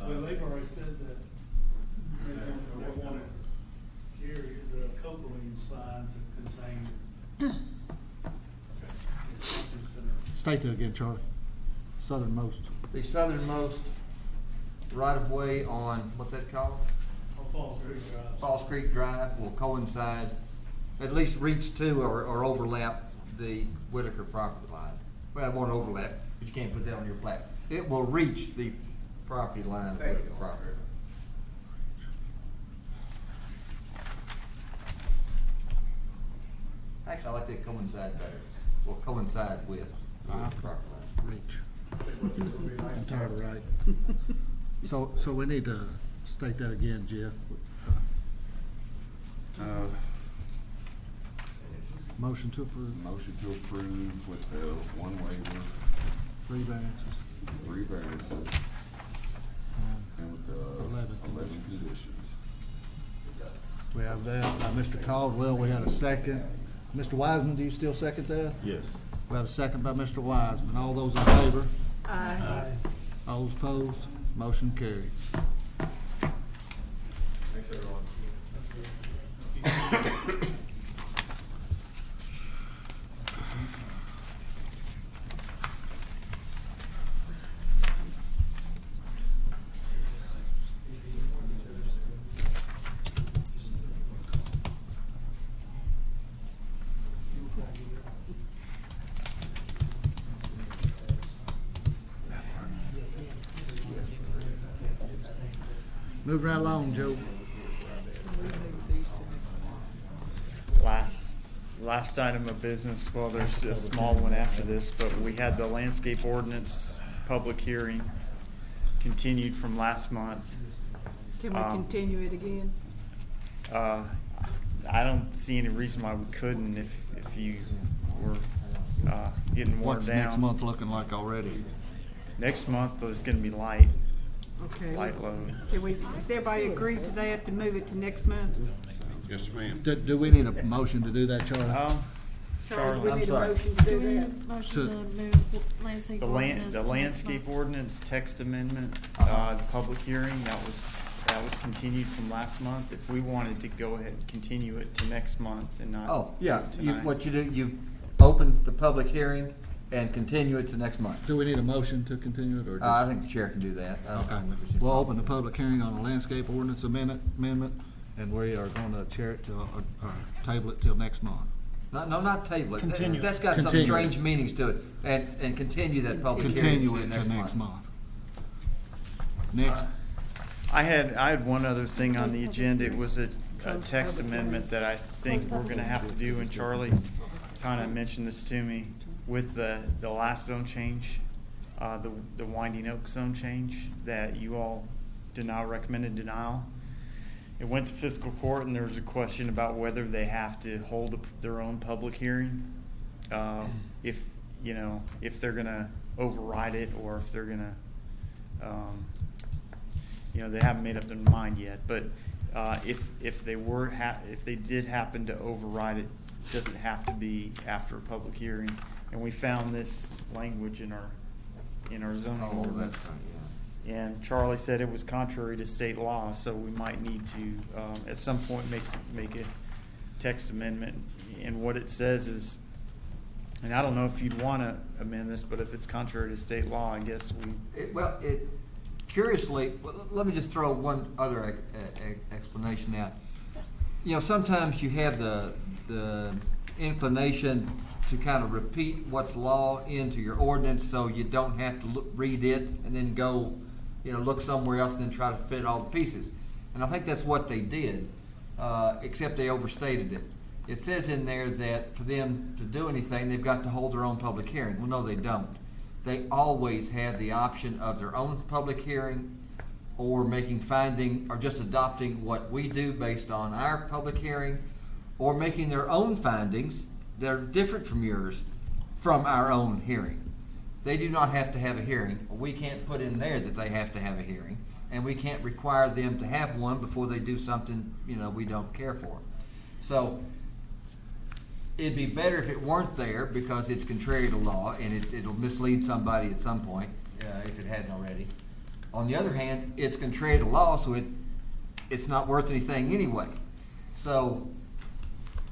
Well, they've already said that they wanted Gary, the Copeland sign to contain. State that again, Charlie. Southernmost. The southernmost right-of-way on, what's that called? On Falls Creek Drive. Falls Creek Drive will coincide, at least reach to or overlap the Whitaker property line. Well, it won't overlap, but you can't put that on your plat. It will reach the property line of Whitaker property. Actually, I like that coincide better. Will coincide with the property line. Reach. Entirely right. So we need to state that again, Jeff. Motion to approve. Motion to approve with the one waiver, 3 variances. 3 variances, and with the 11 conditions. We have that by Mr. Caldwell. We had a second. Mr. Wiseman, do you still second that? Yes. We have a second by Mr. Wiseman. All those in favor? Aye. All those opposed? Motion carried. Thanks, everyone. Move right along, Joe. Last item of business, well, there's a small one after this, but we had the landscape ordinance public hearing continued from last month. Can we continue it again? I don't see any reason why we couldn't if you were getting worn What's down. next month looking like already? Next month is gonna be light Okay. load. Can we, does everybody agree to that, to move it to next month? Yes, ma'am. Do we need a motion to do that, Charlie? Charlie, we I'm need a sorry. motion to Do do we need that. a motion So- to move landscape The ordinance to next landscape month? ordinance text amendment, the public hearing, that was continued from last month. If we wanted to go ahead and continue it to next month and not. Oh, yeah, tonight. what you do, you open the public hearing and continue it to next month. Do we need a motion to continue it, or just? I think the chair can do that. I don't Okay, think there's any we'll problem. open the public hearing on the landscape ordinance amendment, and we are gonna chair it till, or table it till next month. Not table it. Continue. That's got some Continue. strange meanings to it, and continue that public hearing Continue to it to next month. Next, I had one other thing on the agenda. It was a text amendment that I think we're gonna have to do, and Charlie kinda mentioned this to me with the last zone change, the Winding Oak zone change that you all recommended denial. It went to fiscal court, and there was a question about whether they have to hold their own public hearing. If they're gonna override it, or if they're gonna, they haven't made up their mind yet. But if they did happen to override it, it doesn't have to be after a public hearing. And we found this language in our zoning ordinance. And Charlie said it was contrary to state law, so we might need to, at some point, make a text amendment. And what it says is, and I don't know if you'd want to amend this, but if it's contrary to state law, I guess Curiously, let me just throw one other explanation out. Sometimes you have the inclination to kind of repeat what's law into your ordinance, so you don't have to read it and then go, look somewhere else and then try to fit all the pieces. And I think that's what they did, except they overstated it. It says in there that for them to do anything, they've got to hold their own public hearing. Well, no, they don't. They always have the option of their own public hearing, or making finding, or just adopting what we do based on our public hearing, or making their own findings that are different from yours from our own hearing. They do not have to have a hearing. We can't put in there that they have to have a hearing, and we can't require them to have one before they do something we don't care for. So it'd be better if it weren't there, because it's contrary to law and it'll mislead somebody at some point if it hadn't already. On the other hand, it's contrary to law, so it's not worth anything anyway. So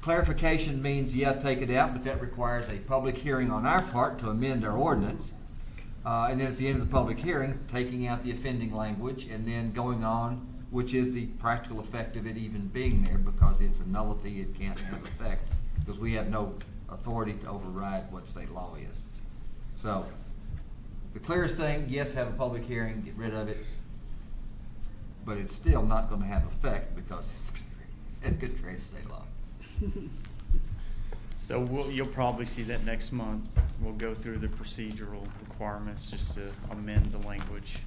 clarification means, take it out, but that requires a public hearing on our part to amend our ordinance. And then at the end of the public hearing, taking out the offending language and then going on, which is the practical effect of it even being there, because it's a nullity, it can't have effect, because we have no authority to override what state law is. So the clearest thing, yes, have a public hearing, get rid of it, but it's still not going to have effect because it's contrary to state law. So you'll probably see that next month. We'll go through the procedural requirements just to amend the language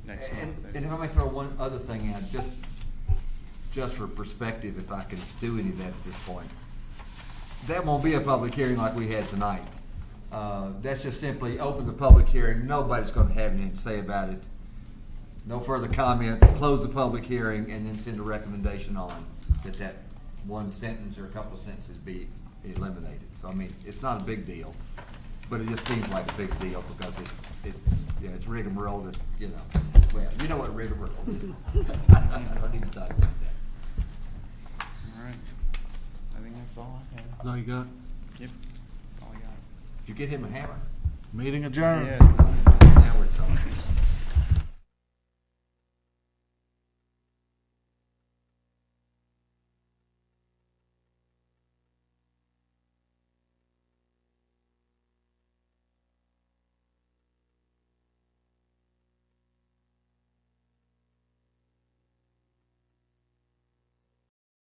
next month. And if I may throw one other thing out, just for perspective, if I can do any of that at this point. That won't be a public hearing like we had tonight. That's just simply open the public hearing. Nobody's going to have anything to say about it. No further comment. Close the public hearing and then send a recommendation on that one sentence or a couple of sentences be eliminated. So it's not a big deal, but it just seems like a big deal because it's rigmarole that well, you know what rigmarole is. I don't need to talk about that. All right. I think that's all I have. That's all you got? Yep. That's all I got. Did you get him a hammer? Meeting adjourned. Yeah. Now we're talking.